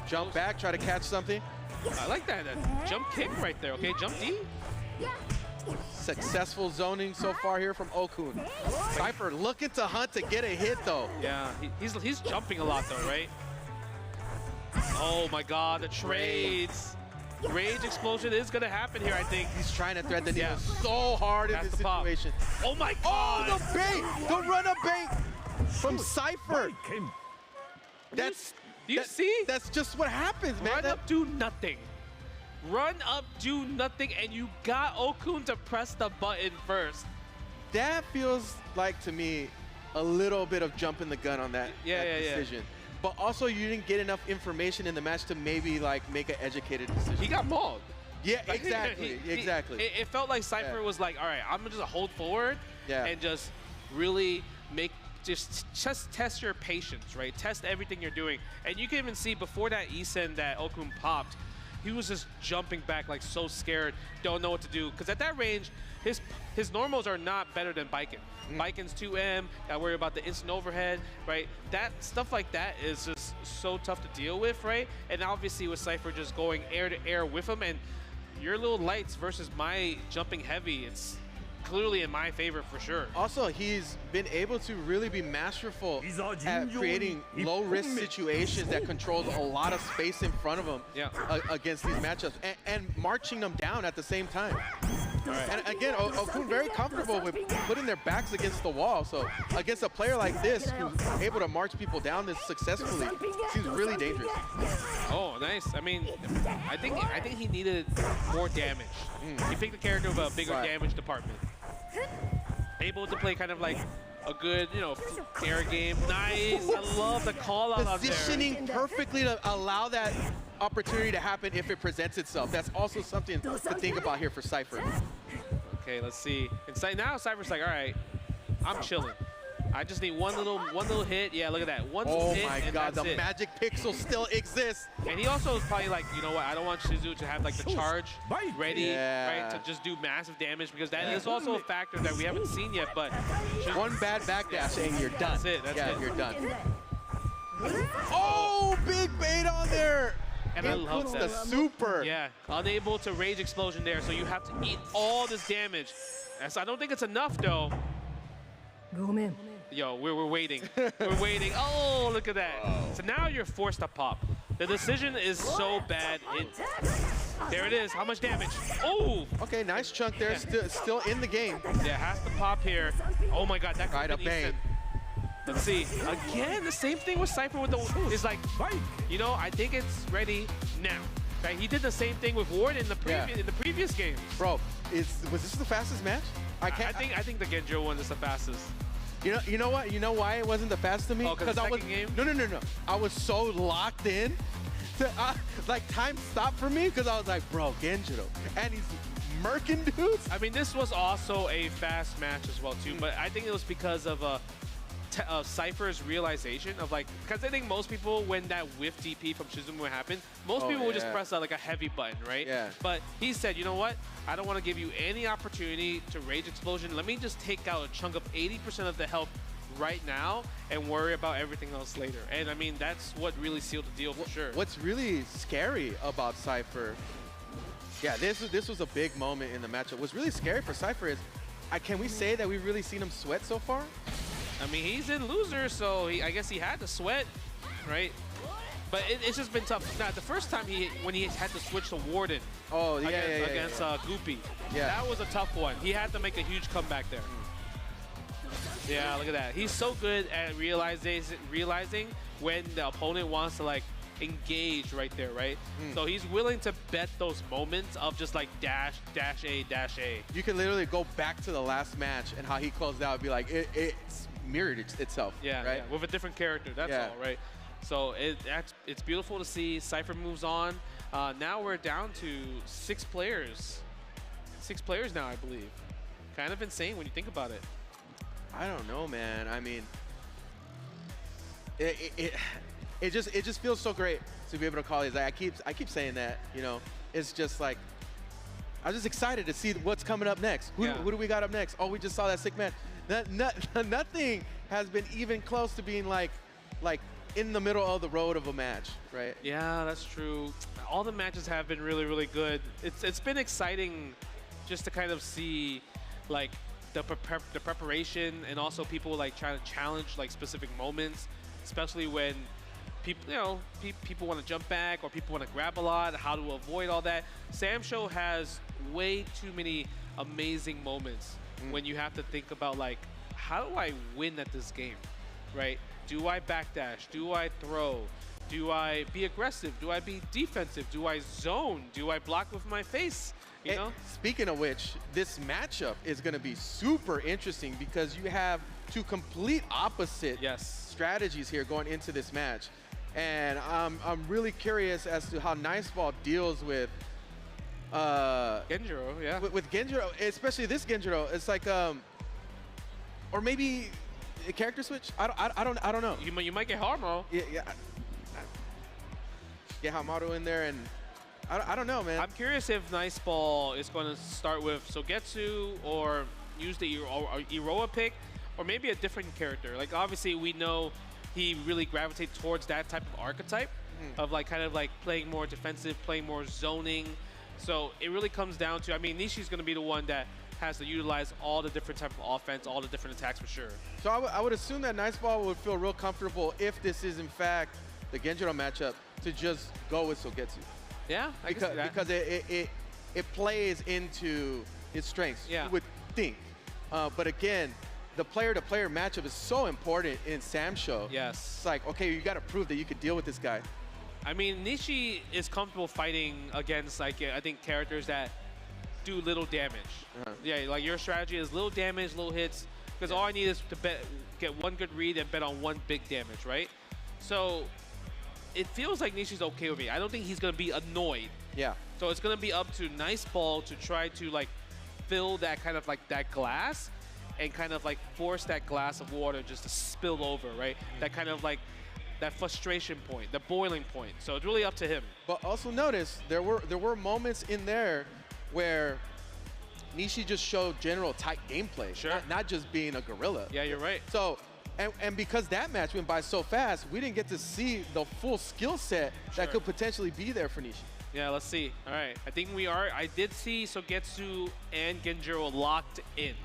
Jump back, try to catch something.
I like that jump kick right there, okay? Jump D.
Successful zoning so far here from Okkun. Cipher looking to hunt to get a hit though.
Yeah, he's jumping a lot though, right? Oh my god, the trades. Rage explosion is gonna happen here, I think.
He's trying to thread the needle so hard in this situation.
Oh my god!
Oh, the bait! The run-up bait from Cipher.
Do you see?
That's just what happens, man.
Run up, do nothing. Run up, do nothing, and you got Okkun to press the button first.
That feels like, to me, a little bit of jumping the gun on that decision. Yeah. But also, you didn't get enough information in the match to maybe like make an educated decision.
He got mauled.
Yeah, exactly. Exactly.
It felt like Cipher was like, all right, I'm gonna just hold forward and just really just test your patience, right? Test everything you're doing. And you can even see before that E-Sen that Okkun popped, he was just jumping back like so scared, don't know what to do. Because at that range, his normals are not better than Baiken. Baiken's 2M, I worry about the instant overhead, right? That stuff like that is just so tough to deal with, right? And obviously with Cipher just going air to air with him, and your little lights versus my jumping heavy, it's clearly in my favor for sure.
Also, he's been able to really be masterful at creating low-risk situations that controls a lot of space in front of him against these matchups and marching them down at the same time.
Right.
And again, Okkun very comfortable with putting their backs against the wall. So against a player like this who's able to march people down this successfully, seems really dangerous.
Oh, nice. I mean, I think he needed more damage. He picked the character with a bigger damage department. Able to play kind of like a good, air game. Nice. I love the call out on there. Positioning
perfectly to allow that opportunity to happen if it presents itself. That's also something to think about here for Cipher.
Okay, let's see. Inside now, Cipher's like, all right, I'm chilling. I just need one little hit. Yeah, look at that. One little hit.
Oh my god, the magic pixel still exists.
And he also is probably like, you know what, I don't want Shizu to have like the charge ready, right, to just do massive damage, because that is also a factor that we haven't seen yet, but
one bad backdash and you're done.
That's it. That's it.
You're done. Oh, big bait on there.
And I love that.
The super.
Yeah, unable to rage explosion there, so you have to eat all this damage. So I don't think it's enough though. Yo, we're waiting. We're waiting. Oh, look at that. Whoa. So now you're forced to pop. The decision is so bad. There it is. How much damage? Oh!
Okay, nice chunk there. Still in the game.
Yeah, has to pop here. Oh my god, that could
have been
Let's see. Again, the same thing with Cipher with the... It's like, I think it's ready now. Right? He did the same thing with Warden in the previous games.
Bro, was this the fastest match?
I think the Genjuro one is the fastest.
You know what? You know why it wasn't the fastest to me?
Oh, because I was game?
No. I was so locked in. Like time stopped for me because I was like, bro, Genjuro, and he's murking dudes.
I mean, this was also a fast match as well too, but I think it was because of Cipher's realization of like, because I think most people, when that whiff DP from Shizumaru happened, most people would just press like a heavy button, right?
Yeah.
But he said, you know what? I don't want to give you any opportunity to rage explosion. Let me just take out a chunk of 80% of the health right now and worry about everything else later. And I mean, that's what really sealed the deal for sure.
What's really scary about Cipher, this was a big moment in the matchup. What's really scary for Cipher is, can we say that we've really seen him sweat so far?
I mean, he's in loser, so I guess he had to sweat, right? But it's just been tough. Now, the first time when he had to switch to Warden against Guppy, that was a tough one. He had to make a huge comeback there. Yeah, look at that. He's so good at realizing when the opponent wants to like engaged right there, right? So he's willing to bet those moments of just like dash, dash A, dash A.
You can literally go back to the last match and how he closed out and be like, it's mirrored itself,
yeah,
right?
Yeah, with a different character, that's all, right? So it's beautiful to see. Cipher moves on. Now we're down to 6 players. 6 players now, I believe. Kind of insane when you think about it.
I don't know, man. I mean, it just feels so great to be able to call these. I keep saying that, you know. It's just like, I'm just excited to see what's coming up next. Who do we got up next? Oh, we just saw that sick man. Nothing has been even close to being like in the middle of the road of a match, right?
Yeah, that's true. All the matches have been really, really good. It's been exciting just to kind of see like the preparation and also people like trying to challenge like specific moments, especially when people, you know, people want to jump back or people want to grab a lot, how to avoid all that. Samsho has way too many amazing moments when you have to think about like, how do I win at this game, right? Do I backdash? Do I throw? Do I be aggressive? Do I be defensive? Do I zone? Do I block with my face? You know?
Speaking of which, this matchup is going to be super interesting because you have 2 complete opposite strategies here going into this match. And I'm really curious as to how Niceball deals with
Genjuro,
with Genjuro, especially this Genjuro. It's like or maybe a character switch. I don't know.
You might get Hamaru.
Get Hamaru in there, and I don't know, man.
I'm curious if Niceball is going to start with Sogetsu or use the Iroha pick, or maybe a different character. Like obviously we know he really gravitates towards that type of archetype of like kind of like playing more defensive, playing more zoning. So it really comes down to, I mean, Nishi's going to be the one that has to utilize all the different type of offense, all the different attacks for sure.
So I would assume that Niceball would feel real comfortable if this is in fact the Genjuro matchup to just go with Sogetsu.
Yeah,
because it plays into its strengths.
Yeah.
You would think, but again, the player-to-player matchup is so important in Samsho.
Yes.
It's like, okay, you got to prove that you could deal with this guy.
I mean, Nishi is comfortable fighting against, like, I think characters that do little damage. Yeah, like your strategy is little damage, little hits, because all I need is to get one good read and bet on one big damage, right? So it feels like Nishi's okay with me. I don't think he's going to be annoyed.
Yeah.
So it's going to be up to Niceball to try to, like, fill that kind of, like, that glass and kind of, like, force that glass of water just to spill over, right? That kind of, like, that frustration point, the boiling point. So it's really up to him.
But also notice there were moments in there where Nishi just showed general tight gameplay, not just being a gorilla.
Yeah, you're right.
So, and because that match went by so fast, we didn't get to see the full skill set that could potentially be there for Nishi.
Yeah, let's see. All right, I think we are. I did see Sogetsu and Genjuro locked in.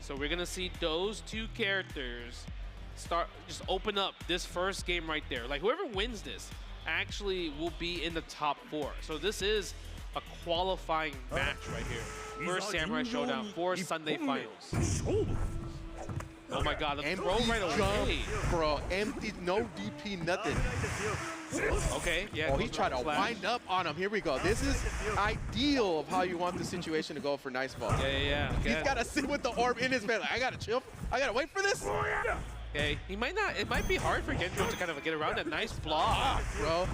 So we're gonna see those 2 characters just open up this first game right there. Like whoever wins this actually will be in the top 4. So this is a qualifying match right here. First Samurai Showdown for Sunday Finals. Oh my God, let's throw right away.
Bro, empty, no DP, nothing.
Okay, yeah.
Oh, he tried to wind up on him. Here we go. This is ideal of how you want the situation to go for Niceball.
Yeah.
He's got to sit with the orb in his bed. Like, I got to chill. I got to wait for this.
Okay, he might not. It might be hard for Genjuro to kind of get around that nice block.
Bro.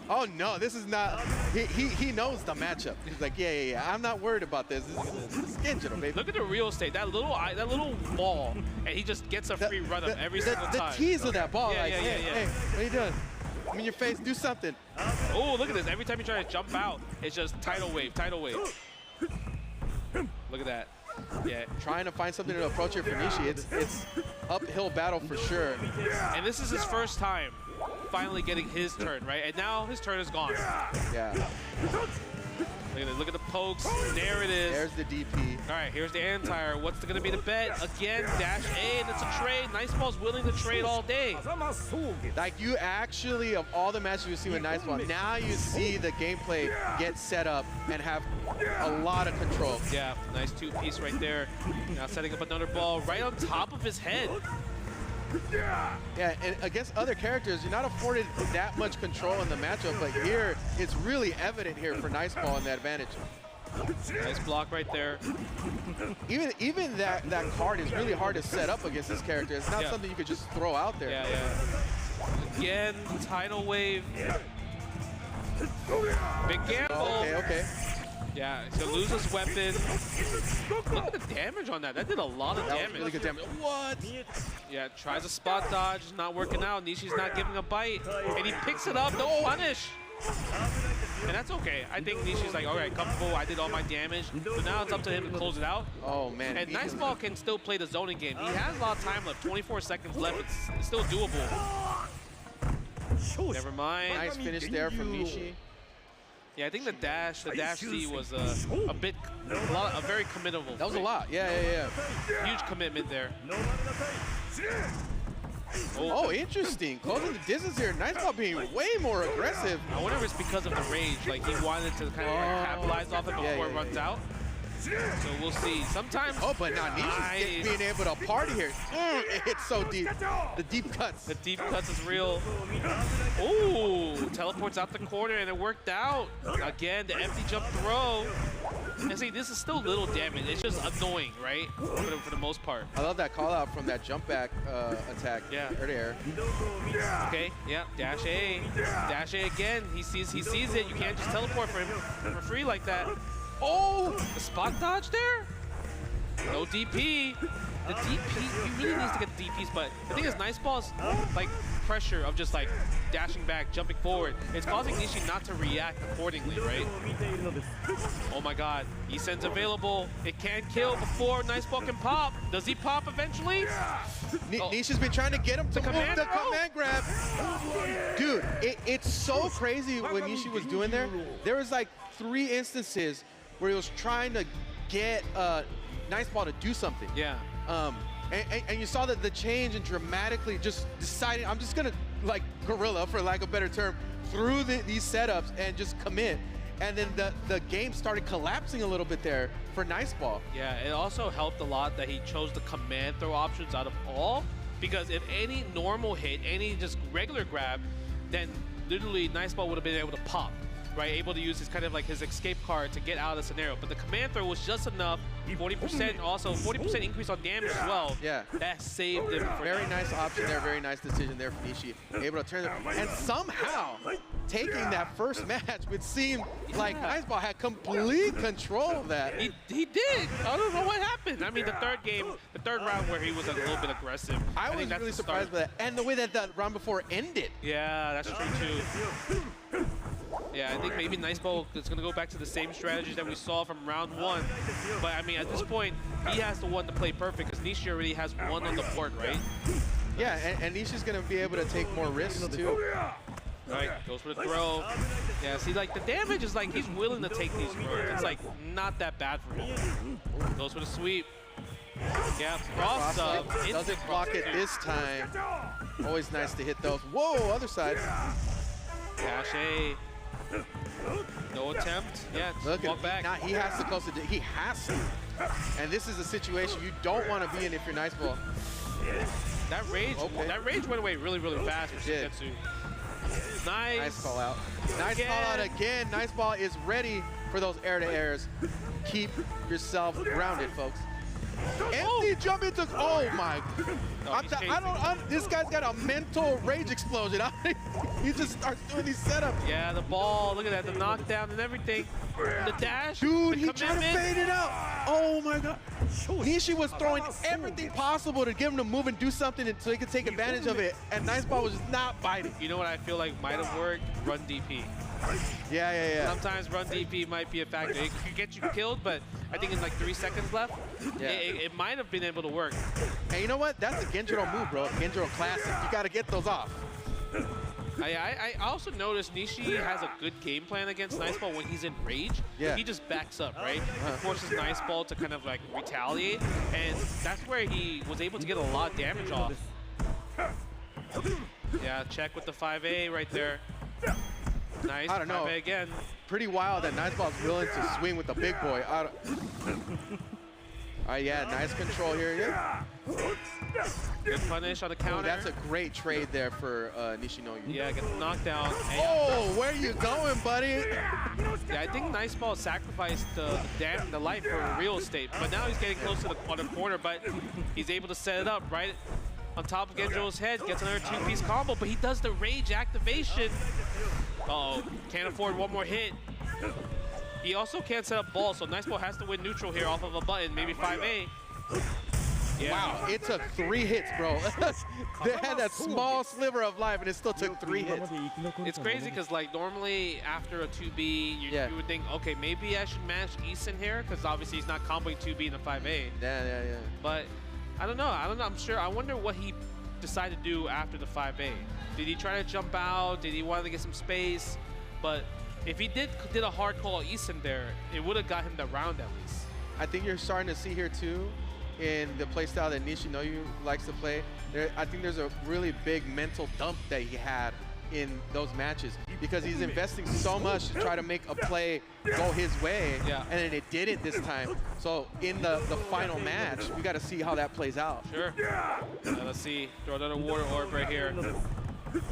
Oh no, this is not. He knows the matchup. He's like, yeah. I'm not worried about this. This is Genjuro, baby.
Look at the real estate. That little ball, and he just gets a free run up every single time.
The tease of that ball.
Yeah,
like, hey, what are you doing? I'm in your face. Do something.
Oh, look at this. Every time you try to jump out, it's just tidal wave. Look at that. Yeah,
trying to find something to approach here for Nishi. It's uphill battle for sure.
And this is his first time finally getting his turn, right? And now his turn is gone.
Yeah.
Look at the pokes. There it is.
There's the DP.
All right, here's the anti-tire. What's going to be the bet? Again, dash A, and it's a trade. Niceball's willing to trade all day.
Like, you actually, of all the matches you see with Niceball, now you see the gameplay get set up and have a lot of control.
Yeah, nice 2-piece right there. Now setting up another ball right on top of his head.
Yeah, and against other characters, you're not afforded that much control in the matchup, but here, it's really evident here for Niceball and the advantage.
Nice block right there.
Even that card is really hard to set up against this character. It's not something you could just throw out there.
Yeah. Again, tidal wave. Big gamble.
Okay.
Yeah, so loses weapon. Look at the damage on that. That did a lot of damage.
That was really good damage. What?
Yeah, tries a spot dodge. It's not working out. Nishi's not giving a bite. And he picks it up. No punish. And that's okay. I think Nishi's like, all right, comfortable. I did all my damage. So now it's up to him to close it out.
Oh, man.
And Niceball can still play the zoning game. He has a lot of time left. 24 seconds left. It's still doable. Never mind.
Nice finish there from Nishi.
Yeah, I think the dash C was a very committable.
That was a lot. Yeah.
Huge commitment there.
Oh, interesting. Closing the distance here. Niceball being way more aggressive.
I wonder if it's because of the rage. Like he wanted to kind of capitalize off it before it runs out. So we'll see. Sometimes.
Oh, but now Nishi's being able to party here. It hits so deep. The deep cuts.
The deep cuts is real. Oh, teleports out the corner and it worked out. Again, the empty jump throw. And see, this is still little damage. It's just annoying, right? For the most part.
I love that call out from that jump back attack.
Yeah.
Air to air.
Okay, yeah, dash A. Dash A again. He sees it. You can't just teleport for him for free like that. Oh, the spot dodge there? No DP. The DP, he really needs to get the DPs, but the thing is, Niceball's like pressure of just like dashing back, jumping forward. It's causing Nishi not to react accordingly, right? Oh my god, Isen's available. It can kill before Niceball can pop. Does he pop eventually?
Nishi's been trying to get him to move the command grab. Dude, it's so crazy what Nishi was doing there. There was like 3 instances where he was trying to get Niceball to do something.
Yeah.
And you saw that the change and dramatically just deciding, I'm just gonna like gorilla, for lack of a better term, through these setups and just commit. And then the game started collapsing a little bit there for Niceball.
Yeah, it also helped a lot that he chose the command throw options out of all, because if any normal hit, any just regular grab, then literally Niceball would have been able to pop. Right, able to use his kind of like his escape card to get out of the scenario. But the command throw was just enough. 40%, also 40% increase on damage as well.
Yeah.
That saved him.
Very nice option there, very nice decision there for Nishi. Able to turn it, and somehow taking that first match, which seemed like Niceball had complete control of that.
He did. I don't know what happened. I mean, the third round where he was a little bit aggressive.
I was really surprised by that, and the way that the round before ended.
Yeah, that's true too. Yeah, I think maybe Niceball is going to go back to the same strategies that we saw from round 1. But, I mean, at this point, he has the one to play perfect because Nishi already has one on the board, right?
Yeah, and Nishi's going to be able to take more risks, too.
Right, goes for the throw. Yeah, see, like, the damage is like he's willing to take these throws. It's, like, not that bad for him. Goes for the sweep. Yeah, cross up.
Doesn't block it this time. Always nice to hit those. Whoa, other side.
Dash A. No attempt. Yeah,
look
walk back.
Now he has to close it. He has to. And this is a situation you don't want to be in if you're Niceball.
That rage went away really, really fast for Sogetsu. Nice.
Nice call out. Nice call out again. Niceball is ready for those air-to-airs. Keep yourself grounded, folks. Empty jump into, oh my. This guy's got a mental rage explosion. He just starts doing these setups.
Yeah, the ball, look at that, the knockdown and everything. The dash.
Dude, he tried to fade it out. Oh my god. Nishi was throwing everything possible to get him to move and do something so he could take advantage of it. And Niceball was just not biting.
You know what I feel like might have worked? Run DP.
Yeah.
Sometimes run DP might be a factor. It could get you killed, but I think in like 3 seconds left, it might have been able to work.
And you know what? That's a Genjuro move, bro. Genjuro classic. You got to get those off.
I also noticed Nishi has a good game plan against Niceball when he's in rage.
Yeah.
He just backs up, right? It forces Niceball to kind of like retaliate, and that's where he was able to get a lot of damage off. Yeah, check with the 5A right there. Nice.
I don't know.
5A again.
Pretty wild that Niceball's willing to swing with the big boy. All right, yeah, nice control here. Yeah.
Good punish on the counter.
Oh, that's a great trade there for Nishinoyu.
Yeah, get the knockdown.
Oh, where you going, buddy?
Yeah, I think Niceball sacrificed the life for real estate, but now he's getting close to the corner, but he's able to set it up right on top of Genjiro's head, gets another two-piece combo, but he does the rage activation. Uh-oh, can't afford one more hit. He also can't set up ball, so Niceball has to win neutral here off of a button, maybe 5A. Yeah.
Wow, it took 3 hits, bro. They had that small sliver of life, and it still took 3 hits.
It's crazy because, like, normally after a 2B, you would think, okay, maybe I should match Eason here because obviously he's not comboing 2B in a 5A.
Yeah.
But I don't know. I'm sure. I wonder what he decided to do after the 5A. Did he try to jump out? Did he want to get some space? But if he did a hard call Eason there, it would have got him the round at least.
I think you're starting to see here too, in the playstyle that Nishinoyu likes to play, I think there's a really big mental dump that he had in those matches because he's investing so much to try to make a play go his way, and then it didn't this time. So in the final match, we got to see how that plays out.
Sure. Let's see. Throw another water orb right here.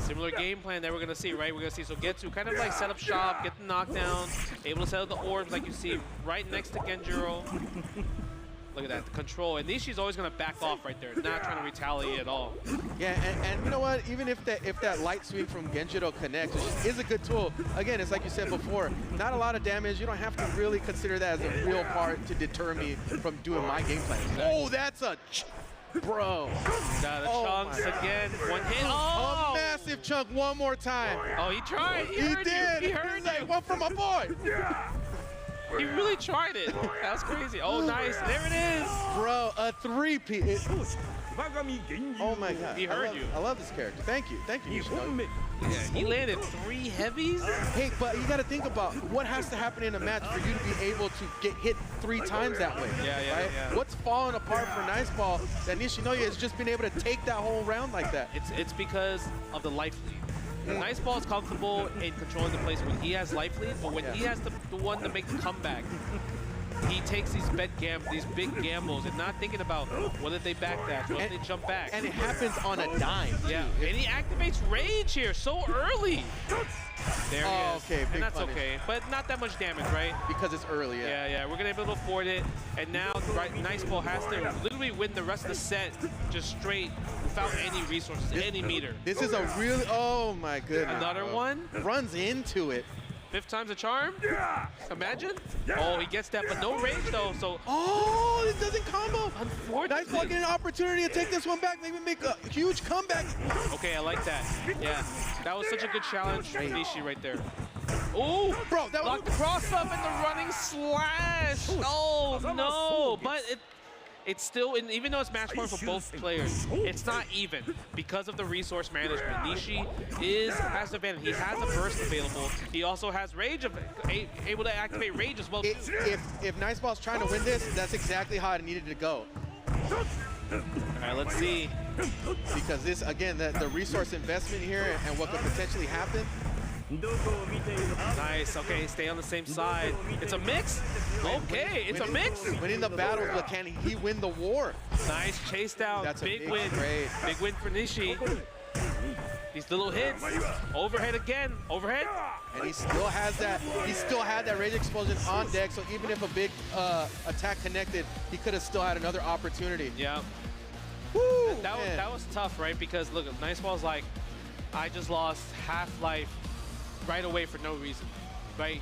Similar game plan that we're going to see, right? We're going to see Sogetsu kind of like set up shop, get the knockdown, able to set up the orbs like you see right next to Genjuro. Look at that, the control. And Nishi's always going to back off right there, not trying to retaliate at all.
Yeah, and you know what? Even if that light swing from Genjuro connects, which is a good tool, again, it's like you said before, not a lot of damage. You don't have to really consider that as a real part to deter me from doing my game plan. Oh, that's a... Bro.
Got the chunks again. One hit. Oh!
A massive chunk one more time.
Oh, he tried. He
did.
He heard
He's like, one for my boy.
He really tried it. That's crazy. Oh, nice. There it is.
Bro, a 3-P. Oh my God.
He heard you.
I love this character. Thank you. Thank you, Nishinoyu.
Yeah, he landed 3 heavies.
Hey, but you got to think about what has to happen in a match for you to be able to get hit 3 times that way.
Yeah.
What's falling apart for Niceball that Nishinoyu has just been able to take that whole round like that?
It's because of the life lead. Niceball is comfortable in controlling the place when he has life lead, but when he has the one to make the comeback, he takes these big gambles and not thinking about whether they backdash, whether they jump back.
And it happens on a dime.
Yeah, and he activates Rage here so early. There he is.
Okay,
and that's
punish.
Okay, but not that much damage, right?
Because it's early,
Yeah, we're gonna be able to afford it. And now, Niceball has to literally win the rest of the set just straight without any resources, any meter.
This is a really, oh my goodness.
Another one?
Runs into it.
5th time's a charm? Imagine. Oh, he gets that, but no range though, so.
Oh, this doesn't combo.
Unfortunately.
Niceball getting an opportunity to take this one back, maybe make a huge comeback.
Okay, I like that. Yeah, that was such a good challenge for Nishi right there. Oh,
bro, that was
the cross up and the running slash. Oh no, but it's still, even though it's match point for both players, it's not even because of the resource management. Nishi has the advantage. He has a burst available. He also has rage, able to activate rage as well.
If Niceball's trying to win this, that's exactly how it needed to go.
All right, let's see.
Because this, again, the resource investment here and what could potentially happen.
Nice. Okay, stay on the same side. It's a mix. Okay, it's a mix.
Winning the battle, but can he win the war?
Nice chase down.
That's
big
a big
win.
trade.
Big win for Nishi. These little hits. Overhead again. Overhead.
And he still has that. He still had that rage explosion on deck. So even if a big attack connected, he could have still had another opportunity.
Yeah.
Woo,
that was tough, right? Because look, Niceball's like, I just lost half life right away for no reason, right?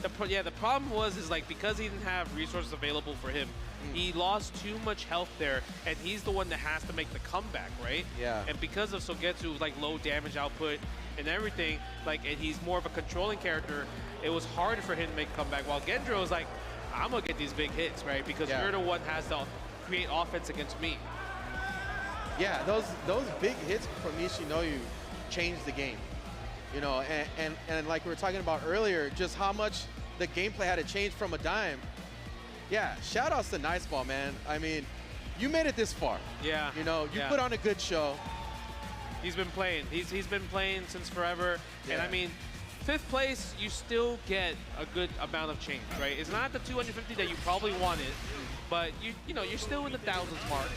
The problem was like because he didn't have resources available for him, he lost too much health there, and he's the one that has to make the comeback, right?
Yeah.
And because of Sogetsu's like low damage output and everything, like, and he's more of a controlling character, it was hard for him to make a comeback. While Genjuro was like, I'm gonna get these big hits, right? Because you're the one has to create offense against me.
Yeah, those big hits from Nishinoyu changed the game. You know, and like we were talking about earlier, just how much the gameplay had to change from a dime. Yeah, shout outs to Niceball, man. I mean, you made it this far.
Yeah.
You know, you put on a good show.
He's been playing. He's been playing since forever. Yeah. And I mean, 5th place, you still get a good amount of change, right? It's not the 250 that you probably wanted, but you know, you're still in the thousands mark.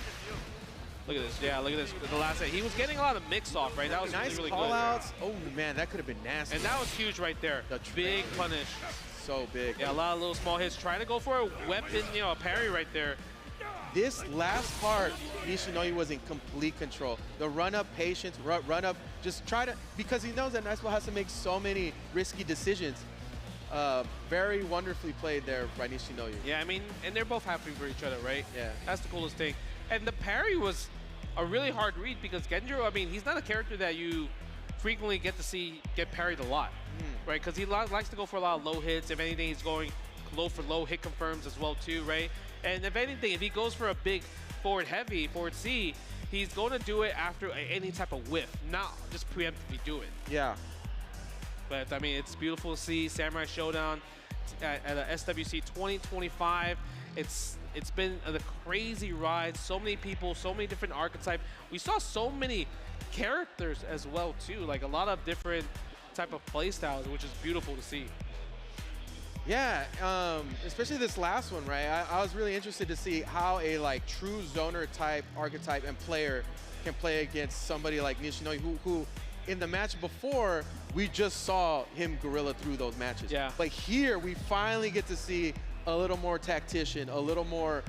Look at this. Yeah, look at this. The last hit. He was getting a lot of mix off, right? That was
nice
really
call
good.
outs. Oh man, that could have been nasty.
And that was huge right there. The big punish.
So big.
Yeah, a lot of little small hits. Trying to go for a weapon, you know, a parry right there.
This last part, Nishinoyu was in complete control. The run-up patience, run-up, just try to, because he knows that Niceball has to make so many risky decisions. Very wonderfully played there by Nishinoyu.
Yeah, I mean, and they're both happy for each other, right?
Yeah.
That's the coolest thing. And the parry was a really hard read because Genjuro, I mean, he's not a character that you frequently get to see get parried a lot, right? Because he likes to go for a lot of low hits. If anything, he's going low for low, hit confirms as well too, right? And if anything, if he goes for a big forward heavy, forward C, he's going to do it after any type of whiff, not just preemptively do it.
Yeah.
But I mean, it's beautiful to see Samurai Shodown at a SWC 2025. It's been a crazy ride. So many people, so many different archetypes. We saw so many characters as well too, like a lot of different type of play styles, which is beautiful to see.
Yeah, especially this last one, right? I was really interested to see how a like true zoner type archetype and player can play against somebody like Nishinoyu, who in the match before, we just saw him gorilla through those matches.
Yeah.
But here, we finally get to see a little more tactician, a little more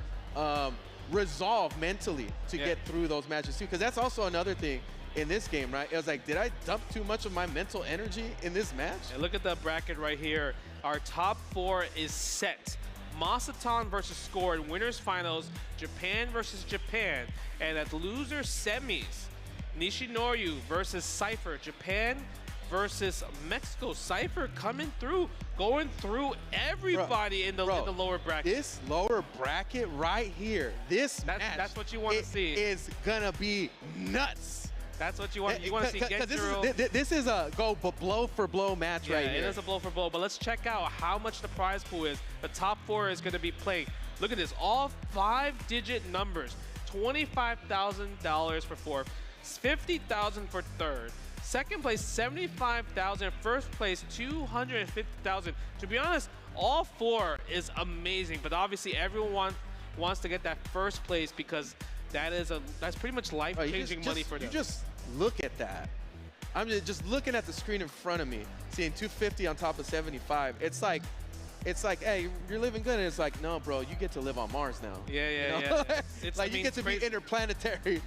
resolve mentally to get through those matches too. Because that's also another thing in this game, right? It was like, did I dump too much of my mental energy in this match?
And look at the bracket right here. Our top 4 is set. Masaton versus Score in winners finals, Japan versus Japan. And at loser semis, Nishinoyu versus Cipher, Japan versus Mexico. Cipher coming through, going through everybody in the lower bracket.
This lower bracket right here, this match,
that's what you want to see.
Is gonna be nuts.
That's what you want. You want to see Genjuro.
This is a blow for blow match right here.
It is a blow for blow. But let's check out how much the prize pool is. The top 4 is going to be playing. Look at this, all 5-digit numbers. $25,000 for fourth, $50,000 for third. Second place, $75,000. First place, $250,000. To be honest, all 4 is amazing. But obviously, everyone wants to get that first place because that's pretty much life-changing money for them.
You just look at that. I'm just looking at the screen in front of me, seeing 250 on top of 75. It's like, hey, you're living good, and it's like, no, bro, you get to live on Mars now.
Yeah,
you know?
yeah.
It's like you get to be interplanetary.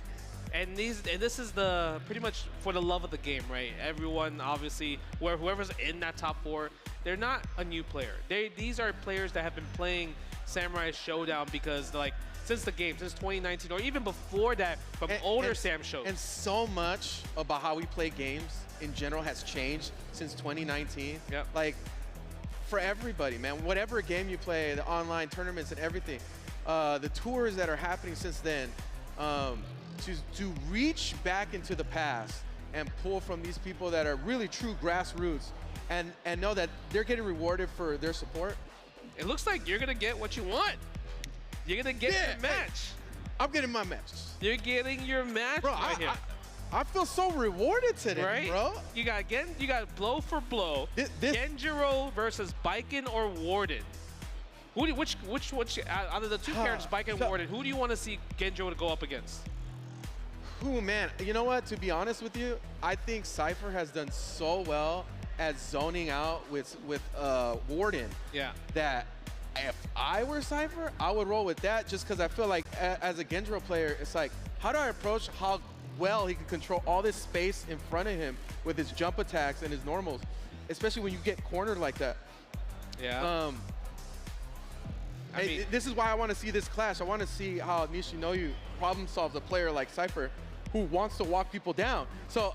And this is the pretty much for the love of the game, right? Everyone, obviously, whoever's in that top 4, they're not a new player. These are players that have been playing Samurai Shodown because since the game, since 2019, or even before that, from older Samsho.
And so much about how we play games in general has changed since 2019.
Yep.
Like, for everybody, man, whatever game you play, the online tournaments and everything, the tours that are happening since then, to reach back into the past and pull from these people that are really true grassroots and know that they're getting rewarded for their support.
It looks like you're going to get what you want. You're going to get your match.
Hey, I'm getting my match.
You're getting your match right here.
I feel so rewarded today,
right?
Bro.
You got blow for blow. Genjuro versus Baiken or Warden. Which out of the 2 characters, Baiken and Warden, who do you want to see Genjuro to go up against?
Ooh, man, you know what? To be honest with you, I think Cipher has done so well at zoning out with Warden.
Yeah.
That if I were Cipher, I would roll with that just because I feel like as a Genjuro player, it's like, how do I approach how well he can control all this space in front of him with his jump attacks and his normals, especially when you get cornered like that.
Yeah.
This is why I want to see this clash. I want to see how Nishinoyu problem solves a player like Cipher who wants to walk people down. So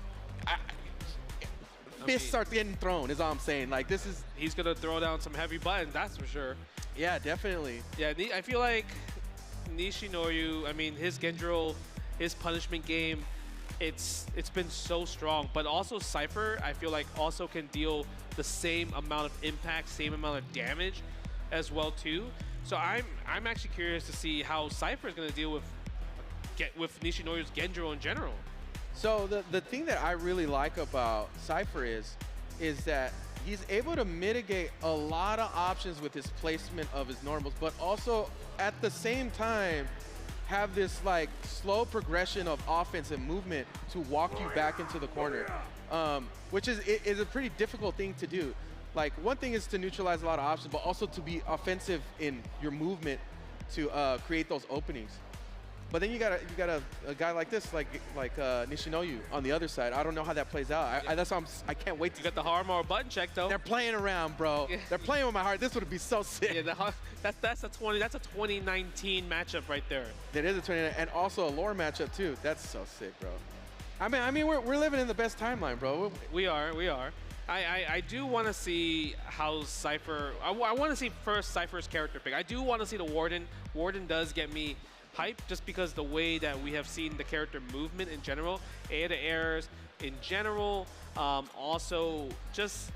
fists start getting thrown is all I'm saying. Like, this is...
He's going to throw down some heavy buttons, that's for sure.
Yeah, definitely.
Yeah, I feel like Nishinoyu, I mean, his Genjuro, his punishment game, it's been so strong. But also Cipher, I feel like, also can deal the same amount of impact, same amount of damage as well, too. So I'm actually curious to see how Cipher is going to deal with Nishinoyu's Genjuro in general.
So the thing that I really like about Cipher is that he's able to mitigate a lot of options with his placement of his normals, but also at the same time have this like slow progression of offense and movement to walk you back into the corner, which is a pretty difficult thing to do. Like, one thing is to neutralize a lot of options, but also to be offensive in your movement to create those openings. But then you got a guy like this, like Nishinoyu on the other side. I don't know how that plays out. That's why I can't wait to.
You got the hard or button check though.
They're playing around, bro. Yeah. They're playing with my heart. This would be so sick.
Yeah, that's a 2019 matchup right there.
That is a 2019, and also a lore matchup too. That's so sick, bro. I mean, we're living in the best timeline, bro.
We are. I do want to see how Cipher. I want to see first Cipher's character pick. I do want to see the Warden. Warden does get me hype just because the way that we have seen the character movement in general, air-to-airs in general, also just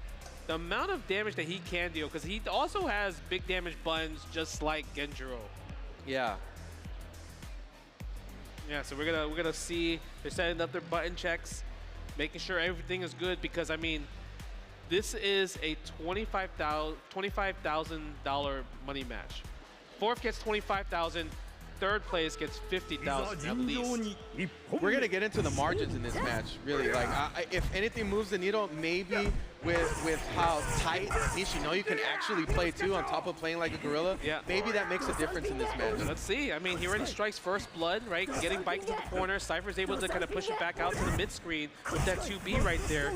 the amount of damage that he can deal, because he also has big damage buttons just like Genjuro.
Yeah.
Yeah, so we're gonna see they're setting up their button checks, making sure everything is good, because I mean, this is a $25,000 money match. Fourth gets $25,000. Third place gets $50,000 at least.
We're gonna get into the margins in this match, really. Like, if anything moves the needle, maybe with how tight Nishinoyu can actually play too, on top of playing like a gorilla.
Yeah.
Maybe that makes a difference in this match.
Let's see. I mean, he already strikes first blood, right? Getting Baiken to the corner. Cypher's able to kind of push it back out to the mid screen with that 2B right there.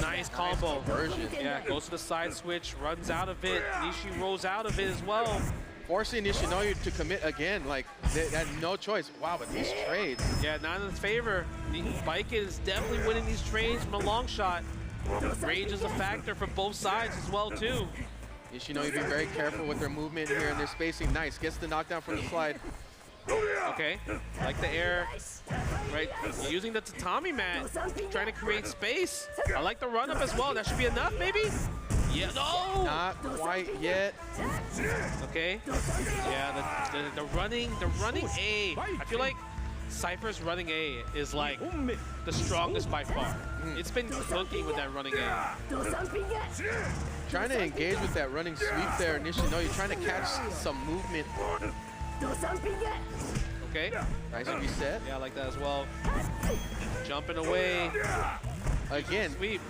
Nice combo.
Version.
Yeah, goes to the side switch, runs out of it. Nishi rolls out of it as well.
Forcing Nishinoyu to commit again, like, they had no choice. Wow, but these trades.
Yeah, not in his favor. Baiken is definitely winning these trades from a long shot. Rage is a factor for both sides as well, too.
Nishinoyu being very careful with their movement here and their spacing. Nice, gets the knockdown from the slide.
Okay, like the air, right? Using the tatami mat, trying to create space. I like the run up as well. That should be enough, maybe? Yeah, no!
Not quite yet.
Okay. Yeah, the running A. I feel like Cipher's running A is like the strongest by far. It's been cooking with that running A.
Trying to engage with that running sweep there, Nishinoyu trying to catch some movement.
Okay.
Nice reset.
Yeah, I like that as well. Jumping away.
Again.
Sweep.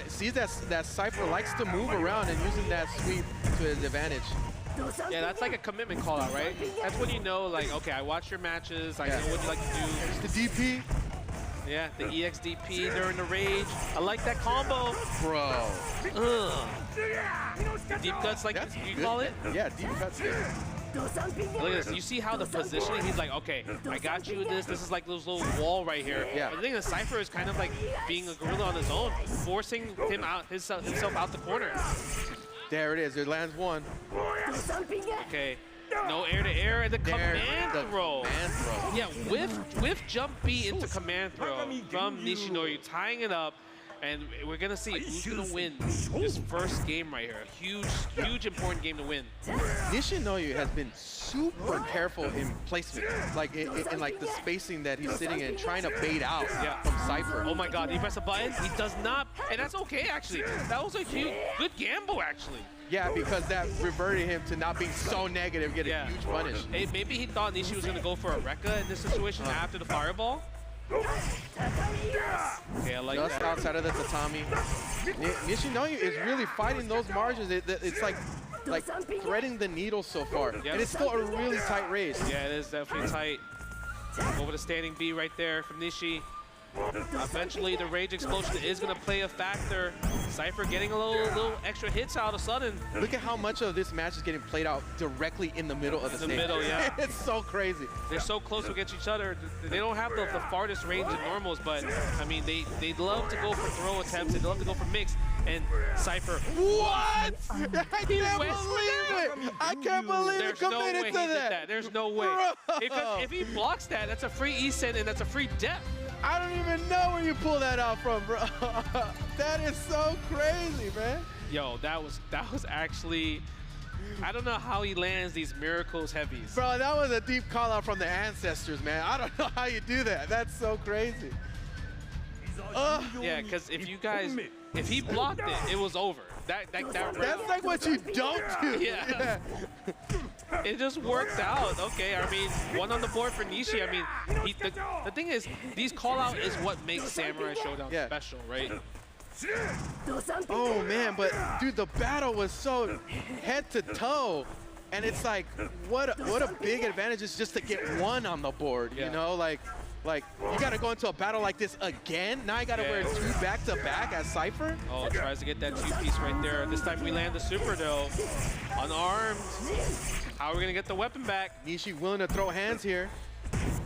See that Cipher likes to move around and using that sweep to his advantage.
Yeah, that's like a commitment call out, right? That's when you know, like, okay, I watch your matches, I know what you like to do.
There's the DP.
Yeah, the EXDP during the rage. I like that combo.
Bro.
Deep cuts, like you call it?
Yeah, deep cuts.
Look at this. You see how the positioning, he's like, okay, I got you with this. This is like this little wall right here.
Yeah.
But the thing is, Cipher is kind of like being a gorilla on his own, forcing him out himself out the corner.
There it is. It lands one.
Okay. No air-to-air and the command throw. Yeah, whiff jump B into command throw from Nishinoyu, tying it up. And we're going to see who's going to win this first game right here. Huge important game to win.
Nishinoyu has been super careful in placement, like in like the spacing that he's sitting in, trying to bait out from Cipher.
Oh my God, he pressed a button? He does not, and that's okay actually. That was a good gamble actually.
Yeah, because that reverted him to not being so negative, getting a huge punish.
Hey, maybe he thought Nishi was going to go for a Rekka in this situation after the fireball. Okay, I like
just
that.
outside of the tatami. Nishinoyu is really fighting those margins. It's like threading the needle so far.
Yep.
And it's still a really tight race.
Yeah, it is definitely tight. Over the standing B right there from Nishi. Eventually, the rage explosion is going to play a factor. Cipher getting a little extra hits out of sudden.
Look at how much of this match is getting played out directly in the middle of the stage.
In the middle, yeah.
It's so crazy.
They're so close against each other. They don't have the farthest range in normals, but I mean, they love to go for throw attempts. They love to go for mix. And Cipher,
what? I can't believe it! I can't believe it committed to that.
There's no way. If he blocks that, that's a free E-Sen and that's a free death.
I don't even know where you pull that out from, bro. That is so crazy, man.
Yo, that was actually, I don't know how he lands these miracles heavies.
Bro, that was a deep call out from the ancestors, man. I don't know how you do that. That's so crazy.
Yeah, because if you guys If he blocked it, it was over. That's
like what you don't do.
Yeah. It just worked out. Okay, I mean, 1 on the board for Nishi. I mean, the thing is, these call-out is what makes Samurai Shodown special, right?
Oh man, but dude, the battle was so head to toe, and it's like, what a big advantage is just to get 1 on the board. You know, like you gotta go into a battle like this again. Now I gotta wear 2 back-to-back as Cipher.
Oh, tries to get that 2-piece right there. This time we land the super though, unarmed. How are we gonna get the weapon back?
Nishi willing to throw hands here.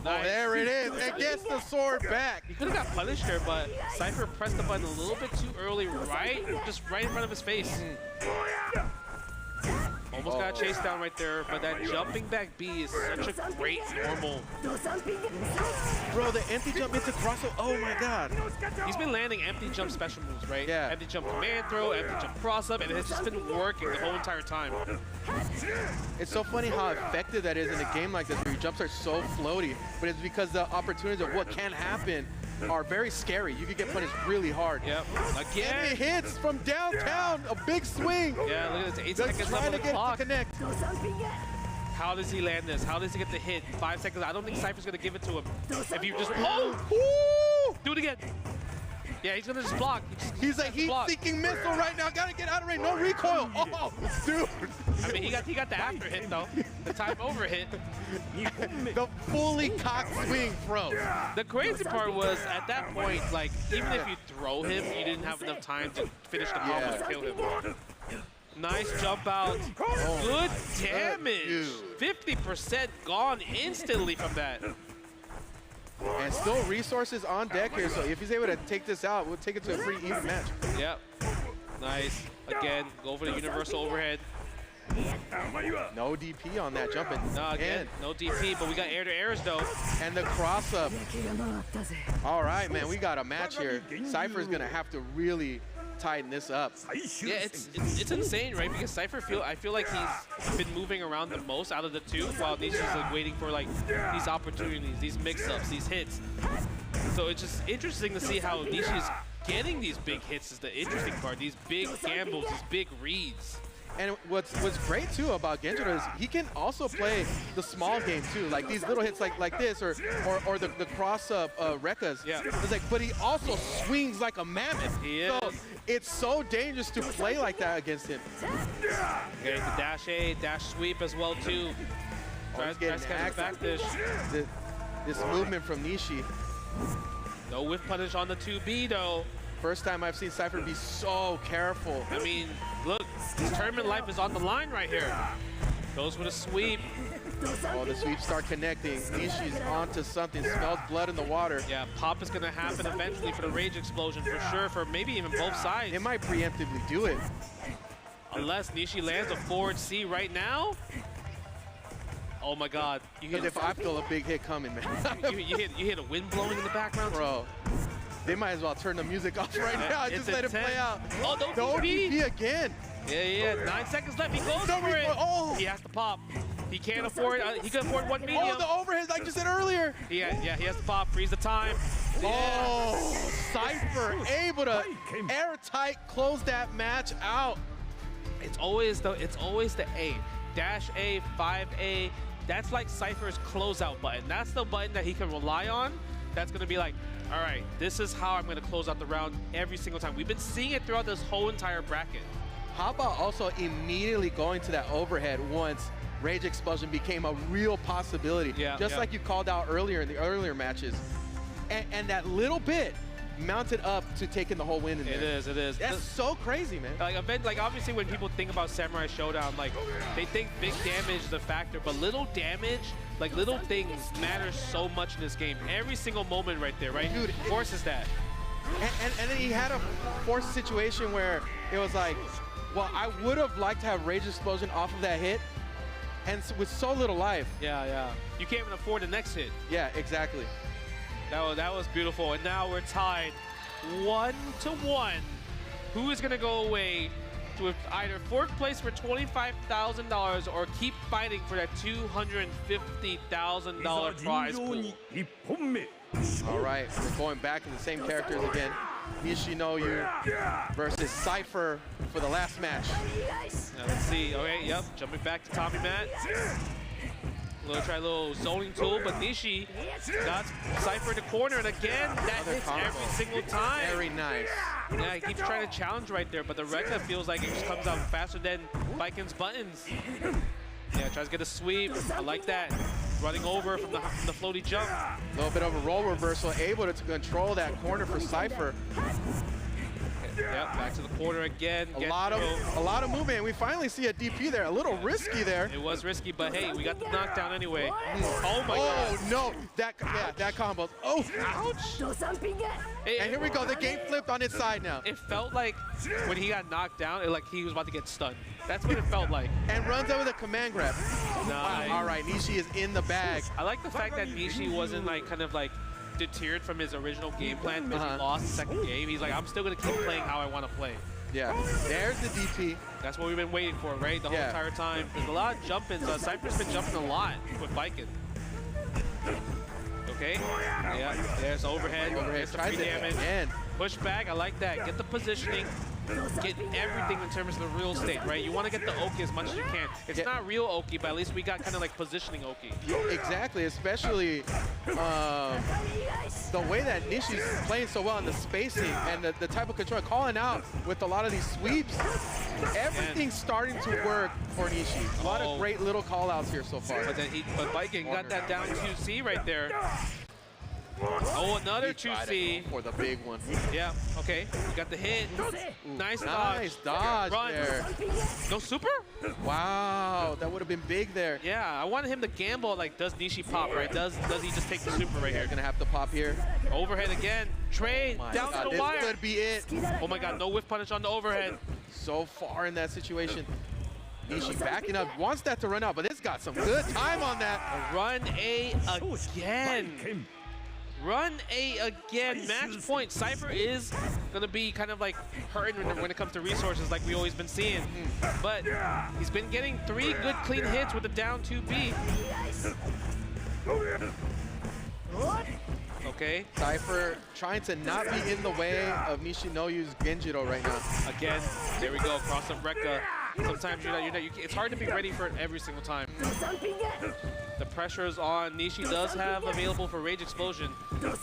Nice.
Oh, there it is. It gets the sword back.
He could have got punished there, but Cipher pressed the button a little bit too early, just right in front of his face. Almost got a chase down right there, but that jumping back B is such a great normal.
Bro, the empty jump into crossover. Oh my god.
He's been landing empty jump special moves, right?
Yeah.
Empty jump command throw, empty jump cross up, and it's just been working the whole entire time.
It's so funny how effective that is in a game like this where your jumps are so floaty, but it's because the opportunities of what can happen are very scary. You could get punished really hard.
Yep. Again.
And it hits from downtown. A big swing.
Yeah, look at this. 8
Just
seconds
trying
left
to
on
get
the
it
clock.
to connect.
How does he land this? How does he get the hit? 5 seconds. I don't think Cypher's going to give it to him. If you just...
Woo!
Do it again. Yeah, he's going to just block.
He's like heat-seeking missile right now. Gotta get out of range. No recoil. Oh, dude.
I mean, he got the after hit, though. The time over hit.
The fully cocked swing throw.
The crazy part was, at that point, like, even if you throw him, you didn't have enough time to finish the combo to kill him. Nice jump out. Good damage. 50% gone instantly from that.
And still resources on deck here, so if he's able to take this out, we'll take it to a pretty even match.
Yep. Nice. Again, go for the universal overhead.
No DP on that jumping.
No, again, no DP, but we got air-to-airs, though.
And the cross-up. All right, man, we got a match here. Cypher's going to have to really tighten this up.
Yeah, it's insane, right? Because Cipher, I feel like he's been moving around the most out of the two, while Nishi's like waiting for like these opportunities, these mix-ups, these hits. So it's just interesting to see how Nishi's getting these big hits is the interesting part. These big gambles, these big reads.
And what's great too about Genjuro is he can also play the small game too, like these little hits like this, or the cross up Rekkas.
Yeah.
It's like, but he also swings like a mammoth.
He is.
So it's so dangerous to play like that against him.
Okay, the dash A, dash sweep as well too. Tries to catch the back dish.
This movement from Nishi.
No whiff punish on the 2B though.
First time I've seen Cipher be so careful.
I mean, look, his tournament life is on the line right here. Goes with a sweep.
Oh, the sweeps start connecting. Nishi's onto something. Smells blood in the water.
Yeah, pop is going to happen eventually for the rage explosion for sure, for maybe even both sides.
It might preemptively do it.
Unless Nishi lands a forward C right now. Oh my God.
Because if I feel a big hit coming, man.
you hit a wind blowing in the background?
Bro. They might as well turn the music off right now. Just let it play out.
Oh, no
DP again.
Yeah. 9 seconds left. He goes for it.
Oh.
He has to pop. He can't afford. He can afford one medium.
Oh, the overhead like you said earlier.
Yeah. He has to pop. Freeze the time.
Oh, Cipher able to airtight close that match out.
It's always the A. Dash A, 5A. That's like Cipher's closeout button. That's the button that he can rely on. That's gonna be like, all right, this is how I'm going to close out the round every single time. We've been seeing it throughout this whole entire bracket.
How about also immediately going to that overhead once Rage Explosion became a real possibility? Just like you called out earlier in the earlier matches. And that little bit mounted up to taking the whole win in there.
It is.
That's so crazy, man.
Like obviously when people think about Samurai Shodown, like they think big damage is a factor, but little damage, like little things matter so much in this game. Every single moment right there, right?
Dude,
forces that.
And then he had a forced situation where it was like, well, I would have liked to have Rage Explosion off of that hit, and with so little life.
Yeah. You can't even afford the next hit.
Yeah, exactly.
That was beautiful, and now we're tied 1-1. Who is gonna go away to either fourth place for $25,000 or keep fighting for that $250,000 prize pool?
All right, we're going back to the same characters again. Nishinoyu versus Cipher for the last match.
Now let's see. Okay, yep, jumping back to Tommy Matt. Try a little zoning tool, but Nishi got Cipher in the corner, and again, that hits every single time.
Very nice.
Yeah, he keeps trying to challenge right there, but the Rekka feels like it just comes out faster than Baiken's buttons. Yeah, tries to get a sweep. I like that. Running over from the floaty jump.
A little bit of a roll reversal, able to control that corner for Cipher.
Yep, back to the corner again.
A lot of movement. We finally see a DP there. A little risky there.
It was risky, but hey, we got the knockdown anyway. Oh my God.
Oh no, that combo. Oh, ouch. And here we go. The game flipped on its side now.
It felt like when he got knocked down, like he was about to get stunned. That's what it felt like.
And runs out with a command grab.
Nice.
Wow. All right, Nishi is in the bag.
I like the fact that Nishi wasn't like kind of like deterred from his original game plan because he lost the second game. He's like, I'm still going to keep playing how I want to play.
Yeah, there's the DP.
That's what we've been waiting for, right? The whole entire time. There's a lot of jump-ins. Cypher's been jumping a lot with Baiken. Okay, yeah, there's overhead. There's the free damage. Push back, I like that. Get the positioning. Get everything in terms of the real estate, right? You want to get the Oki as much as you can. It's not real Oki, but at least we got kind of like positioning Oki.
Yeah, exactly, especially the way that Nishi's playing so well in the spacing and the type of control, calling out with a lot of these sweeps. Everything's starting to work for Nishi. A lot of great little call-outs here so far.
But Baiken got that down 2C right there. Oh, another 2C.
For the big one.
Yeah, okay. You got the hit. Nice dodge.
Nice dodge there.
No super?
Wow, that would have been big there.
Yeah, I wanted him to gamble, like, does Nishi pop, right? Does he just take the super right here?
Gonna have to pop here.
Overhead again. Trade down to the wire.
This could be it.
Oh my God, no whiff punish on the overhead.
So far in that situation. Nishi backing up, wants that to run out, but it's got some good time on that.
Run A again. Run A again. Match point. Cipher is going to be kind of like hurting when it comes to resources like we always been seeing. But he's been getting 3 good clean hits with the down 2B. Okay.
Cipher trying to not be in the way of Nishinoyu's Genjuro right now.
Again, there we go. Cross up Rekka. Sometimes it's hard to be ready for it every single time. The pressure is on. Nishi does have available for Rage Explosion.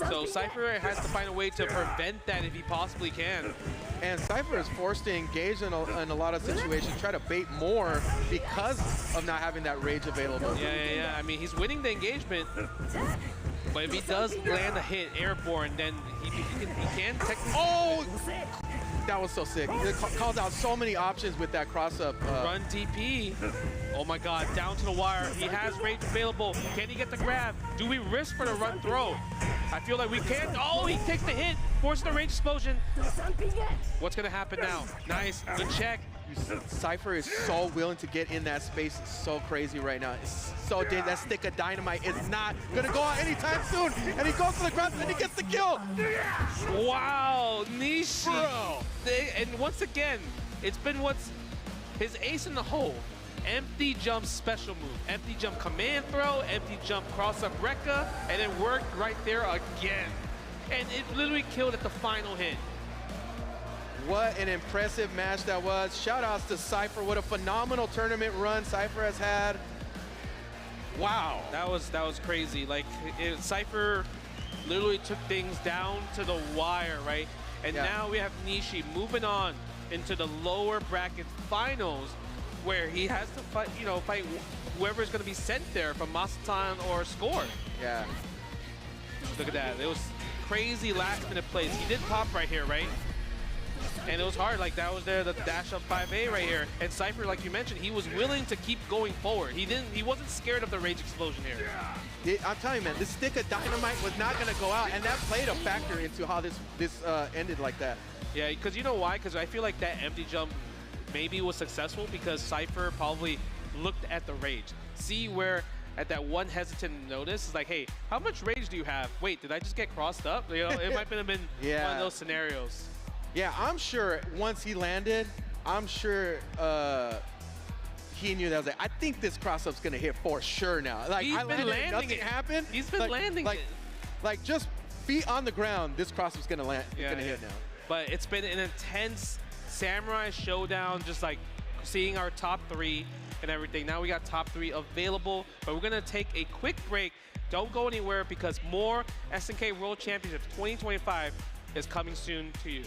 So Cipher has to find a way to prevent that if he possibly can.
And Cipher is forced to engage in a lot of situations, try to bait more because of not having that Rage available.
Yeah. I mean, he's winning the engagement. But if he does land a hit airborne, then he can technically...
Oh! That was so sick. It calls out so many options with that cross-up.
Run DP. Oh my God, down to the wire. He has Rage available. Can he get the grab? Do we risk for the run throw? I feel like we can't. Oh, he takes the hit. Forces the Rage Explosion. What's going to happen now? Nice. Good check.
Cipher is so willing to get in that space. It's so crazy right now. It's so dead. That stick of dynamite is not going to go out anytime soon. And he goes to the ground and he gets the kill.
Wow, Nishi.
Bro.
And once again, it's been what's his ace in the hole. Empty jump special move. Empty jump command throw, empty jump cross up Rekka, and it worked right there again. And it literally killed at the final hit.
What an impressive match that was. Shout outs to Cipher. What a phenomenal tournament run Cipher has had. Wow.
That was crazy. Like, Cipher literally took things down to the wire, right? And now we have Nishi moving on into the lower bracket finals where he has to fight, fight whoever's going to be sent there from Masaton or Score.
Yeah.
Look at that. It was crazy last minute plays. He did pop right here, right? And it was hard, like that was there, the dash up 5A right here. And Cipher, like you mentioned, he was willing to keep going forward. He wasn't scared of the Rage Explosion here.
I'm telling you, man, this stick of dynamite was not going to go out, and that played a factor into how this ended like that.
Yeah, because you know why? Because I feel like that empty jump maybe was successful because Cipher probably looked at the Rage. See where at that one hesitant notice, it's like, hey, how much Rage do you have? Wait, did I just get crossed up? It might have been one of those scenarios.
Yeah, I'm sure once he landed, I'm sure he knew that. Was like, I think this cross-up's gonna hit for sure now. Like,
He's been landing
nothing
it.
happened.
He's been landing it.
Like just feet on the ground, this cross-up's gonna land. Gonna hit now.
But it's been an intense Samurai Showdown, just like seeing our top 3 and everything. Now we got top 3 available, but we're gonna take a quick break. Don't go anywhere because more SNK World Championships 2025 is coming soon to you.